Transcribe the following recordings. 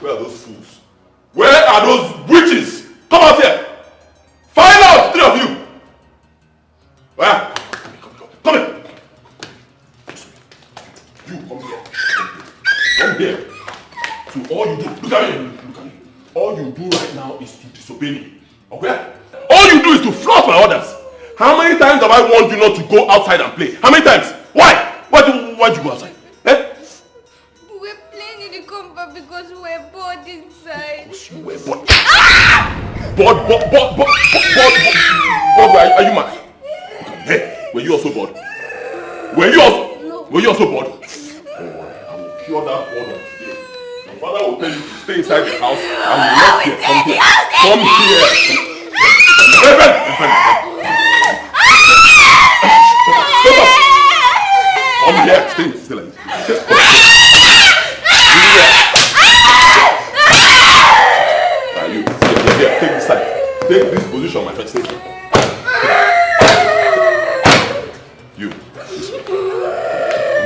Where are those fools? Where are those witches? Come out here! Find out, three of you! Where? Come here! You, come here. Come here. So all you do, look at me. All you do right now is to disobey me. Okay? All you do is to flout my orders. How many times have I warned you not to go outside and play? How many times? Why? Why'd you go outside? Eh? We're playing in the compound because we're bored inside. Because you were bored. Bored, are you mad? Hey, were you also bored? Were you also bored? Oh, I will cure that boredom today. Your father will tell you to stay inside the house and will not here. Come here. Come here. Stay like this. You here. Take this side. Take this position, my friend. Stay here. You. This way.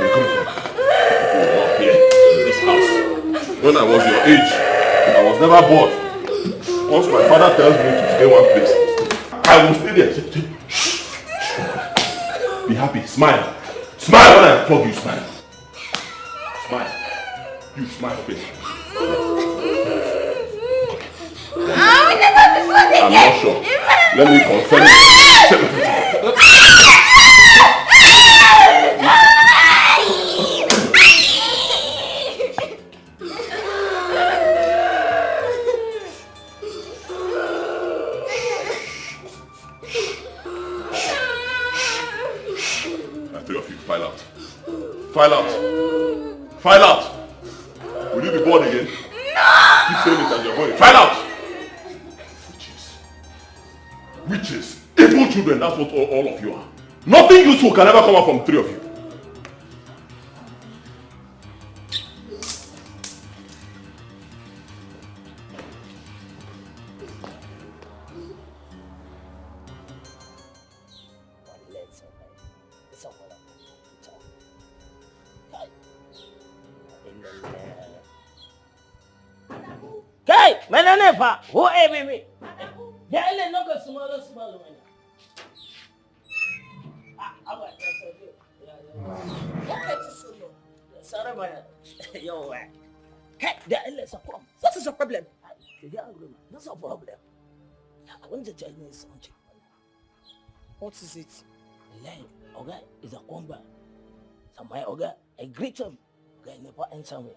Where come from? You were not here in this house. When I was your age, I was never bored. Once my father tells me to stay one place, I will stay there. Shh. Be happy. Smile. Smile when I plug you. Smile. Smile. You smile, please. I'm not sure. Let me confirm it. Three of you, file out. File out. File out. Will you be bored again? No! Keep saying it and you're going. File out! Witches. Evil children, that's what all of you are. Nothing useful can ever come out from three of you. Hey, Mananepa, who are me? Dale no go small man. Sorry man. Yo. Hey, Dale is a problem. What is your problem? That's a problem. I want to tell you something. What is it? Oga is a combat. Somebody Oga, I greet him. Oga never answer me.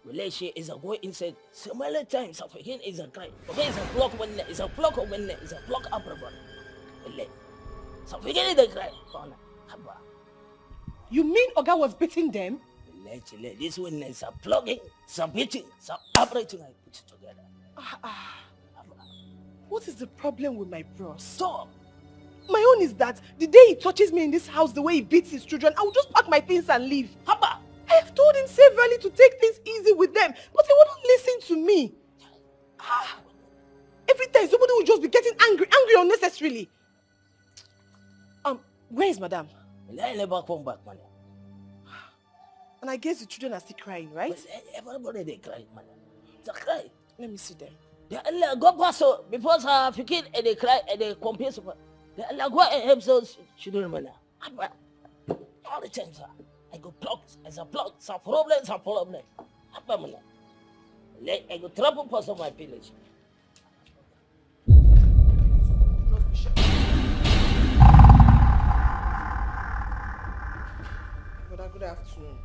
Relation is a go inside. So many times of again is a cry. Okay, it's a block when it's a block when it's a block up rubber. So again is a cry. You mean Oga was beating them? This one is a plugging, some beating, some operating. I put it together. What is the problem with my bros? Stop. My own is that the day he touches me in this house, the way he beats his children, I will just pack my things and leave. Haba. I have told him severally to take things easy with them, but he wouldn't listen to me. Every time somebody will just be getting angry unnecessarily. Where is Madam? I never come back, man. And I guess the children are still crying, right? Everybody they cry, man. It's a cry. Let me see them. They go past because forget and they cry and they compare. They go and help those children, man. All the time, sir. I go block, as a block, some problems. I go trouble person my village. Good afternoon.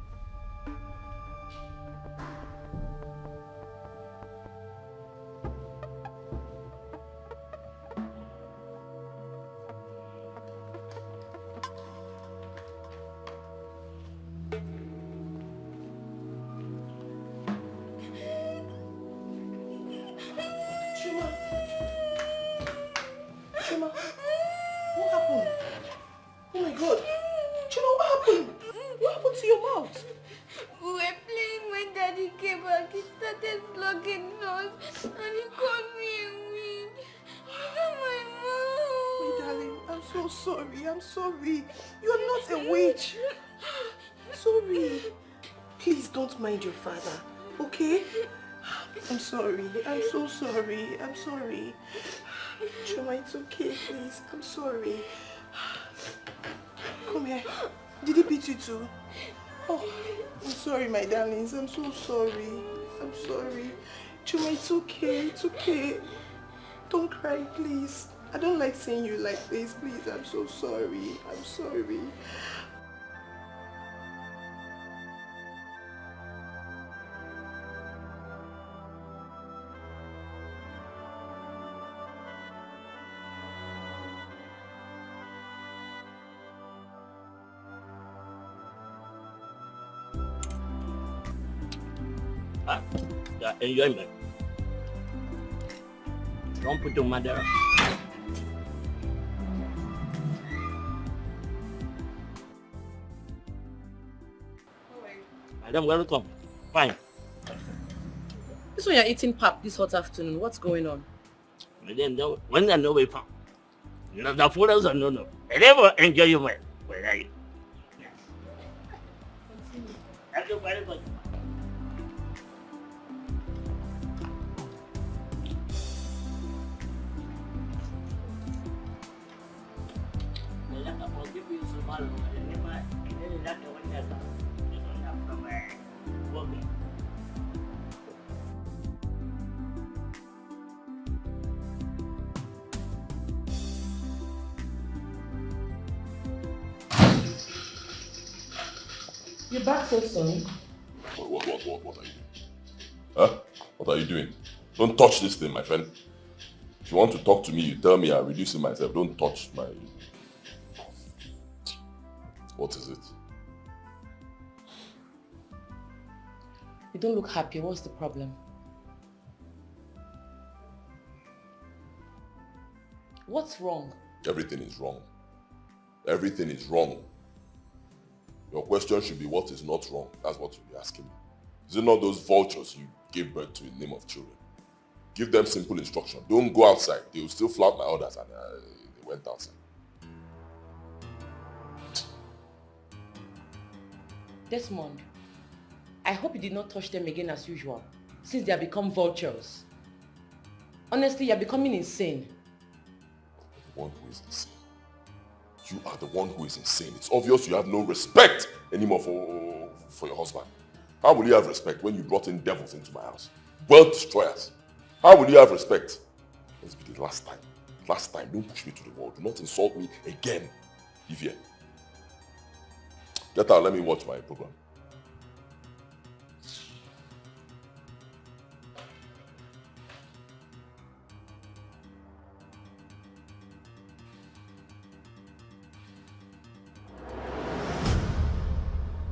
Chima, what happened? Oh my God. Chima, what happened? What happened to your mouth? We were playing when Daddy came back. He started flogging us and he called me a witch. Oh my mom. My darling, I'm so sorry. I'm sorry. You're not a witch. Sorry. Please don't mind your father, okay? I'm sorry. I'm so sorry. I'm sorry. Chuma, it's okay, please. I'm sorry. Come here. Did he beat you too? Oh, I'm sorry, my darlings. I'm so sorry. I'm sorry. Chuma, it's okay. It's okay. Don't cry, please. I don't like seeing you like this. Please, I'm so sorry. I'm sorry. Enjoyment. Don't put your mother. Madam, welcome. Fine. This one you're eating pap this hot afternoon. What's going on? Madam, when I know we found. The food is a no. I never enjoy you, man. Where are you? Thank you very much. You're back so soon. What are you doing? Huh? What are you doing? Don't touch this thing, my friend. If you want to talk to me, you tell me. I'm reducing myself. Don't touch my... What is it? You don't look happy. What's the problem? What's wrong? Everything is wrong. Everything is wrong. Your question should be what is not wrong. That's what you'll be asking me. Is it not those vultures you gave birth to in the name of children? Give them simple instruction. Don't go outside. They will still flout my orders and they went outside. Desmond, I hope you did not touch them again as usual, since they have become vultures. Honestly, you're becoming insane. The one who is insane. You are the one who is insane. It's obvious you have no respect anymore for your husband. How will you have respect when you brought in devils into my house? World destroyers. How will you have respect? Let's be the last time. Last time, don't push me to the wall. Do not insult me again. Vivian. Get out, let me watch my program.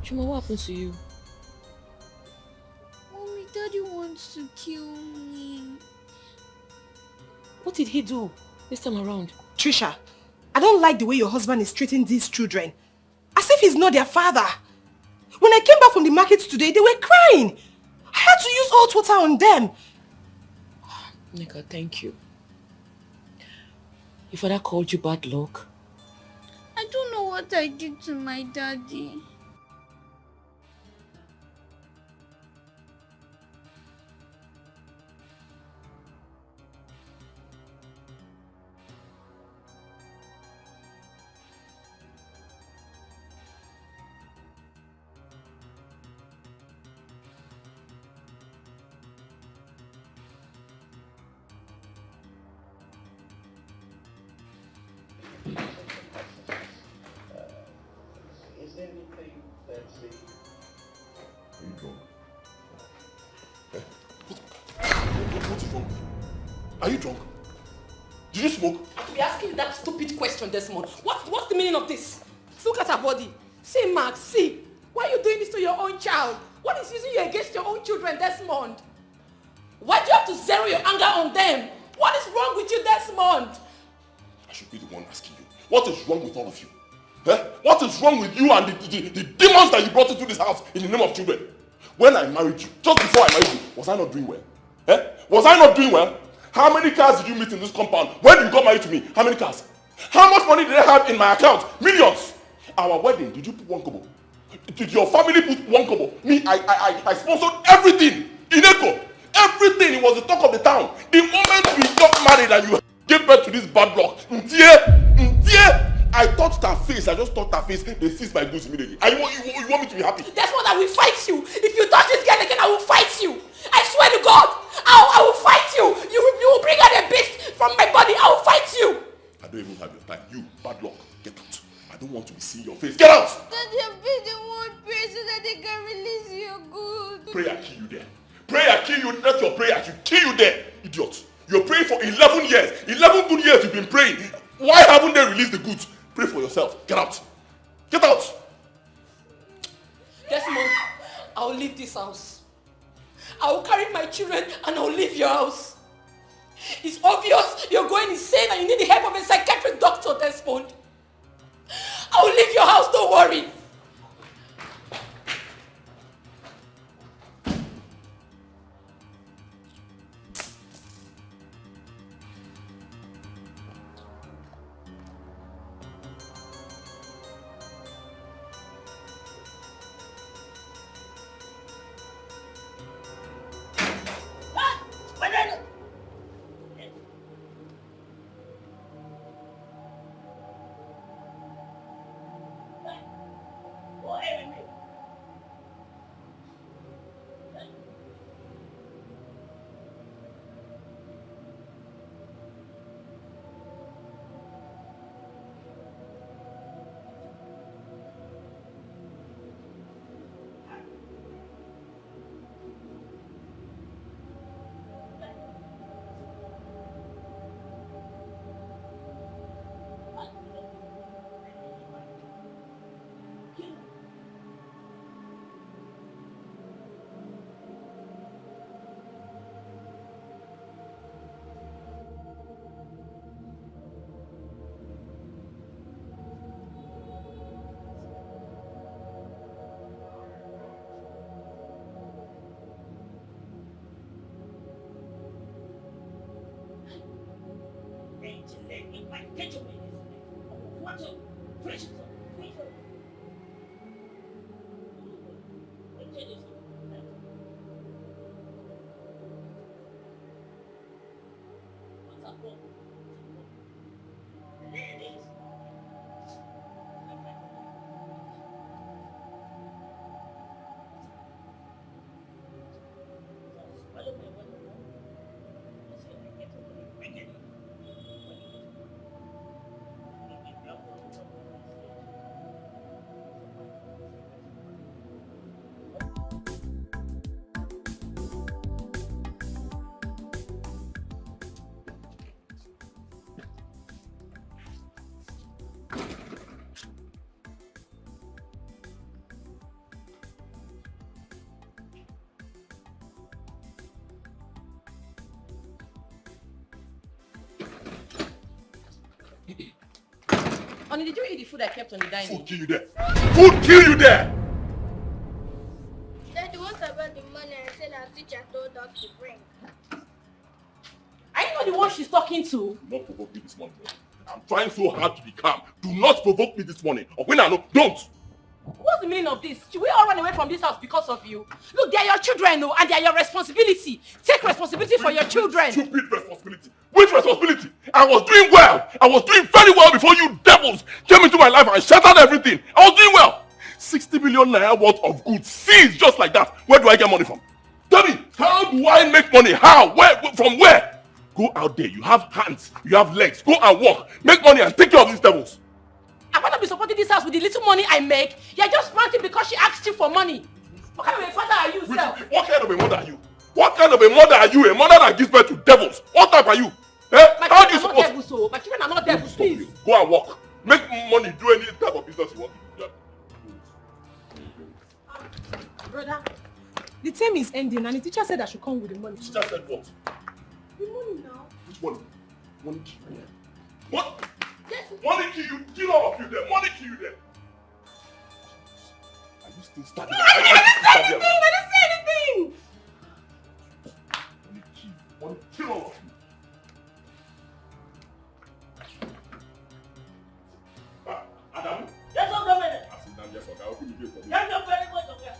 Chuma, what happened to you? Mommy, Daddy wants to kill me. What did he do this time around? Trisha, I don't like the way your husband is treating these children. As if he's not their father. When I came back from the market today, they were crying. I had to use hot water on them. Nika, thank you. Your father called you bad luck. I don't know what I did to my daddy. Are you drunk? Did you smoke? I could be asking you that stupid question, Desmond. What's the meaning of this? Look at her body. See, Max, see. Why are you doing this to your own child? What is using you against your own children, Desmond? Why do you have to zero your anger on them? What is wrong with you, Desmond? I should be the one asking you. What is wrong with all of you? Eh? What is wrong with you and the demons that you brought into this house in the name of children? When I married you, just before I married you, was I not doing well? Eh? Was I not doing well? How many cars did you meet in this compound? When you got married to me, how many cars? How much money did I have in my account? Millions! Our wedding, did you put 1 kobo? Did your family put 1 kobo? Me, I sponsored everything! Ineko! everything. It was the talk of the town. The moment we got married and you gave birth to this bad luck, I touched her face. I just touched her face. They seized my goods immediately. And you want me to be happy? That's what I will fight you. If you touch this girl again, I will fight you. I swear to God, I will fight you. You will bring out a beast from my body. I will fight you. I don't even have your time. You, bad luck, get out. I don't want to be seeing your face. Get out! Daddy, I'm being the one prayer so that they can release your good. Prayer kill you there. Prayer kill you. Not your prayer should kill you there, idiot. You're praying for 11 years. 11 good years you've been praying. Why haven't they released the goods? Pray for yourself. Get out. Get out. Desmond, I will leave this house. I will carry my children and I will leave your house. It's obvious you're going insane and you need the help of a psychiatric doctor, Desmond. I will leave your house, don't worry. Oni, did you eat the food I kept on the dining? Food kill you there. Food kill you there. Daddy, what about the money I said our teacher told us to bring? Are you not the one she's talking to? Do not provoke me this morning. I'm trying so hard to be calm. Do not provoke me this morning. Or when I know, don't. What's the meaning of this? Should we all run away from this house because of you? Look, they are your children, though, and they are your responsibility. Take responsibility for your children. Stupid responsibility. Which responsibility? I was doing well. I was doing very well before you devils came into my life and shattered everything. I was doing well. 60 million naira worth of goods seized just like that. Where do I get money from? Tell me, how do I make money? How? Where? From where? Go out there. You have hands. You have legs. Go and walk. Make money and take care of these devils. I'm going to be supporting this house with the little money I make. You're just ranting because she asked you for money. What kind of a father are you, sir? What kind of a mother are you? What kind of a mother are you? A mother that gives birth to devils. What type are you? My How do you children are not devils, so my children are not devils, please. Go and walk. Make money. Do any type of business you want to do. Brother, the term is ending and the teacher said I should come with the money. The teacher said what? The money now. Which money? Money kill you. What? Yes. Money kill you. Kill all of you there. Money kill you there. Are you still standing? I didn't say anything! I didn't say anything! Money kill all of you. Adam? Yes, sir, Governor. I sit down there for that. Open the gate for me. Thank you very much, Governor.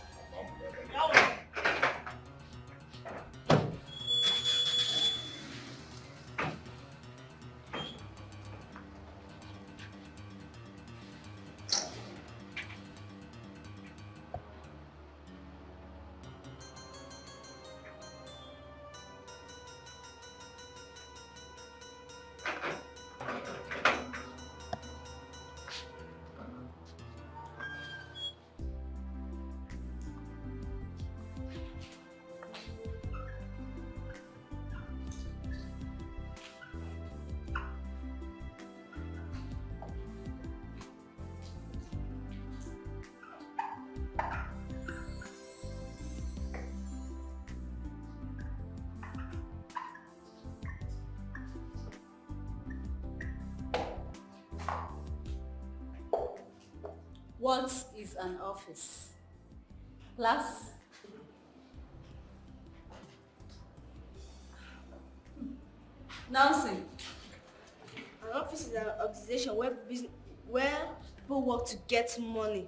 What is an office? Class? Nancy. An office is an organization where people work to get money.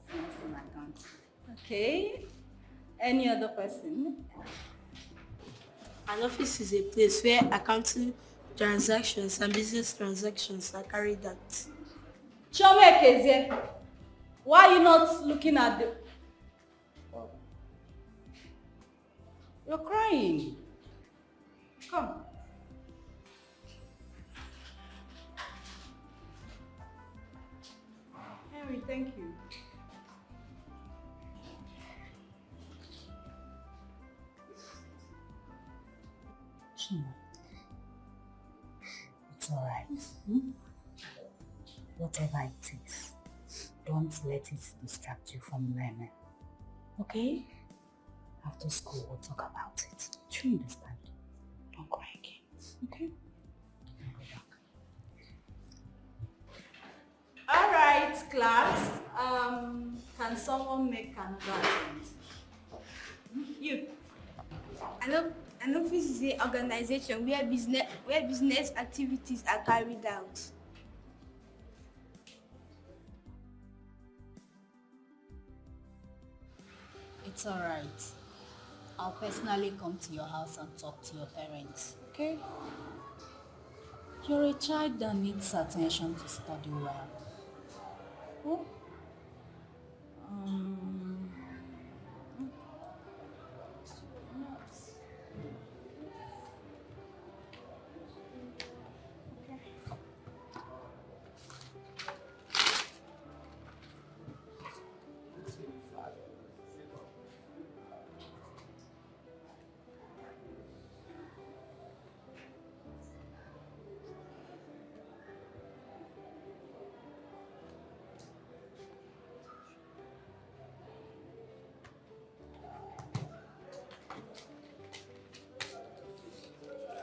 Business and accounting. Okay. Any other person? An office is a place where accounting transactions and business transactions are carried out. Chomekezie, why are you not looking at the... Oh. You're crying. Come. Henry, thank you. It's alright. Whatever it is, don't let it distract you from learning. Okay? After school, we'll talk about it. Do you understand? Don't cry again. Okay? All right, class. Can someone make another attempt? You. An office is an organization where business activities are carried out. It's all right. I'll personally come to your house and talk to your parents, okay? You're a child that needs attention to study well. Oh?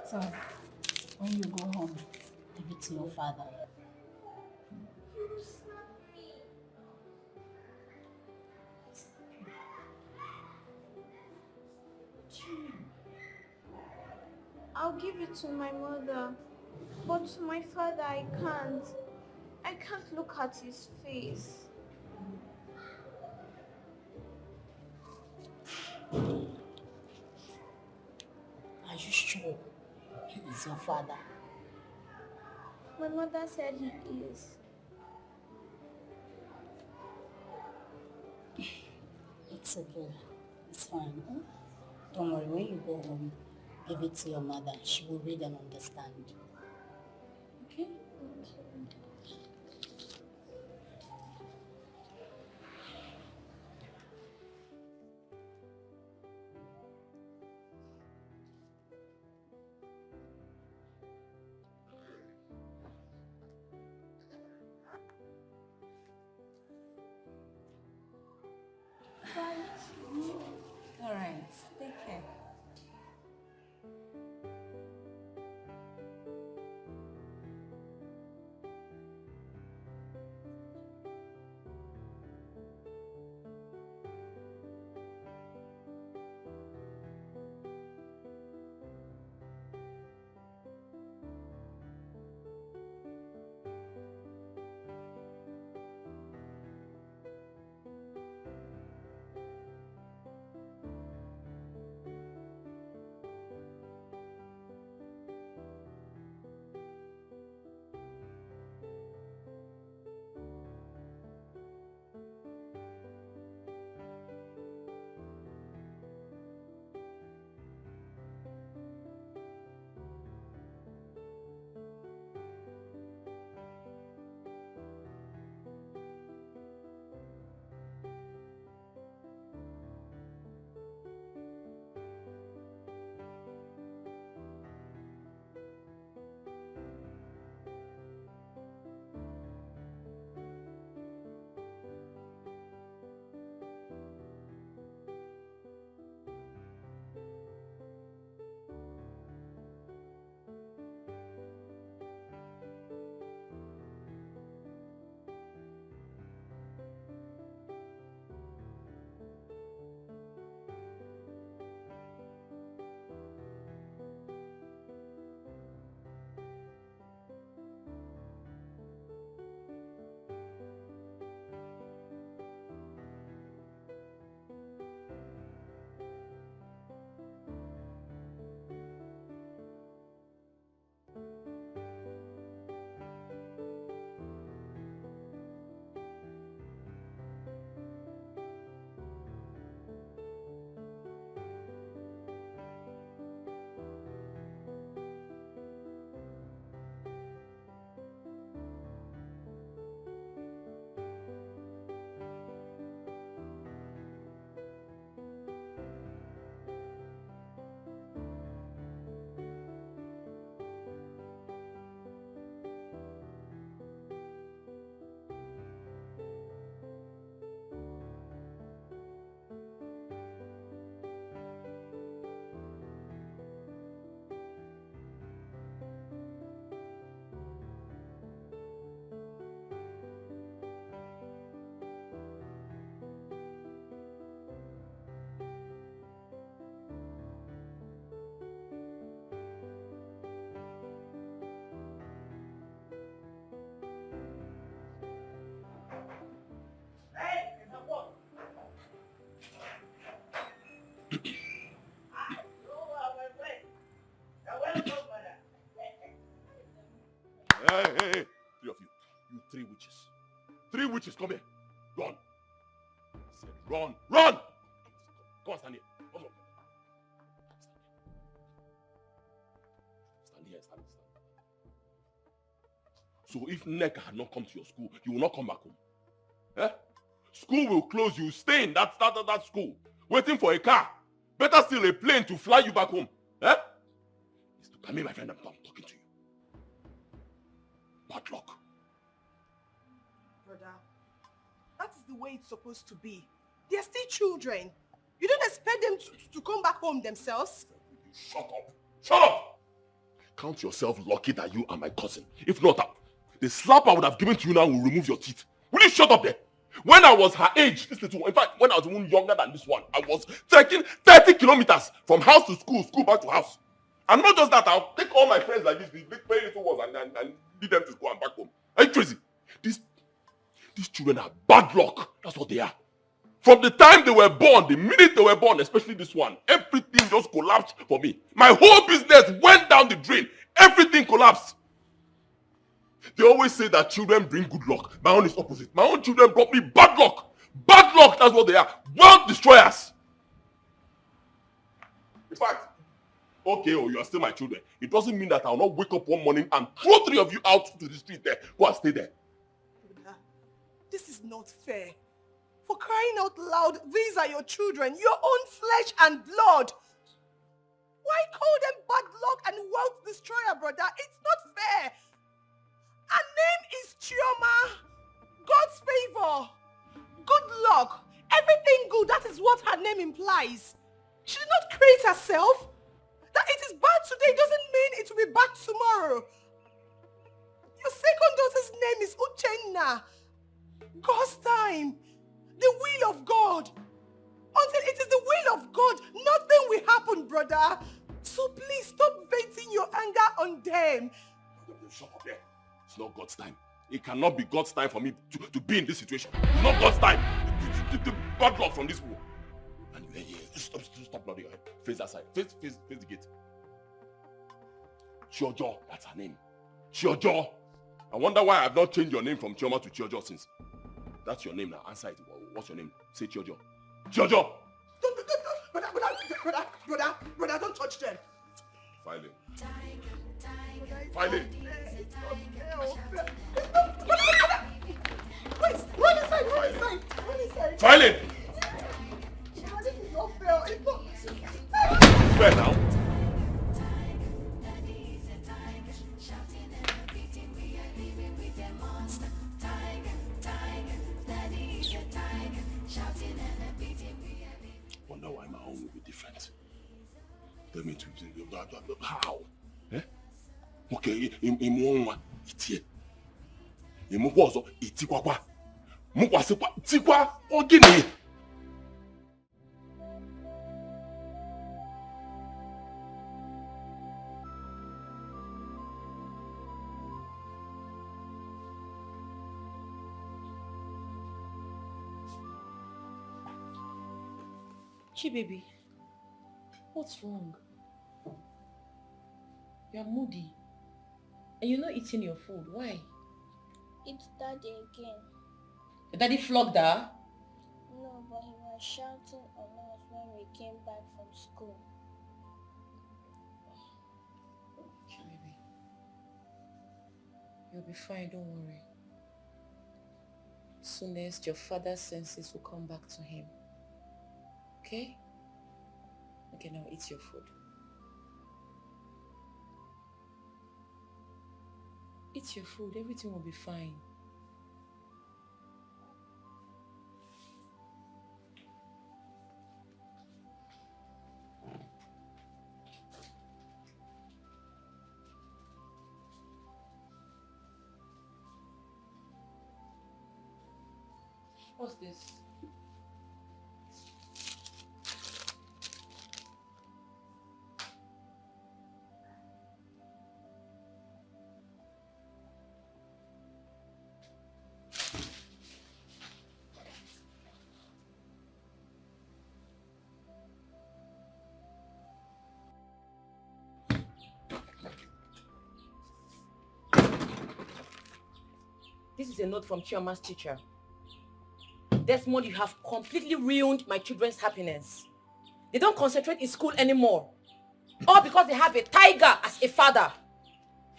So, when you go home, give it to your father. I'll give it to my mother, but to my father I can't. I can't look at his face. Are you sure he is your father? My mother said he is. It's okay. It's fine. Huh? Don't worry, when you go home, give it to your mother. She will read and understand. Okay? All right, take care. three witches, come here. Run. I said, run. Run! Come on, stand here. Come on. Stand here, stand. So if Nneka had not come to your school, you will not come back home. Eh? School will close, you stay in that school, waiting for a car. Better still a plane to fly you back home. Eh? Come here, my friend, I'm talking to you. Bad luck. Brother, that is the way it's supposed to be. They're still children. You don't expect them to come back home themselves? Shut up. Shut up! Count yourself lucky that you are my cousin. If not, the slap I would have given to you now will remove your teeth. Will you shut up there? When I was her age, this little one, in fact, when I was even younger than this one, I was trekking 30 kilometers from house to school, school back to house. And not just that, I'll take all my friends like this, the big very little ones, and lead them to school and back home. Are you crazy? These children are bad luck. That's what they are. From the time they were born, the minute they were born, especially this one, everything just collapsed for me. My whole business went down the drain. Everything collapsed. They always say that children bring good luck. My own is opposite. My own children brought me bad luck. Bad luck, that's what they are. World destroyers. In fact, okay, you are still my children. It doesn't mean that I will not wake up one morning and throw three of you out to the street there. Go and stay there. This is not fair. For crying out loud, these are your children, your own flesh and blood. Why call them bad luck and wealth destroyer, brother? It's not fair. Her name is Chioma. God's favor. Good luck. Everything good, that is what her name implies. She did not create herself. That it is bad today doesn't mean it will be bad tomorrow. Your second daughter's name is Uchenna. God's time. The will of God. Until it is the will of God, nothing will happen, brother. So please stop venting your anger on them. Shut up there. It's not God's time. It cannot be God's time for me to be in this situation. It's not God's time. The bad luck from this war. And stop nodding your head. Face that side. Face the gate. Chiojo, that's her name. Chiojo. I wonder why I've not changed your name from Chioma to Chiojo since. That's your name now. Answer it. What's your name? Say Chiojo. Chiojo! Brother, don't touch them. File it. File it. Run inside. File it. This is not fair. It's not Fair now. Wonder why my home will be different. Tell me to how? Eh? Okay, imuwa itie. Imukwa ozo itikwakwa. Mukwa sikwa tikwa ogini. Baby, what's wrong? You're moody. And you're not eating your food. Why? It's Daddy again. Your daddy flogged her? No, but he was shouting on us when we came back from school. Baby, you'll be fine, don't worry. Soonest your father's senses will come back to him. Okay? Okay, now eat your food. Eat your food, everything will be fine. What's this? This is a note from Chioma's teacher. Desmond, you have completely ruined my children's happiness. They don't concentrate in school anymore. All because they have a tiger as a father.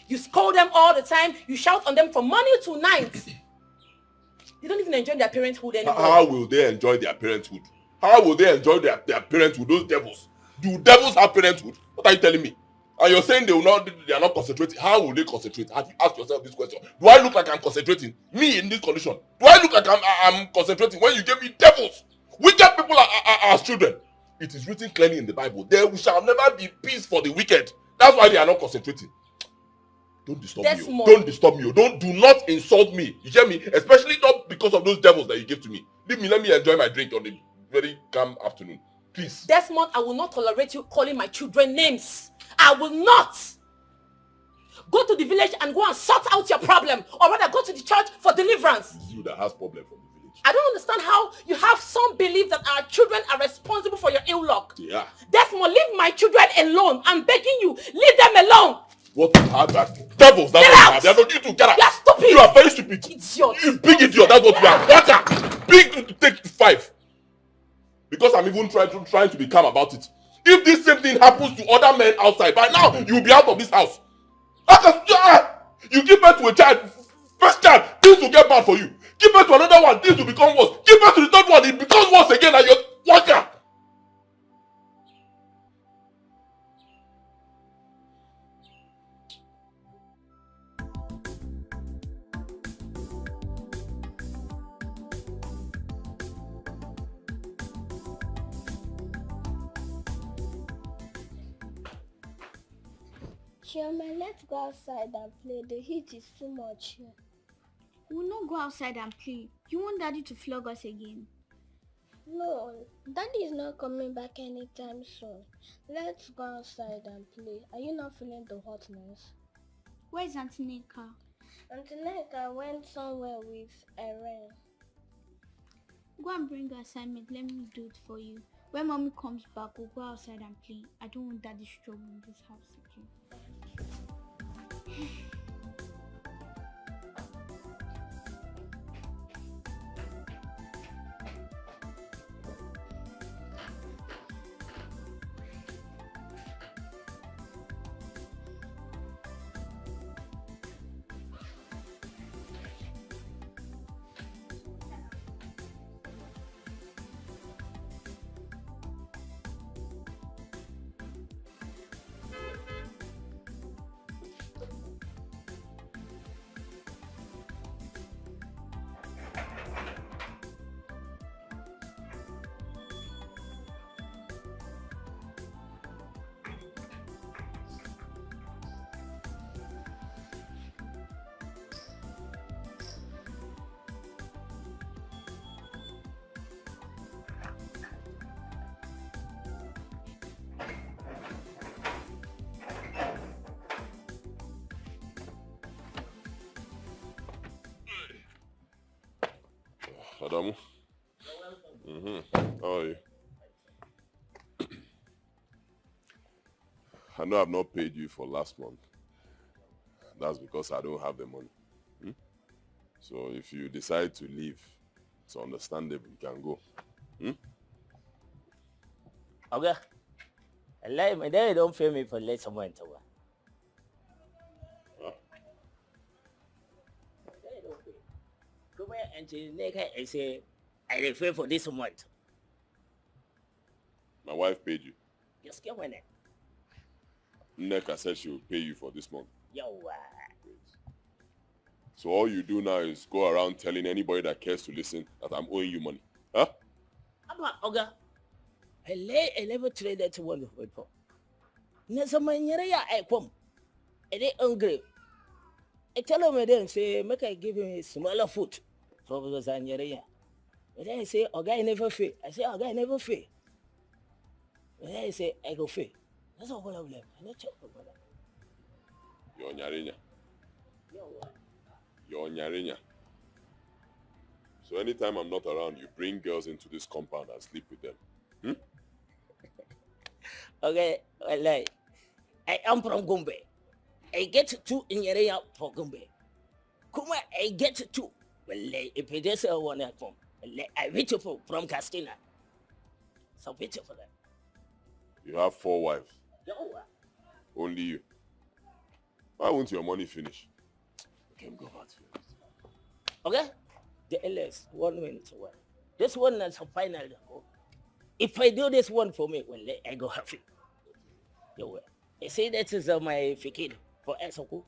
You scold them all the time. You shout on them from morning to night. They don't even enjoy their parenthood anymore. How will they enjoy their parenthood? How will they enjoy their parenthood? Those devils. Do devils have parenthood? What are you telling me? And you're saying they are not concentrating. How will they concentrate? Have you asked yourself this question? Do I look like I'm concentrating? Me in this condition. Do I look like I'm concentrating when you gave me devils? Wicked people as children. It is written clearly in the Bible. There shall never be peace for the wicked. That's why they are not concentrating. Don't disturb me. Don't disturb me. Do not insult me. You hear me? Especially not because of those devils that you gave to me. Let me enjoy my drink on a very calm afternoon. Please. Desmond, I will not tolerate you calling my children names. I will not. Go to the village and go and sort out your problem. Or rather, go to the church for deliverance. It's you that has problem from the village. I don't understand how you have some belief that our children are responsible for your ill luck. Yeah. Desmond, leave my children alone. I'm begging you. Leave them alone. What you have that? Devils, that's what you have. They are not you to get out. You are stupid. You are very stupid. Idiot. You big idiot, that's what you are. Watch out. Big to take 5. Because I'm even trying to be calm about it. If this same thing happens to other men outside, by now you'll be out of this house. You give birth to a child, first child, things will get bad for you. Give birth to another one, things will become worse. Give birth to the third one, it becomes worse again, and you're watch out. Chioma, let's go outside and play. The heat is too much here. We'll not go outside and play. You want Daddy to flog us again? No, Daddy is not coming back anytime soon. Let's go outside and play. Are you not feeling the hotness? Where's Auntie Neka? Auntie Neka went somewhere with Erin. Go and bring your assignment. Let me do it for you. When Mommy comes back, we'll go outside and play. I don't want Daddy struggle in this house again. Adamu. How are you? I know I've not paid you for last month. That's because I don't have the money. So if you decide to leave, it's understandable. You can go. Okay. I like my daddy don't pay me for late someone to work. Come here and I say, I refer for this month. My wife paid you. Just get one. Neka said she will pay you for this month. Yo, So all you do now is go around telling anybody that cares to listen that I'm owing you money. Huh? Oga, I never traded to one of people. Nasamanyere ya I come. And they hungry. I tell him then say, make I give him a smaller food. So because I'm here. And then I say, Oga, I never fail. I say, Oga, I never fail. And then I say, I go fail. That's all I'm left. I don't check about that. You're Nyarinya. You're Nyarinya. So anytime I'm not around, you bring girls into this compound and sleep with them. Okay, well, I am from Gombe. I get 2 in Nyarinya for Gombe. Kuma, I get 2. Well, if it is a one at home, I beautiful from Castina. So beautiful. You have 4 wives. Yo, Only you. Why won't your money finish? Okay, go back to you. okay? The LS, 1 minute one. This one is a final. If I do this one for me, well, I go happy. Yo, you see, that is my fikir for Esoko.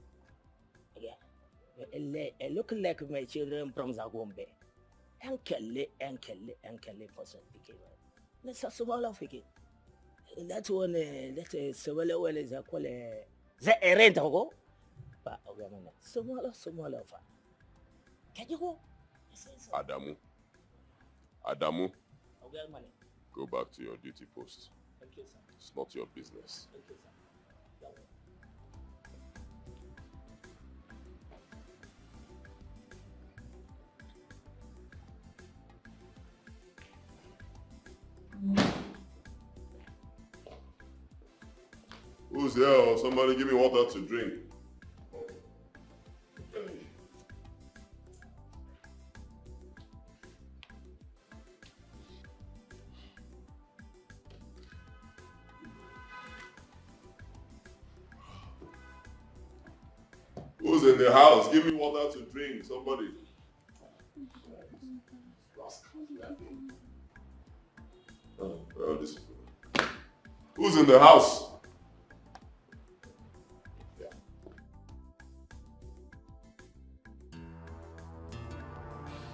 Yeah. I look like my children from Zagombe. Ankele for some fikir. That's a smaller fikir. That one, that is similar well as I call it. The rent go. But smaller. Can you go? Adamu, Okay, money. go back to your duty post. Thank you, sir. It's not your business. Thank you, sir. Who's there? Or somebody give me water to drink. Who's in the house? Give me water to drink. Somebody. Oh, well, this is good. Who's in the house?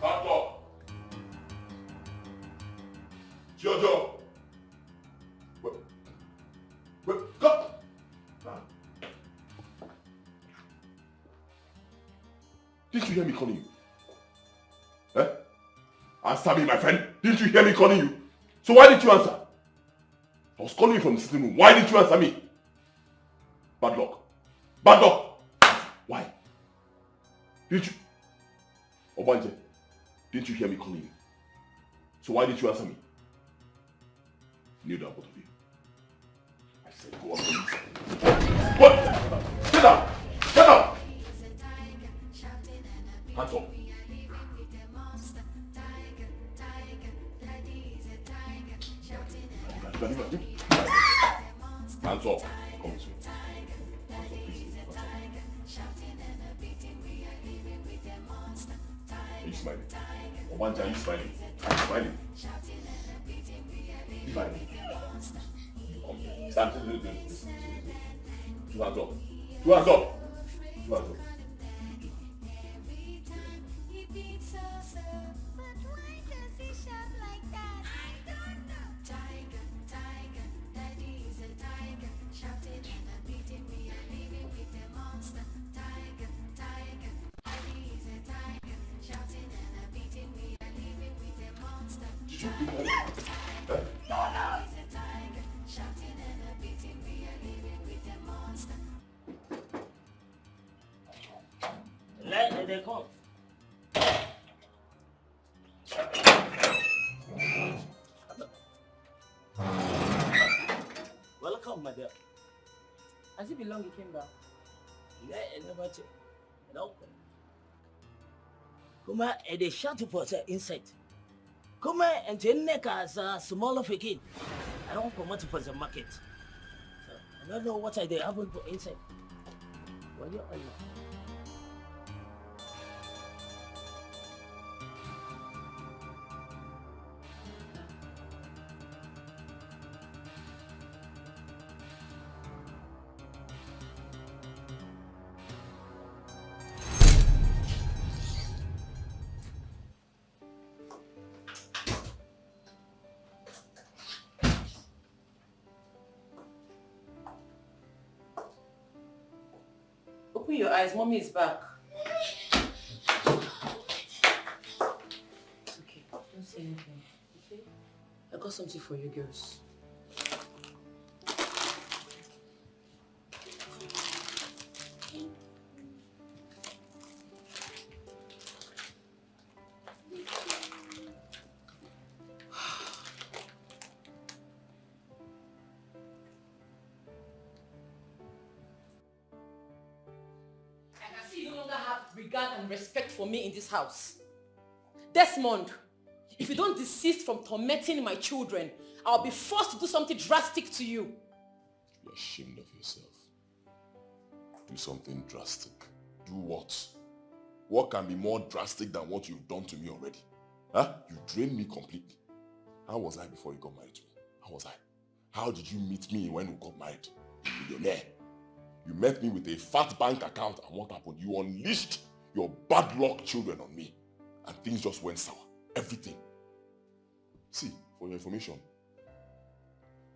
Papa. Jojo. Wait, come. Didn't you hear me calling you? Eh? Answer me, my friend. Didn't you hear me calling you? So why didn't you answer? I was calling you from the sitting room. Why didn't you answer me? Bad luck. Bad luck. Why? Didn't you? Obanje, didn't you hear me calling you? So why didn't you answer me? Kneel down, both of you. I said go up and what? Sit down! Sit down! Hands up. Hands up. Come this way. Hands up, please. Hands up. Are you smiling? Obanja, are you smiling? Are you smiling? Smiling. Stand. Two hands up. Two hands up. Two hands up. Let they come. Welcome, my dear. Has it been long you came back? Yeah, never check. No. Come on, and they shot for the inside. Come on, and the neck as a small of a kid. I don't promote for the market. So, I don't know what I did happen for inside. Well, you're all Open your eyes, mommy is back. It's okay, don't say anything, okay? I got something for you girls. Regard and respect for me in this house. Desmond, If you don't desist from tormenting my children, I'll be forced to do something drastic to you. You're ashamed of yourself. Do something drastic. Do what? What can be more drastic than what you've done to me already? Huh? You drained me completely. How was I before you got married to me? How was I? How did you meet me when we got married? A millionaire. You met me with a fat bank account, and what happened? You unleashed your bad luck children on me, and things just went sour. Everything. See, for your information,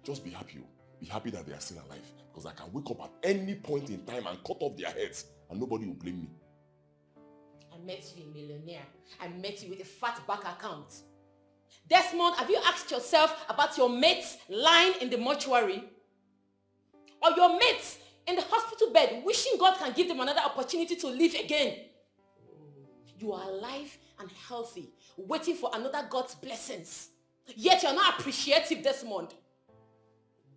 just be happy. Be happy that they are still alive, because I can wake up at any point in time and cut off their heads, and nobody will blame me. I met you a millionaire. I met you with a fat bank account. Desmond, have you asked yourself about your mates lying in the mortuary? Or your mates in the hospital bed wishing God can give them another opportunity to live again? You are alive and healthy, waiting for another God's blessings. Yet you are not appreciative, Desmond.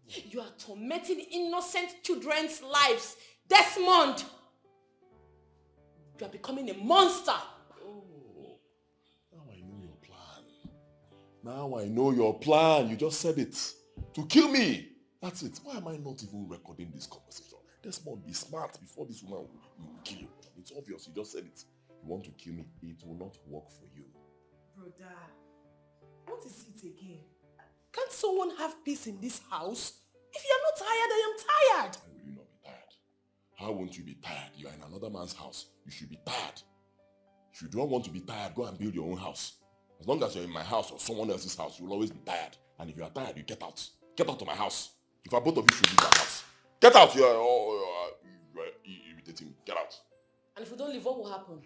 You are tormenting innocent children's lives. Desmond! You are becoming a monster. Now I know your plan. Now I know your plan. You just said it. To kill me. That's it. Why am I not even recording this conversation? Desmond, be smart before this woman will kill you. It's obvious. You just said it. You want to kill me. It will not work for you. Brother, what is it again? Can't someone have peace in this house? If you're not tired, I am tired. Why will you not be tired? How won't you be tired? You are in another man's house. You should be tired. If you don't want to be tired, go and build your own house. As long as you're in my house or someone else's house, you will always be tired. And if you are tired, you get out. Get out of my house. In fact, both of you should leave my house. Get out! You are irritating me. Get out. And if we don't leave, what will happen?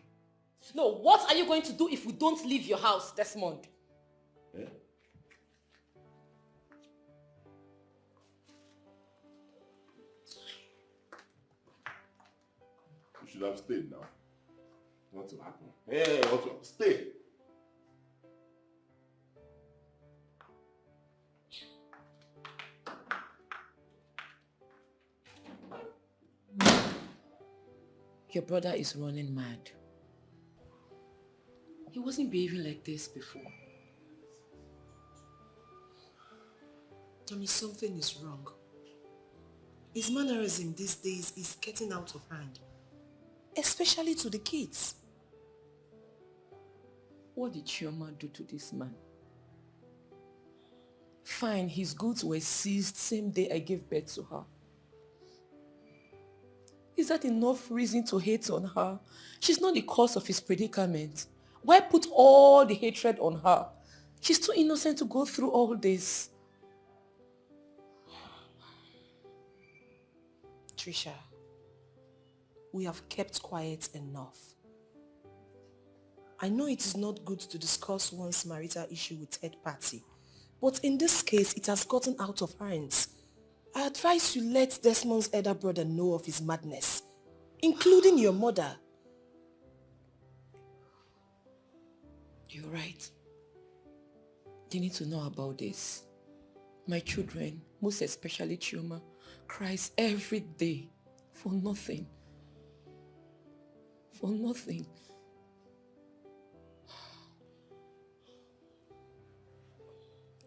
No, what are you going to do if we don't leave your house, Desmond? Eh? You should have stayed now. What will happen? Hey, what will stay? Your brother is running mad. He wasn't behaving like this before. Tommy, something is wrong. His mannerism these days is getting out of hand. Especially to the kids. What did Chioma do to this man? Fine, his goods were seized same day I gave birth to her. Is that enough reason to hate on her? She's not the cause of his predicament. Why put all the hatred on her? She's too innocent to go through all this. Trisha, we have kept quiet enough. I know it is not good to discuss one's marital issue with third party, but in this case, it has gotten out of hands. I advise you let Desmond's elder brother know of his madness, including your mother. You're right. They need to know about this. My children, most especially Chioma, cries every day for nothing. For nothing.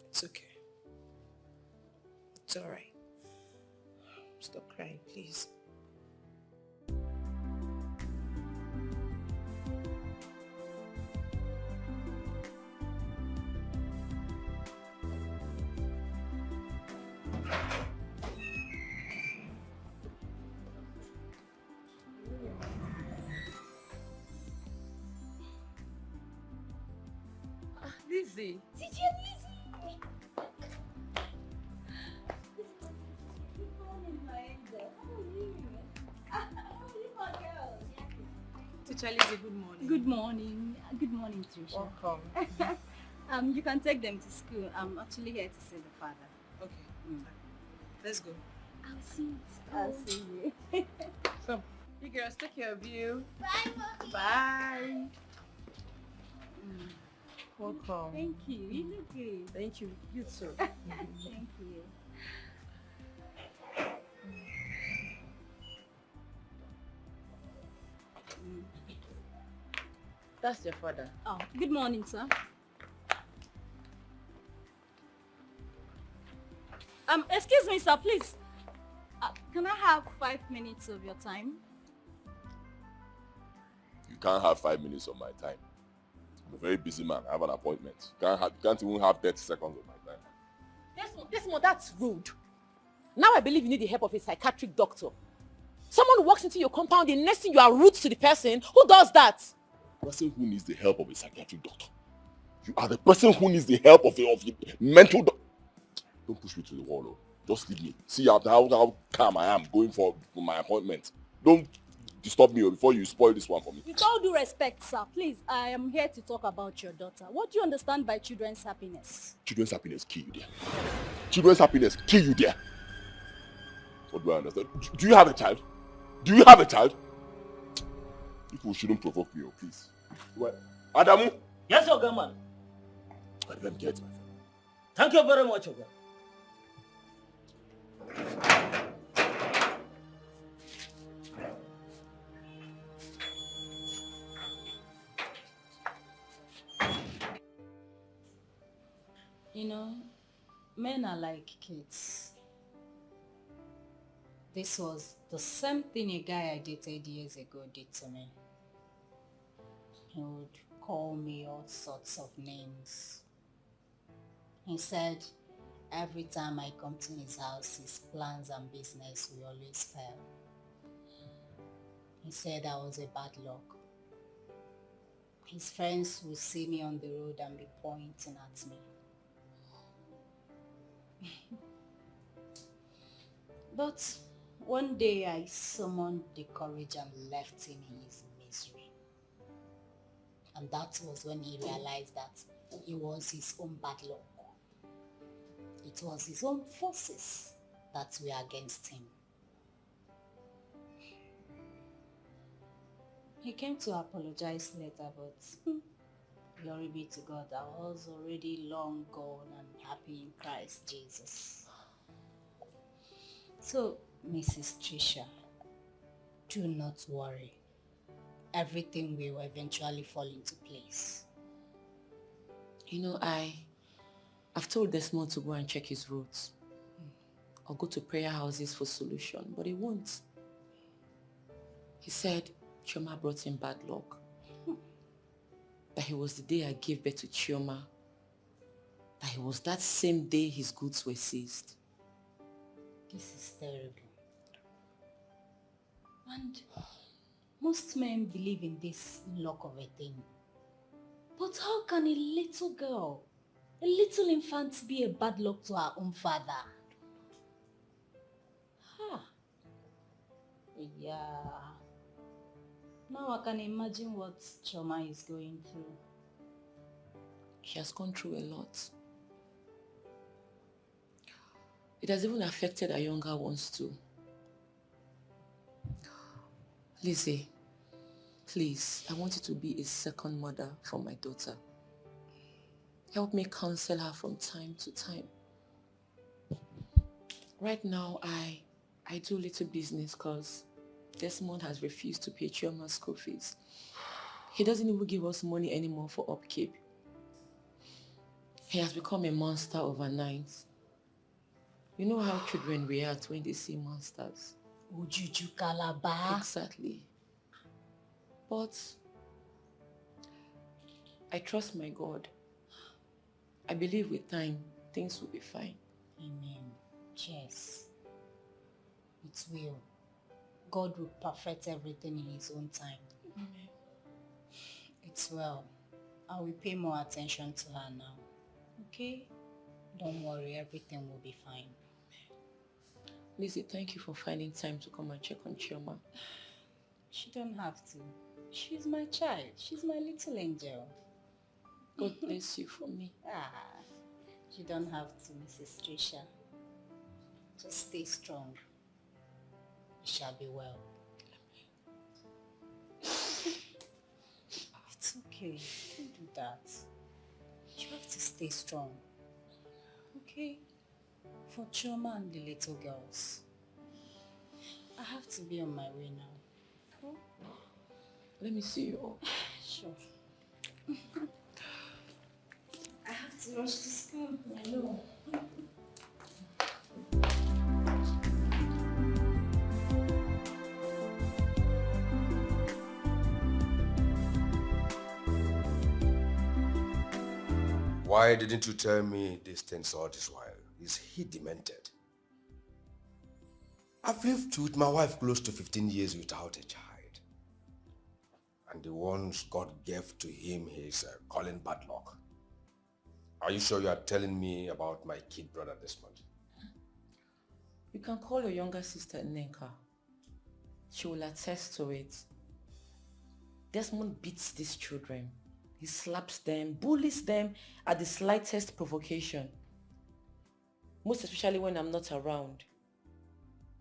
It's okay. It's alright. Stop crying, please. Lizzy. Teacher Lizzy, good morning. Good morning. Good morning, Trisha. Welcome. You can take them to school. I'm actually here to see the father. Okay. Let's go. I'll see you. I'll see you. So, you girls, take care of you. Bye, Mommy. Bye. Welcome. Thank you. You look good. Thank you. You too. Thank you. That's your father. Oh, good morning, sir. Excuse me, sir, please. Can I have 5 minutes of your time? You can't have 5 minutes of my time. I'm a very busy man. I have an appointment. You can't even have 30 seconds of my time. Desmond, that's rude. Now I believe you need the help of a psychiatric doctor. Someone walks into your compound, the next thing you are rude to the person. Who does that? The person who needs the help of a psychiatric doctor. You are the person who needs the help of a mental doctor. Don't push me to the wall, though. Just leave me. See how calm I am going for my appointment. Don't disturb me before you spoil this one for me. With all due respect, sir, please, I am here to talk about your daughter. What do you understand by children's happiness? Children's happiness kill you there. Children's happiness kill you there. What do I understand? Do you have a child? Do you have a child? People shouldn't provoke me, please. What? Adamu? Yes, Oga man. Let them get my friend. Thank you very much, Oga. You know, men are like kids. This was the same thing a guy I dated years ago did to me. He would call me all sorts of names. He said every time I come to his house, his plans and business will always fail. He said I was a bad luck. His friends would see me on the road and be pointing at me. But one day I summoned the courage and left him in his misery. And that was when he realized that it was his own bad luck. It was his own forces that were against him. He came to apologize later, but glory be to God, I was already long gone and happy in Christ Jesus. So, Mrs. Trisha, do not worry. Everything will eventually fall into place. You know, I've told Desmond to go and check his roads. Or go to prayer houses for solution, but he won't. He said Chioma brought him bad luck. That it was the day I gave birth to Chioma. That it was that same day his goods were seized. This is terrible. And most men believe in this luck of a thing. But how can a little girl, a little infant, be a bad luck to her own father? Yeah. Now I can imagine what Chioma is going through. She has gone through a lot. It has even affected her younger ones too. Lizzy, please, I want you to be a second mother for my daughter. Help me counsel her from time to time. Right now, I do little business because Desmond has refused to pay Chioma's school fees. He doesn't even give us money anymore for upkeep. He has become a monster overnight. You know how children react when they see monsters. Ujuju Calabar. Exactly. But I trust my God. I believe with time, things will be fine. Amen. Yes. It will. God will perfect everything in his own time. Amen. It's well. I will pay more attention to her now. Okay? Don't worry, everything will be fine. Lizzy, thank you for finding time to come and check on Chioma. She don't have to. She's my child. She's my little angel. God bless you for me. You don't have to, Mrs. Trisha. Just stay strong. You shall be well. It's okay. Don't do that. You have to stay strong. Okay? For Chioma and the little girls. I have to be on my way now. Oh? Let me see you all. Sure. I have to rush to school. I know. Why didn't you tell me these things all this while? Is he demented? I've lived with my wife close to 15 years without a child. And the ones God gave to him, he's calling bad luck. Are you sure you are telling me about my kid brother Desmond? You can call your younger sister Nneka. She will attest to it. Desmond beats these children. He slaps them, bullies them at the slightest provocation. Most especially when I'm not around.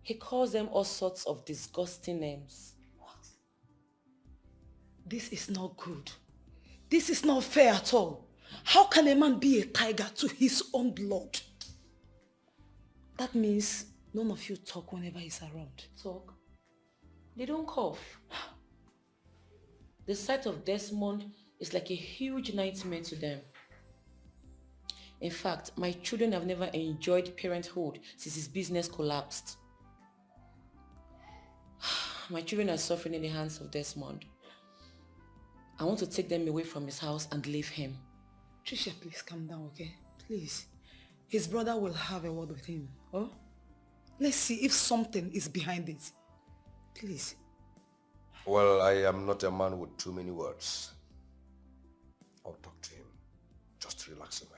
He calls them all sorts of disgusting names. What? This is not good. This is not fair at all. How can a man be a tiger to his own blood? That means none of you talk whenever he's around. Talk? They don't cough. The sight of Desmond is like a huge nightmare to them. In fact, my children have never enjoyed parenthood since his business collapsed. My children are suffering in the hands of Desmond. I want to take them away from his house and leave him. Trisha, please calm down, okay? Please. His brother will have a word with him. Oh? Let's see if something is behind it. Please. Well, I am not a man with too many words. I'll talk to him. Just relax your mind.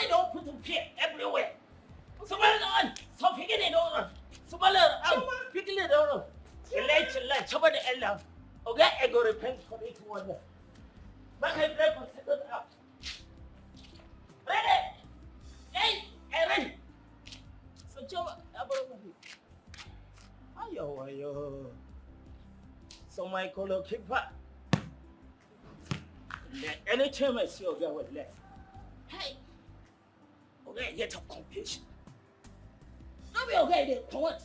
Don't put fear everywhere. Somebody on, stop picking it on. Somebody on, picking it on. Let somebody else. Okay, I go repent for it one. But I pray for second out. Ready? Hey, ready. So Joe, ayo. So my color keeper. Anytime I see you go with left. Hey. Okay, get a confusion. I'll be okay then, for what?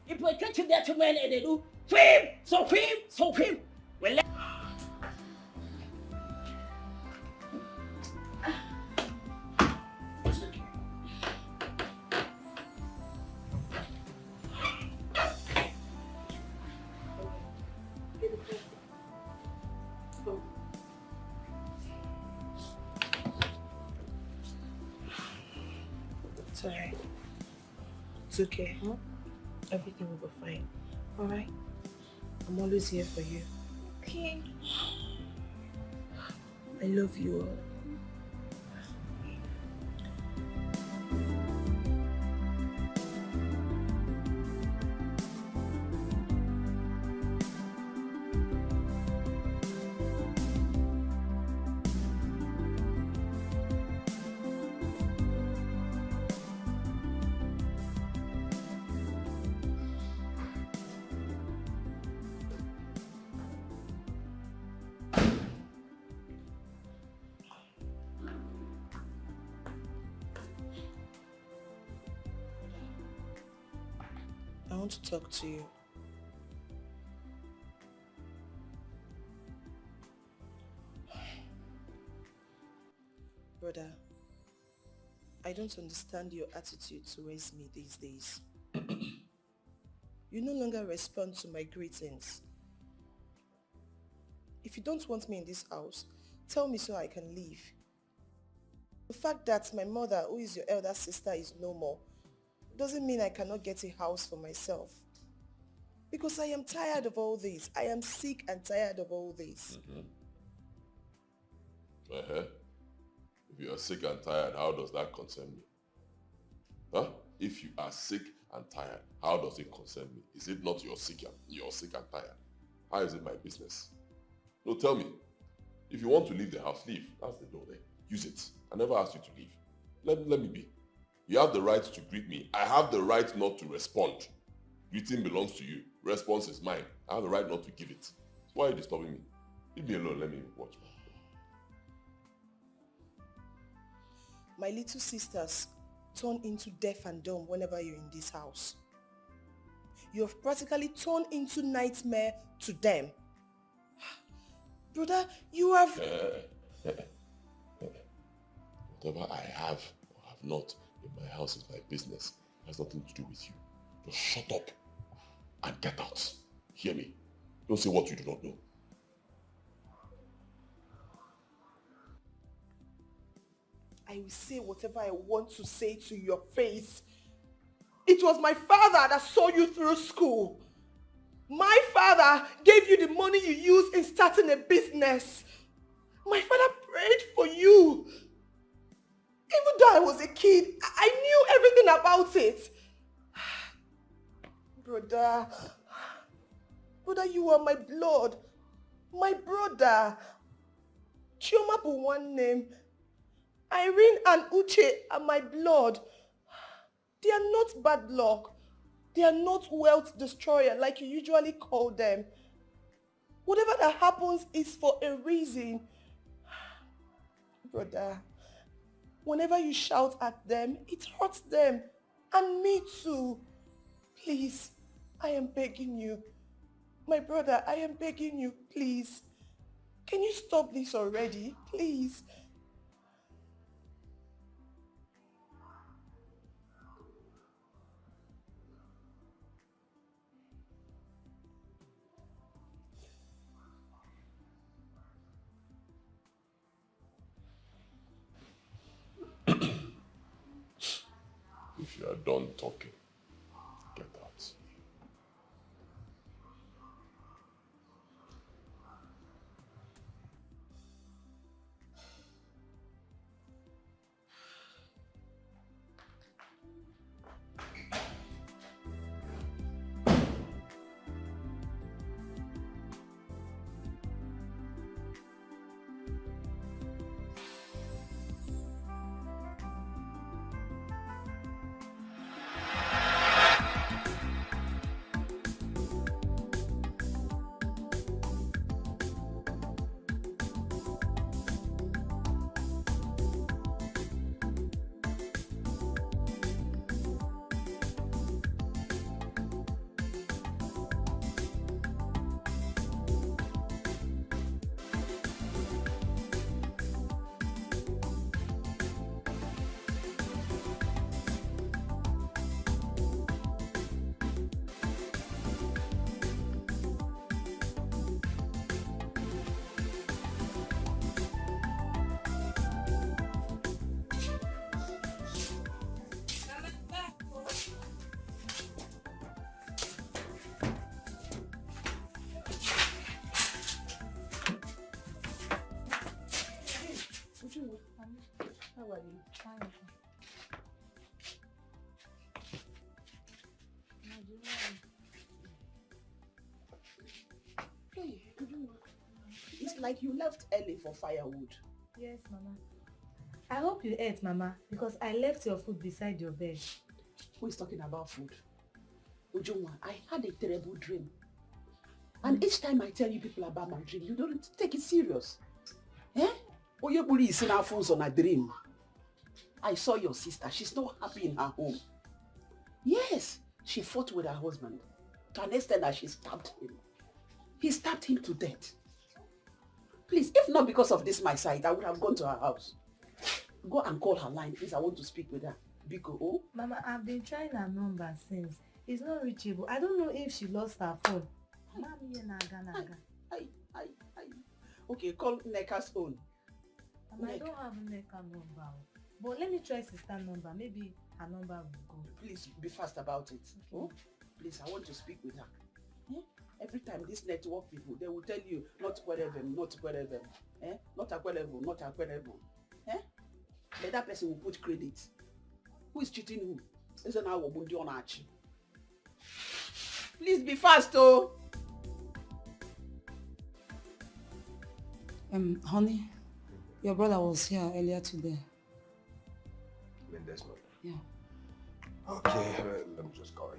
If we catch that to man and they do, film. Well, let It's alright. It's okay, huh? Everything will be fine. Alright? I'm always here for you. Okay. I love you all. want to talk to you. Brother, I don't understand your attitude towards me these days. You no longer respond to my greetings. If you don't want me in this house, tell me so I can leave. The fact that my mother, who is your elder sister, is no more, doesn't mean I cannot get a house for myself. Because I am tired of all this. I am sick and tired of all this. If you are sick and tired, how does that concern me? Huh? If you are sick and tired, how does it concern me? Is it not you're sick and tired? How is it my business? No, tell me. If you want to leave the house, leave. That's the door there. Use it. I never asked you to leave. Let me be. You have the right to greet me. I have the right not to respond. Greeting belongs to you. Response is mine. I have the right not to give it. So why are you disturbing me? Leave me alone. Let me watch. My little sisters turn into deaf and dumb whenever you're in this house. You have practically turned into nightmare to them. Brother, you have... Whatever I have or have not in my house is my business. It has nothing to do with you. Just shut up and get out. Hear me. Don't say what you do not know. I will say whatever I want to say to your face. It was my father that saw you through school. My father gave you the money you used in starting a business. My father prayed for you. Even though I was a kid, I knew everything about it. Brother, you are my blood. My brother. Chioma bụ one name. Irene and Uche are my blood. They are not bad luck. They are not wealth destroyer like you usually call them. Whatever that happens is for a reason. Brother, whenever you shout at them, it hurts them. And me too. Please, I am begging you. My brother, I am begging you, please. Can you stop this already? Please. If you are done talking, get out. How are you? Fine. Hey, it's like you left early for firewood. Yes, Mama. I hope you ate, Mama, because I left your food beside your bed. Who is talking about food? Ujunwa, I had a terrible dream. And each time I tell you people about my dream, you don't take it serious. Eh? Oyeburi is in our phones on a dream. I saw your sister. She's not happy in her home. Yes, She fought with her husband to an extent that she stabbed him. He stabbed him to death. Please, if not because of this my side, I would have gone to her house. Go and call her line, please. I want to speak with her. Biko, oh? Mama, I've been trying her number since. It's not reachable. I don't know if she lost her phone. Okay, call Neka's own. Mama, I don't have Neka number. But let me try sister number. Maybe her number will go. Please be fast about it. Okay. Oh? Please, I want to speak with her. Eh? Every time these network people, they will tell you not whatever, not whatever. Eh? Not a whatever, not a whatever. Eh? But that person will put credit. Who is cheating who? Isn't our Bundi on Archie? Please be fast, oh! Honey, your brother was here earlier today. Desmond. Yeah. Okay, let me just call him.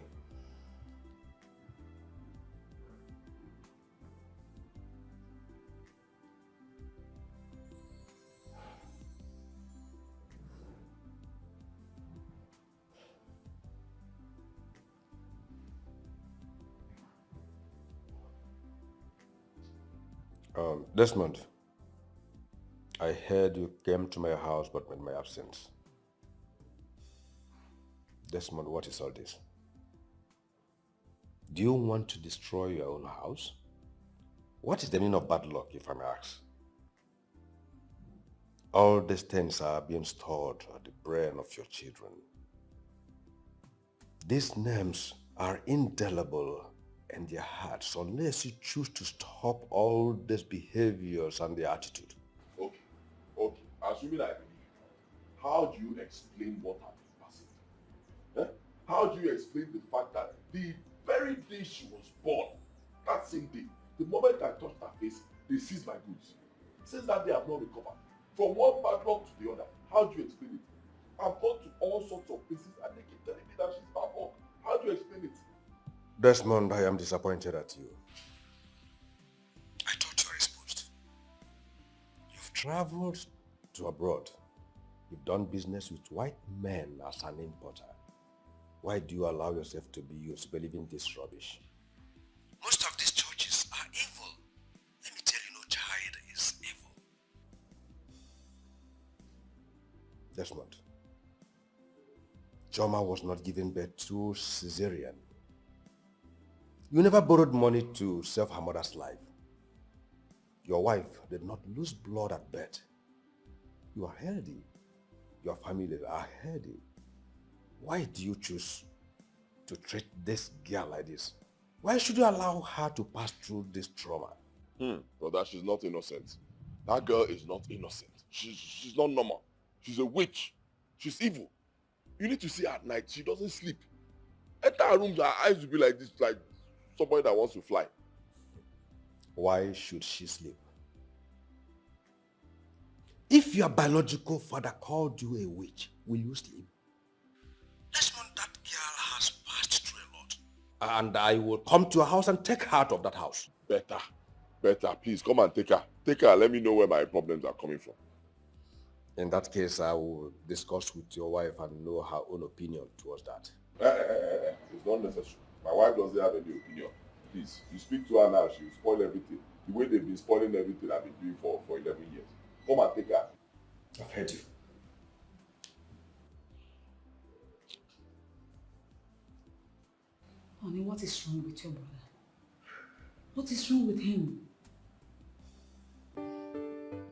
Desmond, I heard you came to my house but in my absence. Desmond, what is all this? Do you want to destroy your own house? What is the meaning of bad luck, if I may ask? All these things are being stored at the brain of your children. These names are indelible in their hearts unless you choose to stop all these behaviors and their attitude. Okay. Assuming I believe you, how do you explain what happened passing? Eh? How do you explain the fact that the very day she was born, that same day, the moment I touched her face, they seized my goods? Since that day, I've not recovered. From one bad luck to the other. How do you explain it? I've gone to all sorts of places and they keep telling me that she's bad luck. How do you explain it? Desmond, I am disappointed at you. I thought you were exposed. You've traveled to abroad. You've done business with white men as an importer. Why do you allow yourself to be used believing this rubbish? Most of these churches are evil. Let me tell you, no child is evil. Desmond, Joma was not given birth to cesarean. You never borrowed money to save her mother's life. Your wife did not lose blood at birth. You are healthy. Your family are healthy. Why do you choose to treat this girl like this? Why should you allow her to pass through this trauma? Brother, she's not innocent. That girl is not innocent. She's not normal. She's a witch. She's evil. You need to see her at night. She doesn't sleep. Enter her room, her eyes will be like this, like somebody that wants to fly. Why should she sleep? If your biological father called you a witch, will you sleep? Desmond, that girl has passed through a lot. And I will come to your house and take her out of that house. Better. Please, come and take her. Take her, let me know where my problems are coming from. In that case, I will discuss with your wife and know her own opinion towards that. It's not necessary. My wife doesn't have any opinion. Please, you speak to her now, she will spoil everything. The way they've been spoiling everything I've been doing for 11 years. Come and take her. I've heard you. Honey, what is wrong with your brother? What is wrong with him?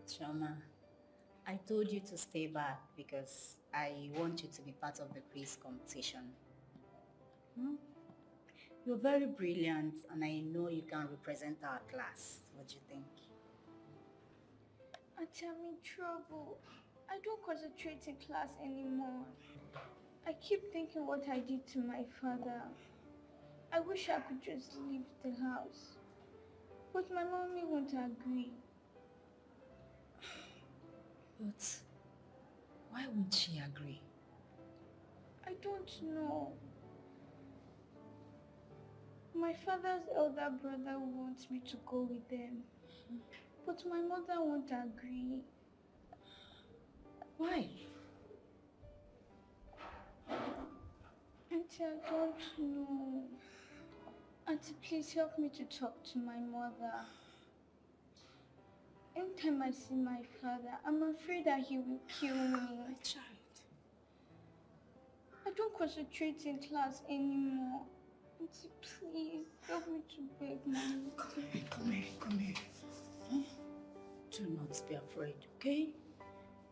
Chioma, I told you to stay back because I want you to be part of the quiz competition. You're very brilliant and I know you can represent our class. What do you think? Auntie, I'm in trouble. I don't concentrate in class anymore. I keep thinking what I did to my father. I wish I could just leave the house. But my mommy won't agree. But why won't she agree? I don't know. My father's elder brother wants me to go with them. But my mother won't agree. Why? Auntie, Auntie, I don't know. Auntie, please help me to talk to my mother. Anytime I see my father, I'm afraid that he will kill me. My child. I don't concentrate in class anymore. Auntie, please help me to beg mommy. Come here. Do not be afraid, okay?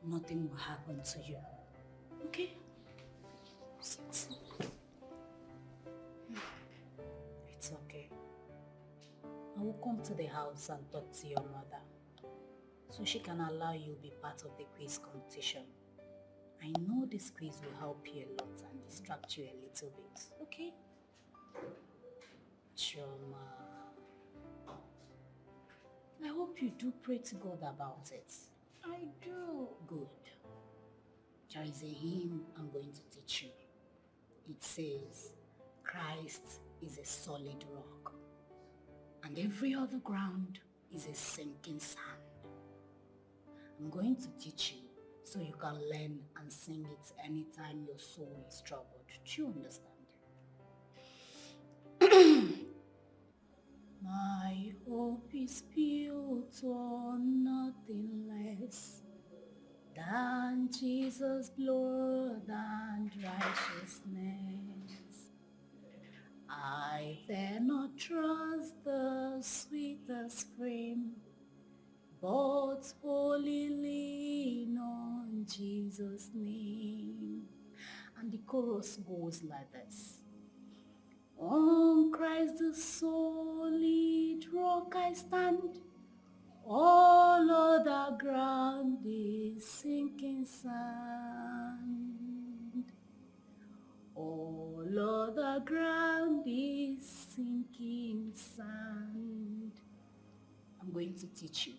Nothing will happen to you. Okay? Sit. It's okay. I will come to the house and talk to your mother, so she can allow you to be part of the quiz competition. I know this quiz will help you a lot and distract you a little bit, okay? Choma, I hope you do pray to God about it. I do. Good. There is a hymn I'm going to teach you. It says, Christ is a solid rock, and every other ground is a sinking sand. I'm going to teach you so you can learn and sing it anytime your soul is troubled. Do you understand? My hope is built on nothing less than Jesus' blood and righteousness. I dare not trust the sweetest frame, but wholly lean on Jesus' name. And the chorus goes like this. On Christ the solid rock I stand, all other ground is sinking sand. All other ground is sinking sand. I'm going to teach you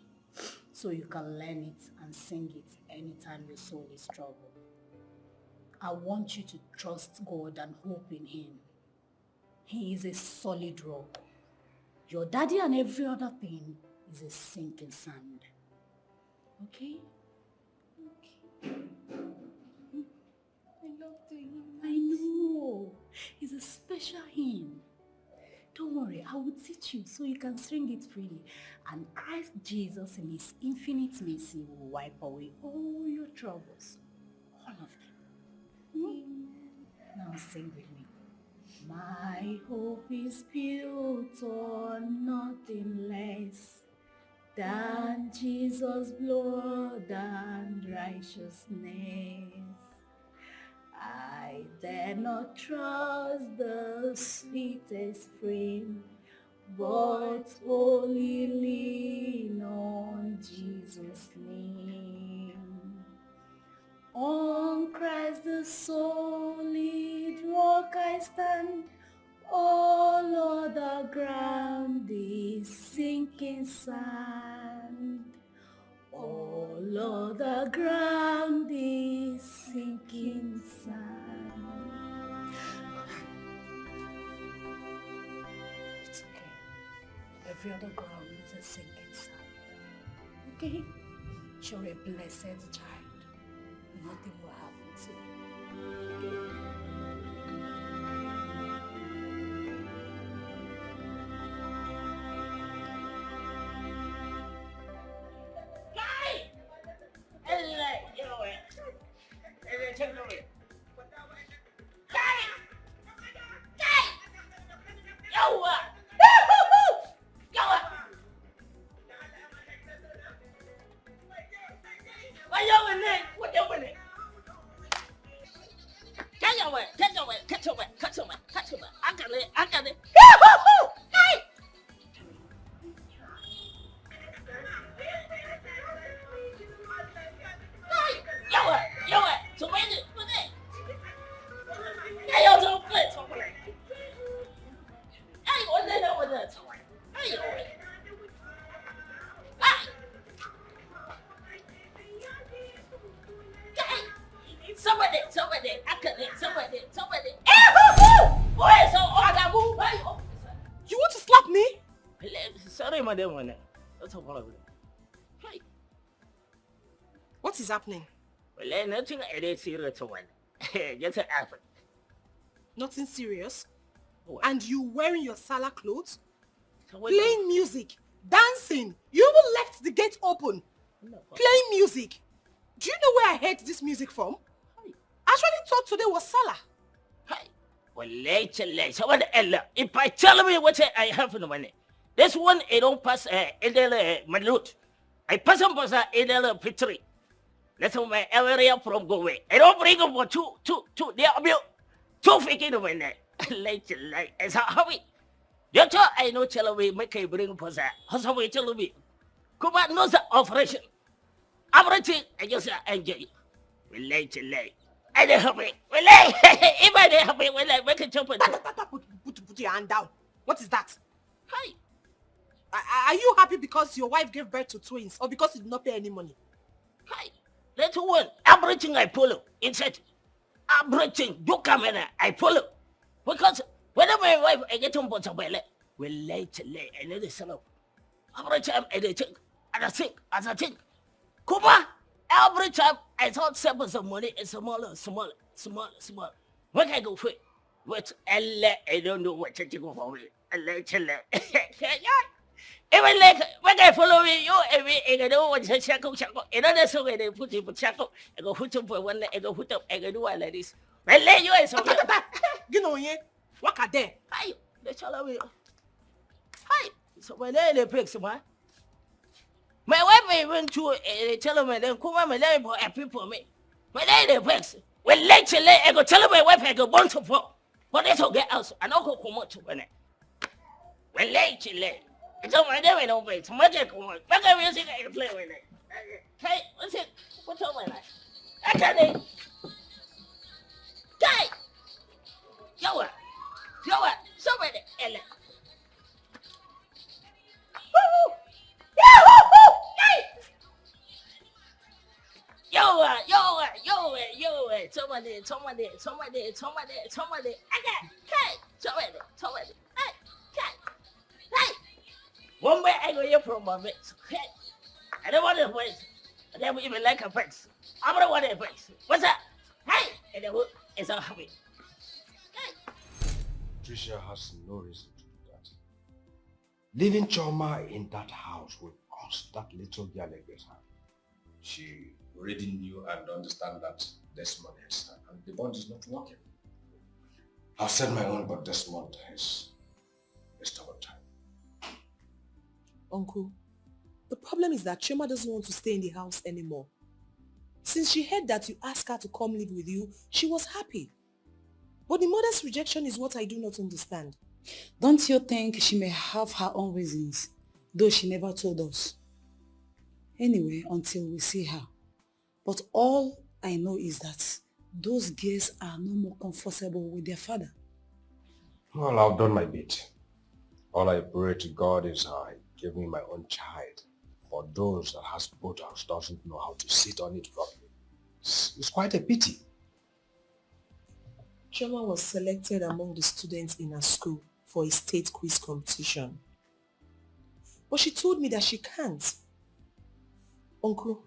so you can learn it and sing it anytime your soul is troubled. I want you to trust God and hope in Him. He is a solid rock. Your daddy and every other thing is a sinking sand. Okay? Okay. I love the hymn. I know. It's a special hymn. Don't worry, I will teach you so you can sing it freely. And Christ Jesus in His infinite mercy will wipe away all your troubles. All of them. Amen. Now sing with me. My hope is built on nothing less than Jesus' blood and righteousness. I dare not trust the sweetest frame, but wholly lean on Jesus' name. On Christ the solid rock I stand, all other ground is sinking sand. All other ground is sinking sand. It's okay. Every other ground is a sinking sand. Okay? You're a blessed child. Nothing will happen to you. You want to slap me? Sorry, madam. That's a problem. What is happening? Well, nothing I did see it one. Just an apple. Nothing serious? What? And you wearing your Salah clothes? So what Playing music, dancing. You even left the gate open. No, Playing music. Do you know where I heard this music from? I actually thought today was Salah. Hey, well, later. If I tell me what I have in the money, this one, I don't pass my loot. I pass on pass a picture. That's my area from go away. I don't bring up for two. They are two faking the money. Later, as a hobby. You tell I know tell me make a bring for that. How's we tell me? Come on, no operation. I'm ready. I just enjoy. Well, later. I don't have it. Well, if I don't have it, well, I make a jump. Put your hand down. What is that? Hi. Are you happy because your wife gave birth to twins or because you did not pay any money? Hi. Let's one. Everything I follow. Inside. Everything. You come in. I follow. Because whenever my wife I get on board, well, later, I know the salon. Every time I think, as I think. Come on. Every time I thought some money is small. What can I go for? What I don't know what to go for me. Even like when I follow you, I don't want to shackle. Another song they put in for shackle. I go put up for one leg, I go put up, I go do one like this. Well, let you is so you know, yeah. What are they? Hi, let's all away. Hi, so my name is Pixie. My wife went to tell me then come on my name for a people me. My name is Pixie. Well, later I go tell my wife I go born to for. But it's okay else. I don't go come out to win it. Well, later. It's on my name and no place. Magic one. Back music I can play with it. Hey, what's it? What's on my life? I can't eat. Guy! Yo, somebody, Ella. Woo! Yo, somebody. I got, hey, somebody. Hey. One way I go here from my mix. Hey. I don't want a face. I never even like a face. I don't want a face. What's that? Hey! And it's a hobby. Tricia has no reason to do that. Leaving Choma in that house will cost that little girl a better. She already knew and understand that Desmond is her, and the bond is not working. I've said my own, but Desmond is a stubborn time. Uncle, the problem is that Choma doesn't want to stay in the house anymore. Since she heard that you asked her to come live with you, she was happy. But the mother's rejection is what I do not understand. Don't you think she may have her own reasons, though she never told us? Anyway, until we see her. But all I know is that those girls are no more comfortable with their father. Well, I've done my bit. All I pray to God is I give me my own child. For those that has both house doesn't know how to sit on it properly. It's quite a pity. Choma was selected among the students in her school for a state quiz competition. But she told me that she can't. Uncle,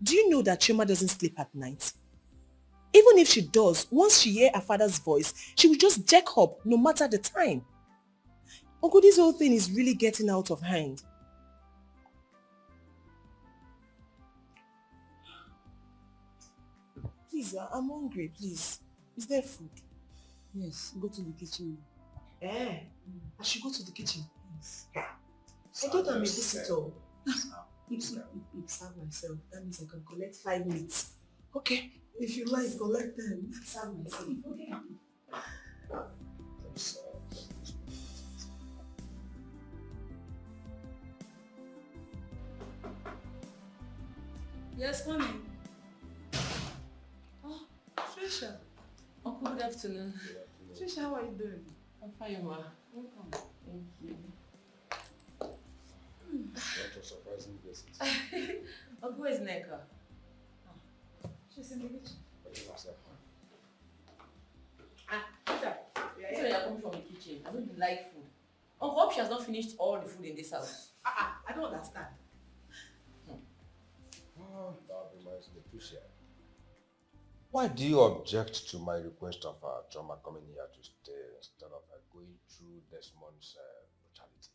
do you know that Choma doesn't sleep at night? Even if she does, once she hears her father's voice, she will just jack up no matter the time. Uncle, this whole thing is really getting out of hand. Please, I'm hungry, please. Is there food? Yes, go to the kitchen. I should go to the kitchen. Yes. I thought I'm a visitor. Serve myself. That means I can collect 5 minutes. Okay. If you like, collect them. Serve myself. Okay. Yes, come in. Oh, Trisha. Uncle, good afternoon. Trisha, how are you doing? I'm fine, ma. Welcome. Thank you. What a surprising visit. Uncle, where's Neka? She's in the kitchen. Trisha, you're coming from the kitchen. I don't like food. Uncle, hope she has not finished all the food in this house. I don't understand. Oh, that reminds me, Tricia. Why do you object to my request of Choma coming here to stay instead of going through this month's brutality?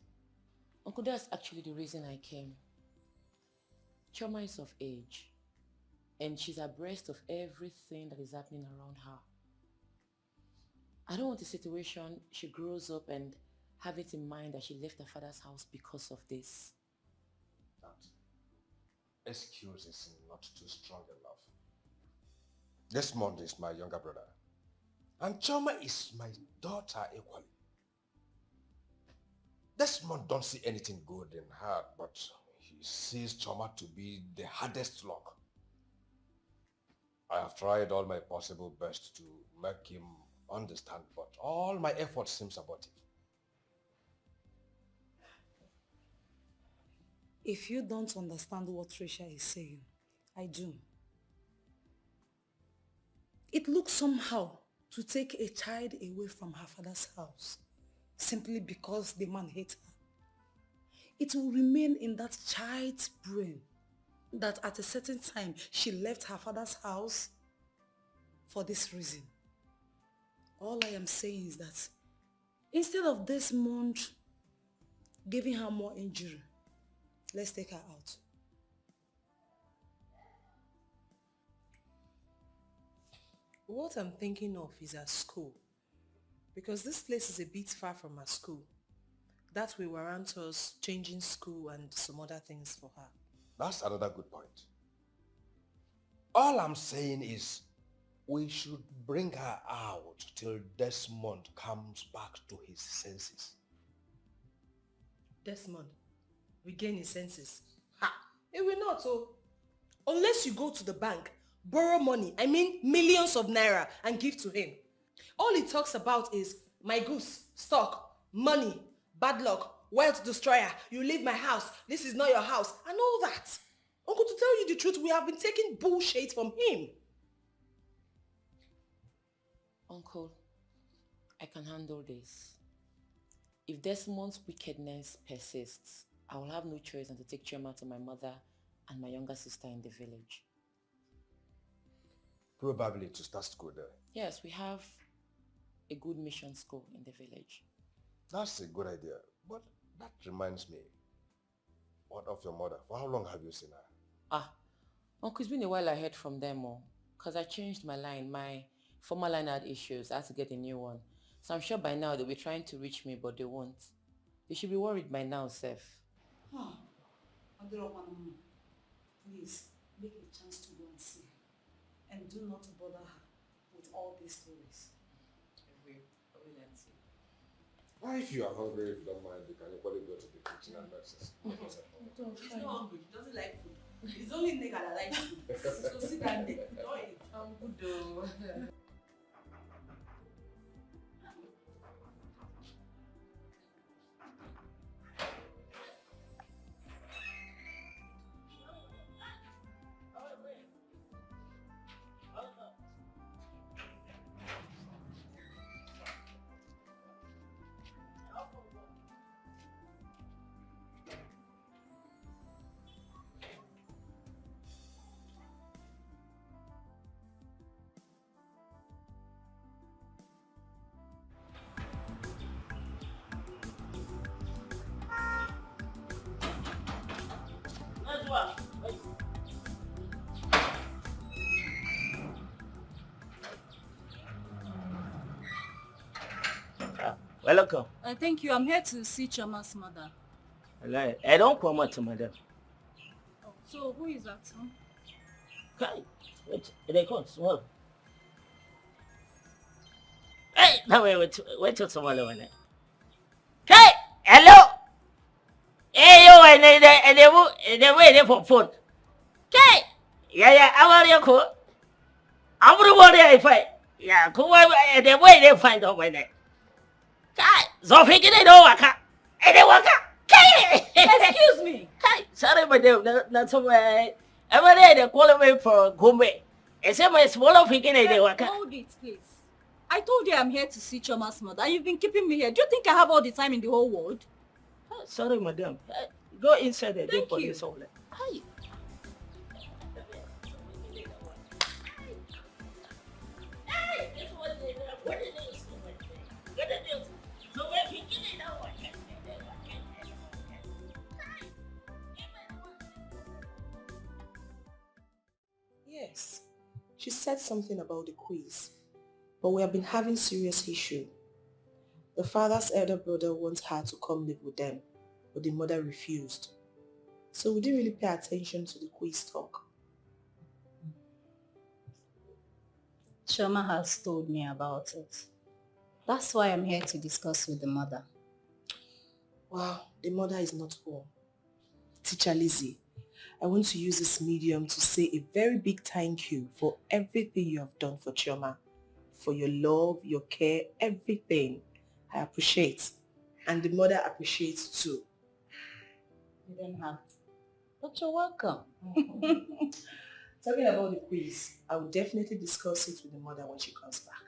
Uncle, that's actually the reason I came. Choma is of age, and she's abreast of everything that is happening around her. I don't want a situation she grows up and have it in mind that she left her father's house because of this. That excuse is not too strong enough. Desmond is my younger brother, and Choma is my daughter equally. Desmond don't see anything good in her, but he sees Choma to be the hardest lock. I have tried all my possible best to make him understand, but all my efforts seem abortive. If you don't understand what Trisha is saying, I do. It looks somehow to take a child away from her father's house simply because the man hates her. It will remain in that child's brain that at a certain time she left her father's house for this reason. All I am saying is that instead of this month giving her more injury, let's take her out. What I'm thinking of is her school. Because this place is a bit far from her school. That will warrant us changing school and some other things for her. That's another good point. All I'm saying is we should bring her out till Desmond comes back to his senses. Desmond, regain his senses. Ha! It will not, oh. Unless you go to the bank, borrow money, I mean millions of naira, and give to him. All he talks about is my goose, stock, money, bad luck, wealth destroyer, you leave my house, this is not your house, and all that. Uncle, to tell you the truth, we have been taking bullshit from him. Uncle, I can handle this. If Desmond's wickedness persists, I will have no choice than to take Choma to my mother and my younger sister in the village. Probably to start school there. Yes, we have a good mission school in the village. That's a good idea. But that reminds me. What of your mother? For how long have you seen her? Uncle, it's been a while I heard from them all. Because I changed my line. My former line had issues. I had to get a new one. So I'm sure by now they'll be trying to reach me, but they won't. They should be worried by now, Seth. Please, make a chance to go and see her. And do not bother her with all these stories. I will and see. If you are hungry, if you don't mind, you can equally go to the kitchen and access. She's not hungry. She doesn't like food. It's only nigga that likes food. So sit down there. Don't eat. I'm good though. Welcome. Thank you. I'm here to see Choma's mother. I don't come out to madam. Oh, so who is that? Okay. They come small. Hey, now wait till tomorrow. Okay, hello. Hey, you and they waiting for phone. Okay. Yeah, how are you, cool? Everybody I find. Yeah, cool. They waiting find out my name. Kai, Zofiki they don't work out. And they work out. Kai! Excuse me. Kai, sorry, madam, not so way. Every day they call me for Gombe. I say my smaller figure they work out. Hold it, please. I told you I'm here to see Choma's mother. You've been keeping me here. Do you think I have all the time in the whole world? Sorry, madam. Go inside there. Thank you. Hi. Yes. She said something about the quiz, but we have been having serious issue. The father's elder brother wants her to come live with them, but the mother refused. So we didn't really pay attention to the quiz talk. Shoma has told me about it. That's why I'm here to discuss with the mother. Wow, the mother is not home. Teacher Lizzy, I want to use this medium to say a very big thank you for everything you have done for Chioma. For your love, your care, everything. I appreciate. And the mother appreciates too. You don't have to. But you're welcome. Talking about the quiz, I will definitely discuss it with the mother when she comes back.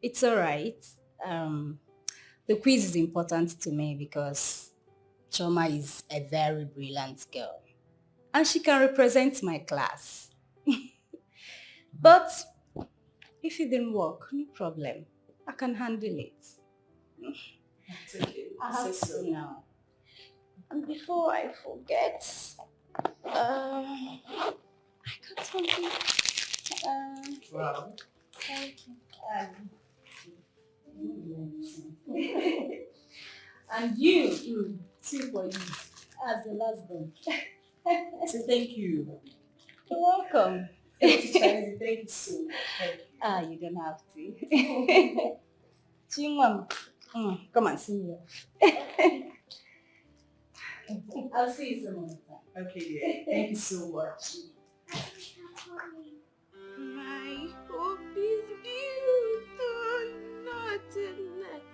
It's alright. The quiz is important to me because Choma is a very brilliant girl. And she can represent my class. But if it didn't work, no problem. I can handle it. It's okay. I have so to now. And before I forget, I got something. Wow. Thank you. And you, too for you, as the last one. So thank you. You're welcome. Thank you so much. Thank you. You don't have to. Chimam, come and see me. I'll see you some more time. Okay, yeah. Thank you so much. My hope is built on nothing less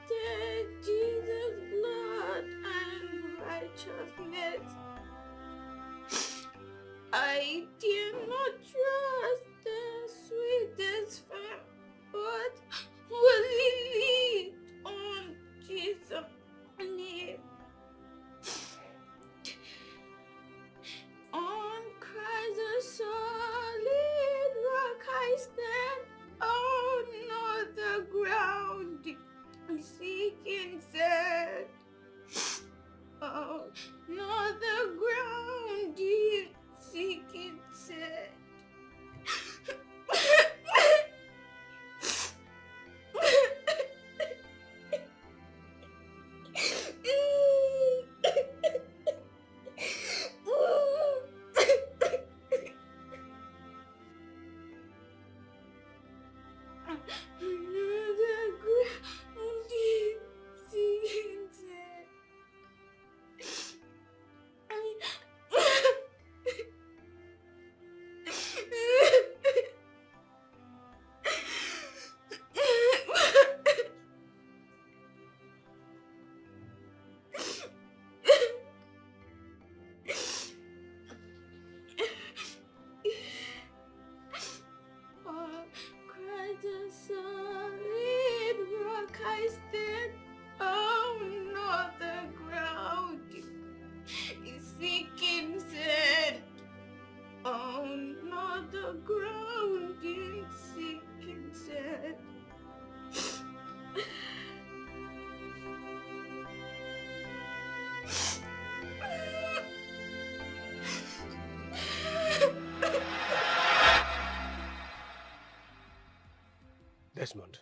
than Jesus' blood and righteousness. I dare not trust the sweetest friend, but wholly lean on Jesus' name. On Christ the solid rock I stand, on other ground seeking sand. On other ground seeking sand. Desmond.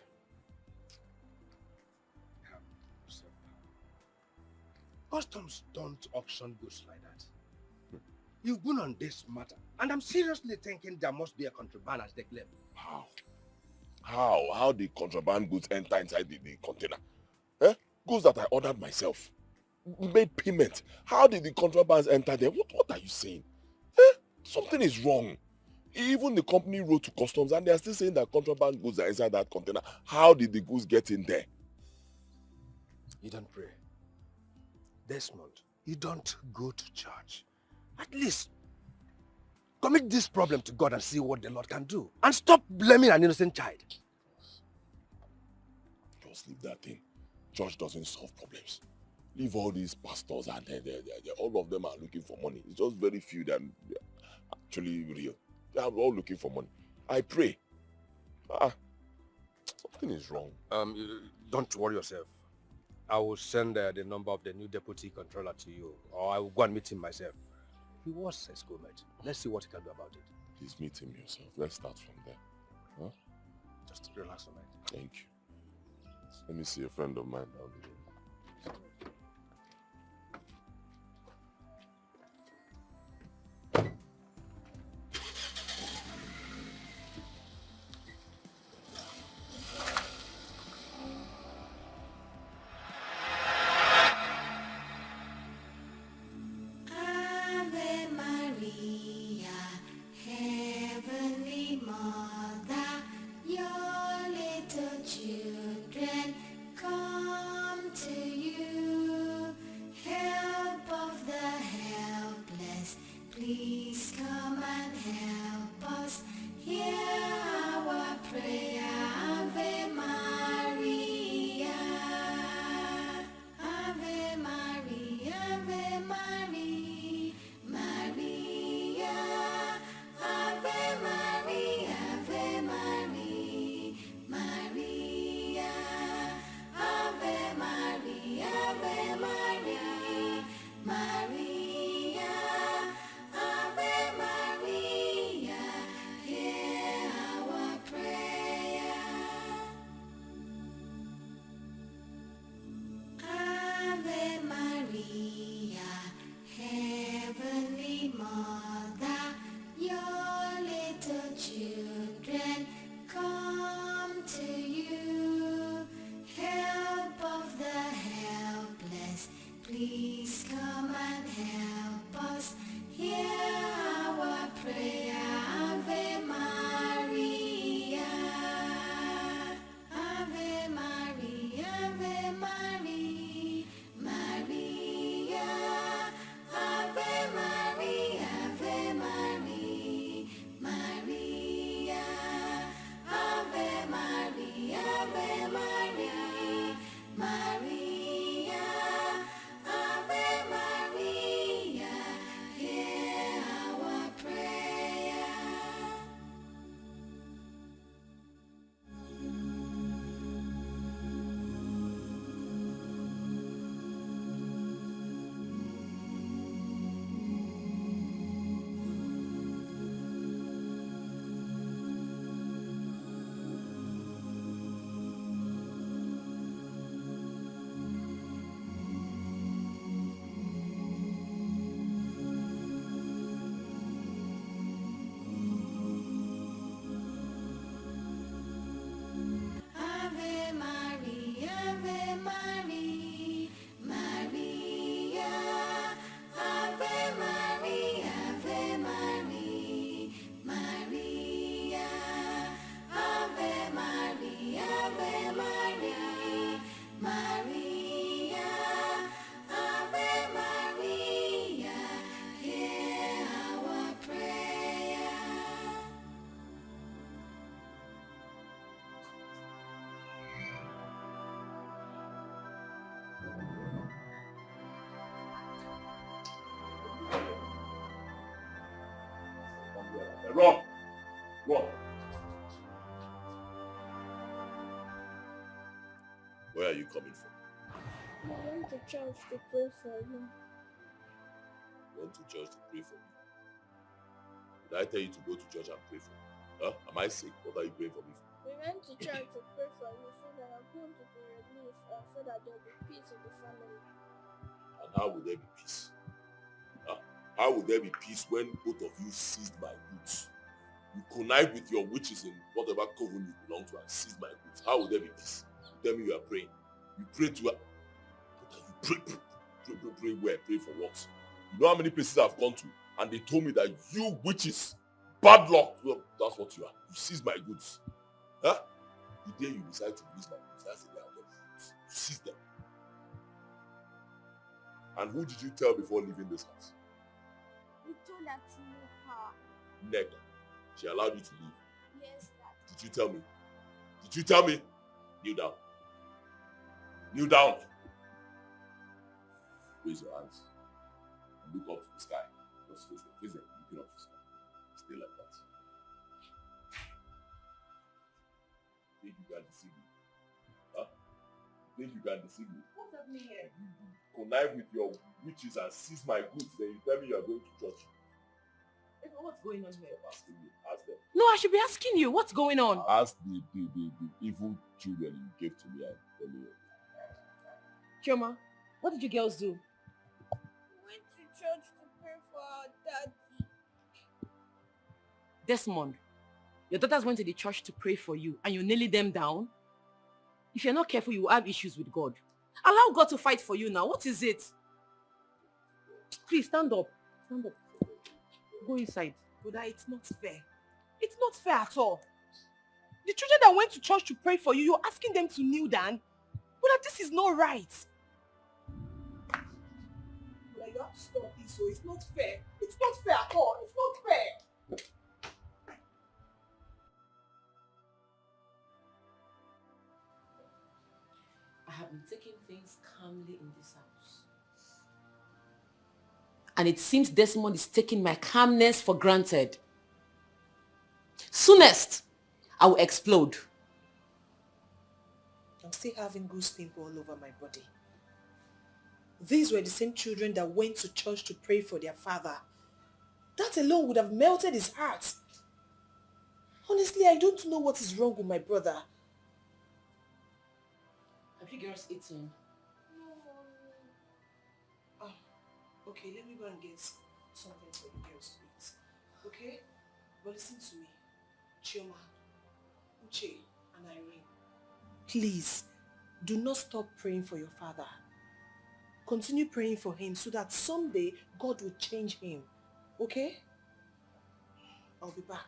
Customs don't auction goods like that. You've been on this matter, and I'm seriously thinking there must be a contraband as they claim. How? How did contraband goods enter inside the container? Eh? Goods that I ordered myself. Made payment. How did the contrabands enter there? What are you saying? Eh? Something is wrong. Even the company wrote to customs and they are still saying that contraband goods are inside that container. How did the goods get in there? You don't pray. Desmond, you don't go to church. At least, commit this problem to God and see what the Lord can do. And stop blaming an innocent child. Just leave that thing. Church doesn't solve problems. Leave all these pastors and all of them are looking for money. It's just very few that are actually real. They are all looking for money. I pray. Something is wrong. Don't worry yourself. I will send the number of the new deputy controller to you, or I will go and meet him myself. He was a schoolmate. Let's see what he can do about it. Please meet him yourself. Let's start from there. Huh? Just relax a minute. Thank you. Let me see a friend of mine down the road. Ave Maria, Heavenly Mother, your little children come to you. Help of the helpless, please come and help us. Hear our prayer, Ave Maria. Ave Maria, Ave Maria, Maria. Ave Maria, Ave Maria, Maria. Ave Maria, Ave Maria, Maria. Ave Maria, hear our prayer. Ave Maria, Heavenly Mother, your little children come to you. Help of the helpless, please come and help us. Hear our prayer, Ave Maria. Ave Maria, Ave Maria, Maria. Ave Maria, Ave Maria, Maria. Ave Maria, Ave Maria, Maria. Ave Maria, hear our prayer. Ave Maria, Ave Maria, Maria. Ave Maria, Ave Maria, Maria. Ave Maria, Ave Maria, Maria. Ave Maria, hear our prayer. Run! Run! Where are you coming from? I went to church to pray for you. Went to church to pray for me. Did I tell you to go to church and pray for me? Huh? Am I sick? What are you praying for me for? We went to church to pray for you so that you're going to be released and so that there will be peace in the family. And how will there be peace? Huh? How will there be peace when both of you seized my goods? You connive with your witches in whatever coven you belong to and seized my goods. How will there be peace? You tell me you are praying. You pray to her. What are you pray where? Pray for what? You know how many places I've gone to and they told me that you witches, bad luck. Well, that's what you are. You seized my goods. Huh? The day you decide to release my goods, that's the day I'll get the goods. You seized them. And who did you tell before leaving this house? We told that to know her. Neg. She allowed you to leave. Yes, Dad. Did you tell me? Did you tell me? Kneel down. Kneel down. Raise your hands. And look up to the sky. Just face them. Face them. Looking up to the sky. Stay like that. Think you can deceive me? Huh? Think you can deceive me? What's happening here? You connive with your witches and seize my goods, then you tell me you are going to church. What's going on here? Asking you, ask them. No, I should be asking you. What's going on? Ask the evil children you gave to me. I tell you. Chioma, what did you girls do? Went to church to pray for our daddy. Desmond, your daughters went to the church to pray for you and you nailed them down? If you're not careful, you will have issues with God. Allow God to fight for you now. What is it? Please, stand up. Stand up. Go inside. Buddha, it's not fair. It's not fair at all. The children that went to church to pray for you, you're asking them to kneel down? Buddha, this is not right. Buddha, you have to stop this, so it's not fair. It's not fair at all. It's not fair. I have been taking things calmly in this house. And it seems Desmond is taking my calmness for granted. Soonest, I will explode. I'm still having goose pimple all over my body. These were the same children that went to church to pray for their father. That alone would have melted his heart. Honestly, I don't know what is wrong with my brother. Have you girls eaten? Okay, let me go and get something for you girls to eat. Okay? But listen to me. Chioma, Uche, and Irene. Please, do not stop praying for your father. Continue praying for him so that someday God will change him. Okay? I'll be back.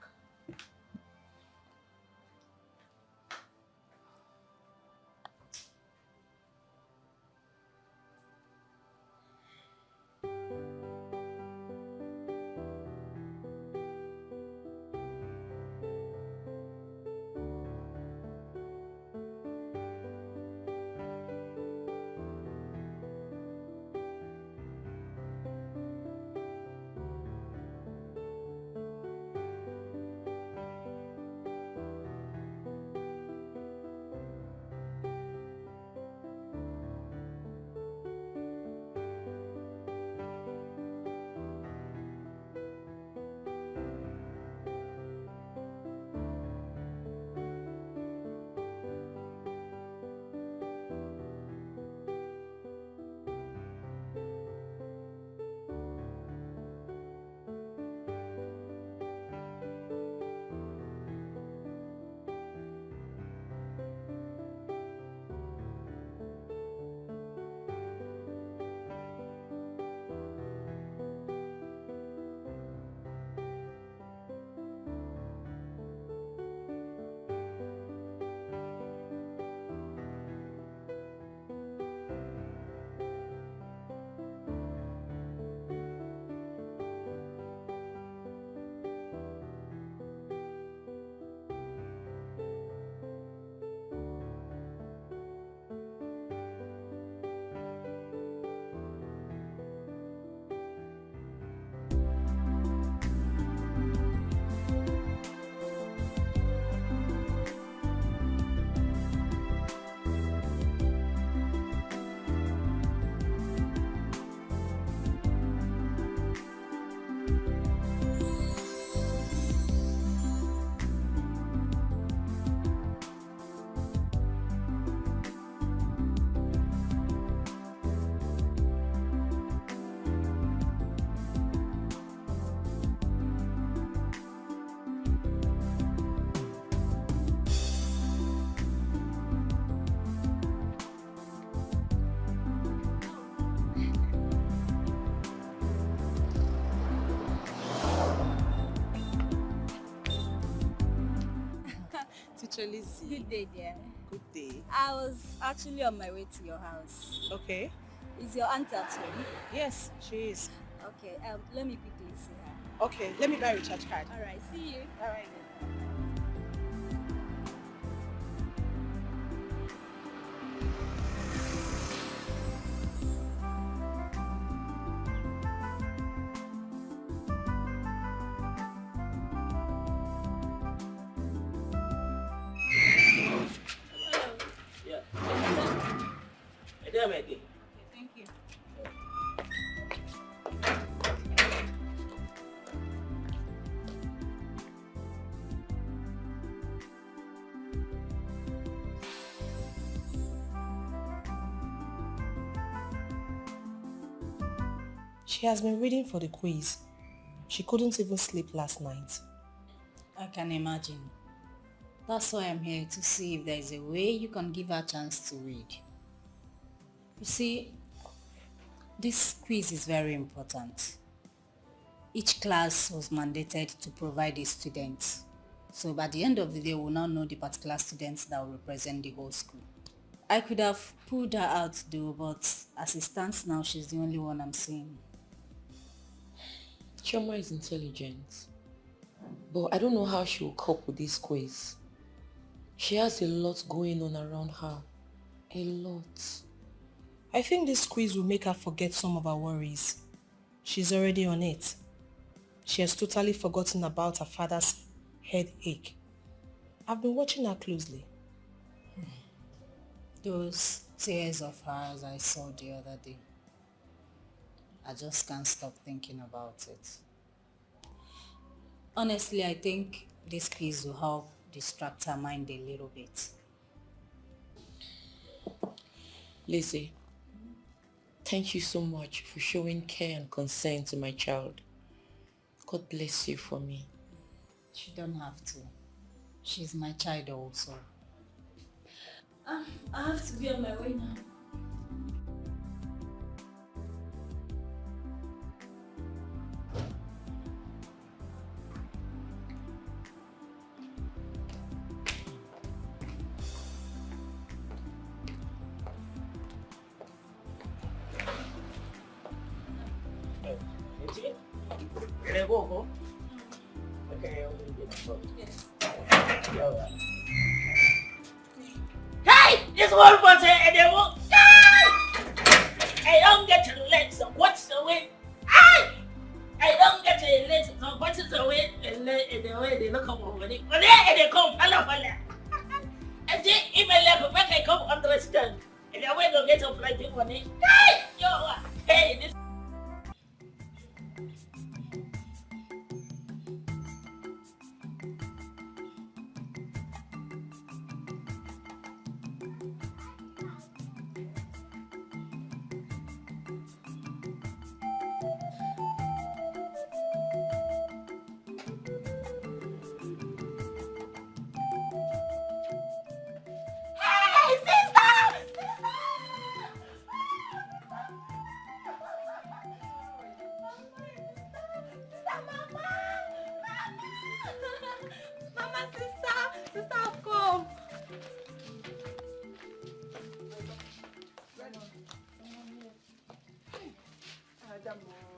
Teacher Lizzy. Good day, dear. Good day. I was actually on my way to your house. Okay. Is your aunt at home? Yes, she is. Okay, let me quickly see her. Okay, let me buy a recharge card. Alright, see you. Alright. Again. Thank you. She has been reading for the quiz. She couldn't even sleep last night. I can imagine. That's why I'm here, to see if there is a way you can give her a chance to read. You see, this quiz is very important. Each class was mandated to provide a student. So by the end of the day, we'll now know the particular students that will represent the whole school. I could have pulled her out though, but as it stands now, she's the only one I'm seeing. Chioma is intelligent, but I don't know how she will cope with this quiz. She has a lot going on around her. A lot. I think this quiz will make her forget some of her worries. She's already on it. She has totally forgotten about her father's headache. I've been watching her closely. Those tears of hers I saw the other day. I just can't stop thinking about it. Honestly, I think this quiz will help distract her mind a little bit. Lizzy, thank you so much for showing care and concern to my child. God bless you for me. She don't have to. She's my child also. I have to be on my way now. Hey! This one was a devil! I don't get to let so what's the way? I don't get to let so what's the way? And the way they look over it. But they come, hello. And they even like back I come understand. And the way they get up like this one. Hey, this.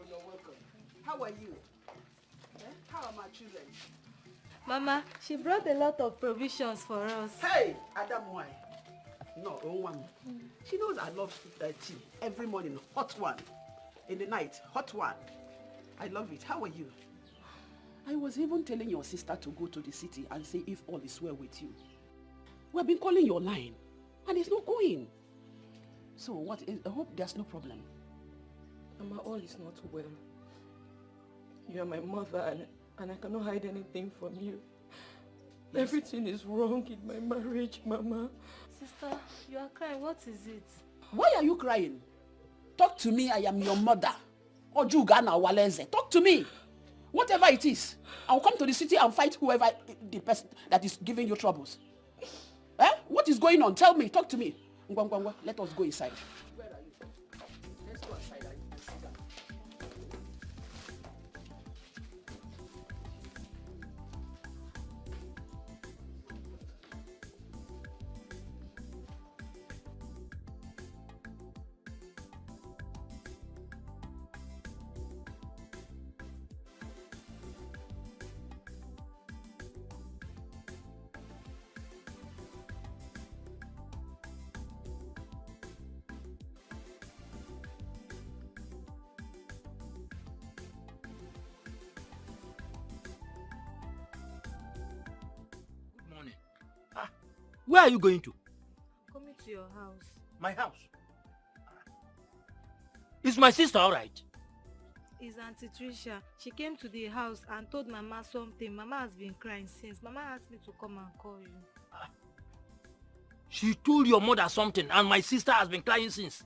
You're welcome. How are you? How are my children? Mama, she brought a lot of provisions for us. Hey, Adam, why? No, one. She knows I love tea every morning, hot one. In the night, hot one. I love it. How are you? I was even telling your sister to go to the city and see if all is well with you. We have been calling your line and it's not going. So what is, I hope there's no problem. Mama, all is not well. You are my mother and I cannot hide anything from you. Yes. Everything is wrong in my marriage, Mama. Sister, you are crying. What is it? Why are you crying? Talk to me, I am your mother. Ojugana Walenze. Talk to me. Whatever it is, I'll come to the city and fight whoever the person that is giving you troubles. What is going on? Tell me, talk to me. Let us go inside. Where are you? Let's go inside and sit down. Where are you going to? Coming to your house. My house? Is my sister alright? It's Auntie Trisha. She came to the house and told Mama something. Mama has been crying since. Mama asked me to come and call you. She told your mother something and my sister has been crying since.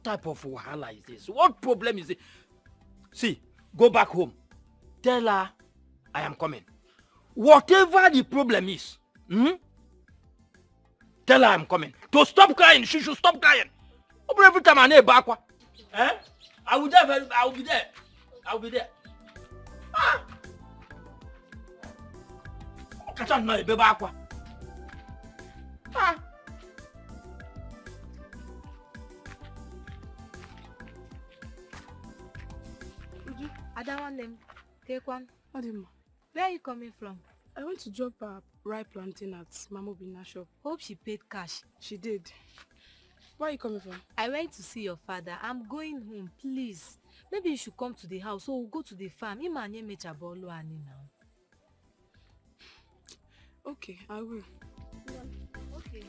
type of wahala is this? What problem is it? See, go back home. Tell her I am coming. Whatever the problem is, tell her I'm coming. To stop crying, she should stop crying. Every time I need back, I will there. I will be there. I will be there. Catch on my baby aqua. Uju, I don't want them. Take one. Adima, Where are you coming from? I went to drop a ripe plantain at Mama Obina's shop. Hope she paid cash. She did. Where are you coming from? I went to see your father. I'm going home, please. Maybe you should come to the house or we'll go to the farm. Imanye mechabolo ani now. Okay, I will. Okay.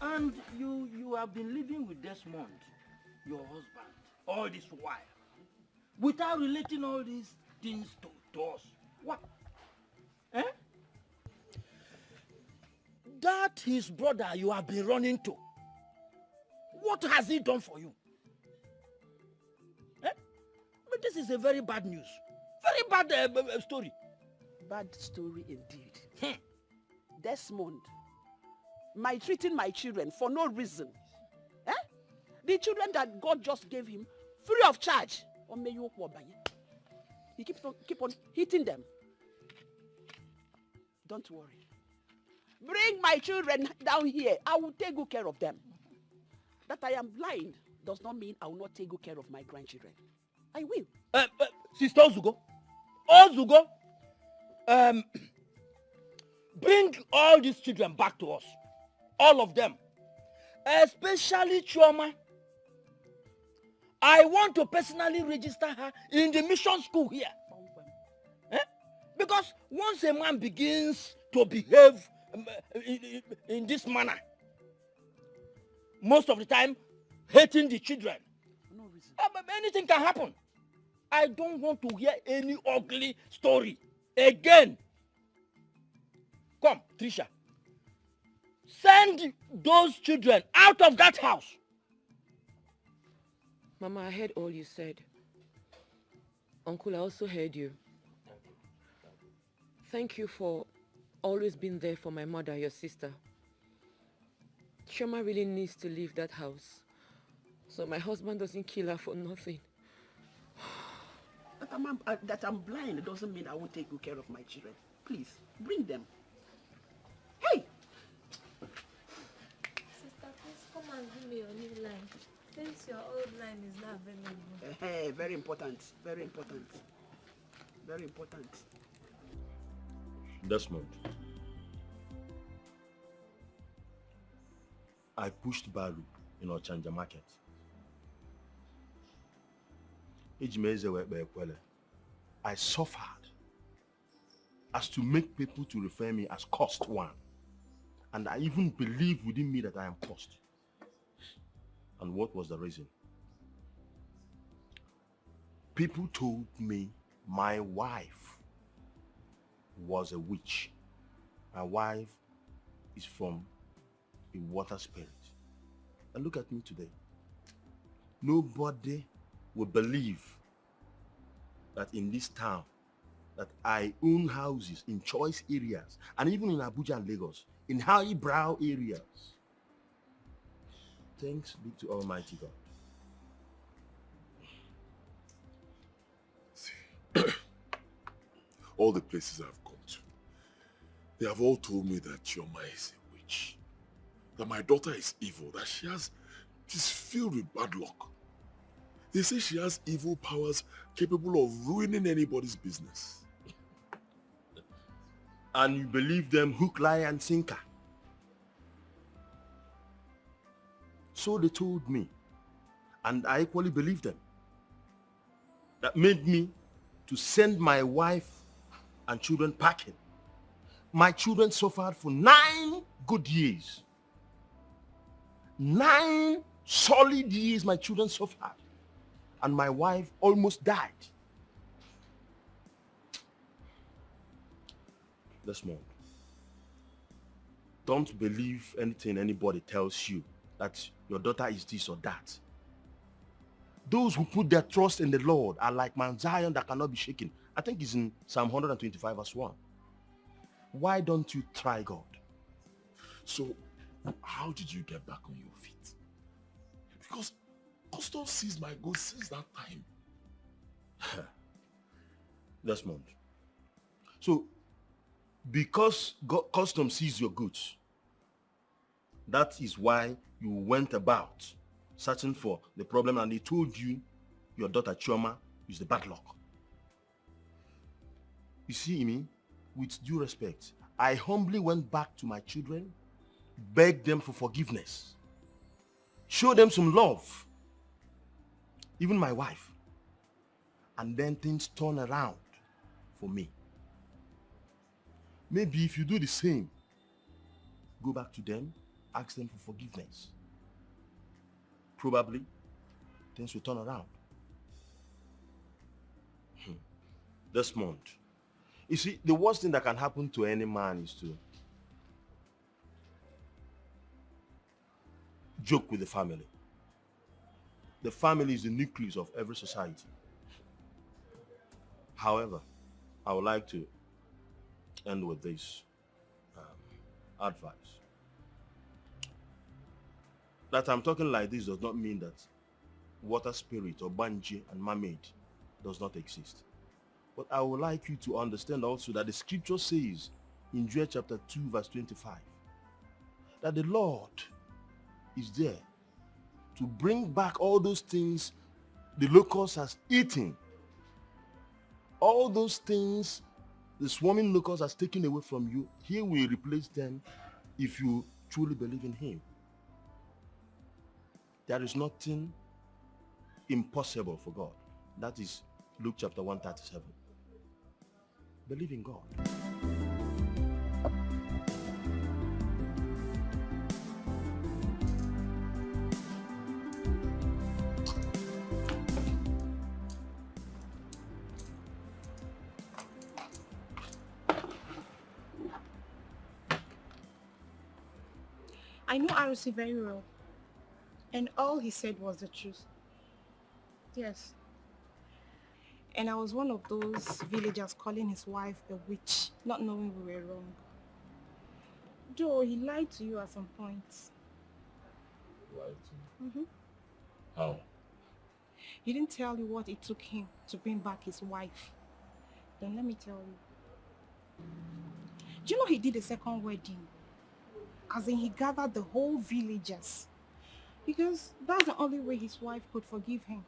And you have been living with Desmond, your husband, all this while, without relating all these things to us. What? Eh? That his brother you have been running to. What has he done for you? Eh? But this is a very bad news. Very bad story. Bad story indeed. Desmond, maltreating my children for no reason. Eh? The children that God just gave him free of charge. He keep on hitting them. Don't worry. Bring my children down here. I will take good care of them. That I am blind does not mean I will not take good care of my grandchildren. I will. Sister Ozugo, bring all these children back to us. All of them. Especially Chioma. I want to personally register her in the mission school here. Because once a man begins to behave in this manner, most of the time hating the children, no reason. Anything can happen. I don't want to hear any ugly story again. Come, Trisha. Send those children out of that house. Mama, I heard all you said. Uncle, I also heard you. Thank you for always being there for my mother, your sister. Chioma really needs to leave that house, so my husband doesn't kill her for nothing. That I'm blind doesn't mean I won't take good care of my children. Please, bring them. Hey! Sister, please come and give me your new line. Since your old line is not available. Hey, very important. Very important. Very important. Desmond, I pushed Baru in Ochanja market. I suffered as to make people to refer me as cost one. And I even believe within me that I am cost. And what was the reason? People told me my wife was a witch. My wife is from a water spirit. And look at me today. Nobody will believe that in this town that I own houses in choice areas and even in Abuja and Lagos, in highbrow areas. Thanks be to Almighty God. All the places I've gone to, they have all told me that Chioma is a witch, that my daughter is evil, that she's filled with bad luck. They say she has evil powers capable of ruining anybody's business. And you believe them hook, line, and sinker. So they told me, and I equally believed them. That made me to send my wife and children packing. My children suffered for 9 good years. 9 solid years my children suffered. And my wife almost died. Desmond, Don't believe anything anybody tells you that your daughter is this or that. Those who put their trust in the Lord are like Mount Zion that cannot be shaken. I think it's in Psalm 125 verse 1. Why don't you try God? So, how did you get back on your feet? Because custom seized my goods since that time. Desmond. So, because custom seized your goods, that is why you went about searching for the problem and they told you your daughter Chioma is the bad luck. You see, Imi, with due respect, I humbly went back to my children, begged them for forgiveness, showed them some love, even my wife, and then things turn around for me. Maybe if you do the same, go back to them, ask them for forgiveness. Probably things will turn around. Desmond, you see, the worst thing that can happen to any man is to joke with the family. The family is the nucleus of every society. However, I would like to end with this advice. That I'm talking like this does not mean that water spirit or banji and mermaid does not exist. But I would like you to understand also that the scripture says in Joel chapter 2 verse 25 that the Lord is there to bring back all those things the locust has eaten. All those things the swarming locust has taken away from you, he will replace them if you truly believe in him. There is nothing impossible for God. That is Luke chapter 137. Believe in God. I know RC very well. And all he said was the truth. Yes. And I was one of those villagers calling his wife a witch, not knowing we were wrong. Though he lied to you at some point. Lied to me? Mm-hmm. How? He didn't tell you what it took him to bring back his wife. Then let me tell you. Do you know he did a second wedding? As in he gathered the whole villagers. Because that's the only way his wife could forgive him.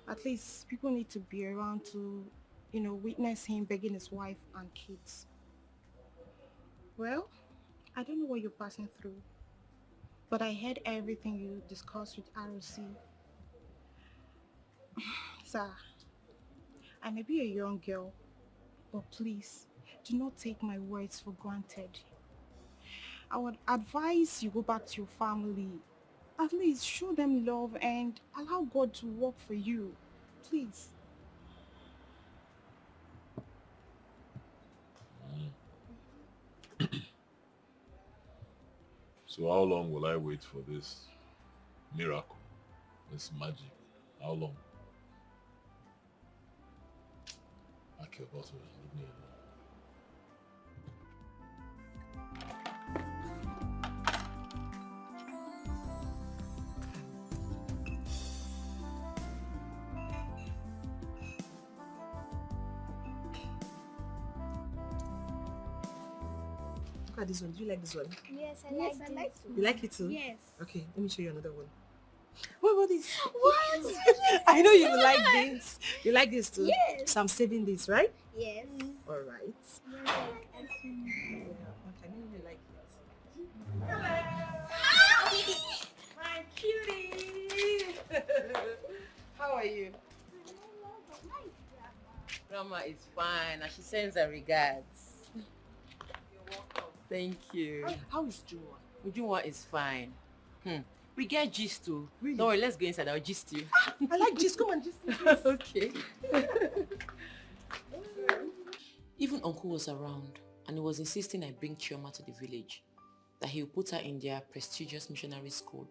At least people need to be around to, witness him begging his wife and kids. Well, I don't know what you're passing through, but I heard everything you discussed with ROC. Sir, I may be a young girl, but please, do not take my words for granted. I would advise you go back to your family. At least show them love and allow God to work for you. Please. So how long will I wait for this miracle, this magic? How long? Pack your bottle and leave me alone. Look at this one. Do you like this one? Yes, I like it. You like it too? Yes. Okay, let me show you another one. What about this? What? I know you like this. You like this too? Yes. So I'm saving this, right? Yes. All right. Yeah, Okay, I really like it. my cutie. How are you? Grandma is fine and she sends her regards. You're welcome. Thank you. How is Juma? Juma is fine. We get gist too. Really? Don't worry, let's go inside. I'll gist you. I like gist. Come on, gist. Okay. Even uncle was around. and he was insisting I bring Chioma to the village, that he will put her in their prestigious missionary school.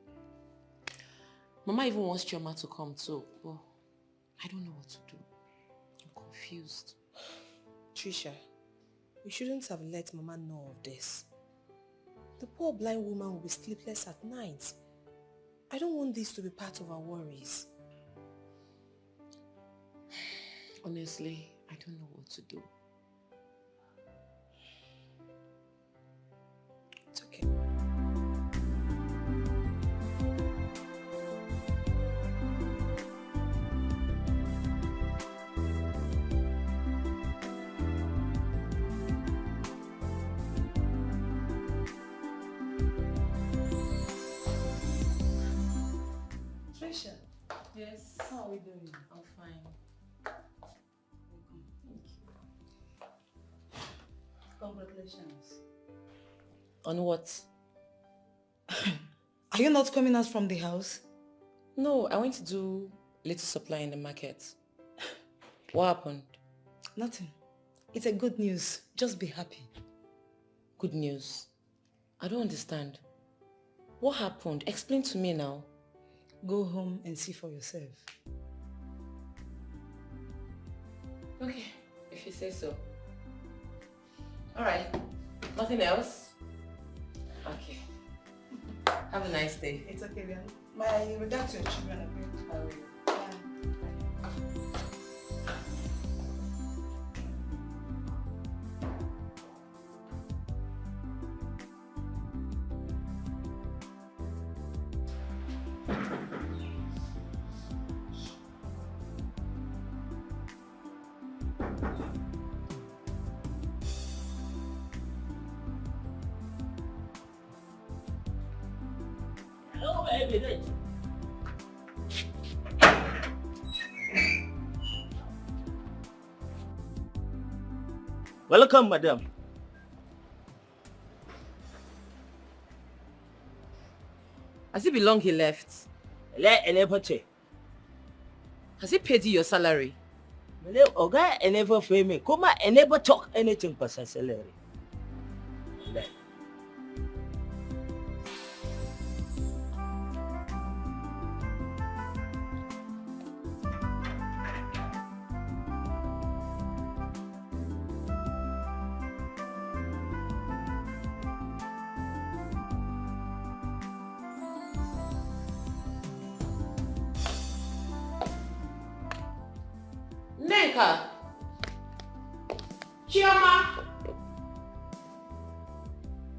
Mama even wants Chioma to come too, but I don't know what to do. I'm confused. Trisha, you shouldn't have let Mama know of this. The poor blind woman will be sleepless at night. I don't want this to be part of our worries. Honestly, I don't know what to do. It's okay. Trisha, Yes. how are we doing? I'm fine. Congratulations. On what? Are you not coming out from the house? No, I went to do little supply in the market. What happened? Nothing. It's a good news. Just be happy. Good news? I don't understand. What happened? Explain to me now. Go home and see for yourself. Okay, if you say so. Alright. Nothing else? Okay. Have a nice day. It's okay, then. My regards to your children, okay? I will. Hello, baby. Welcome, madam. Has it been long he left? Has he paid you your salary? Oga, I never pay me. Come on, I never talk anything for salary. Nneka! Chioma!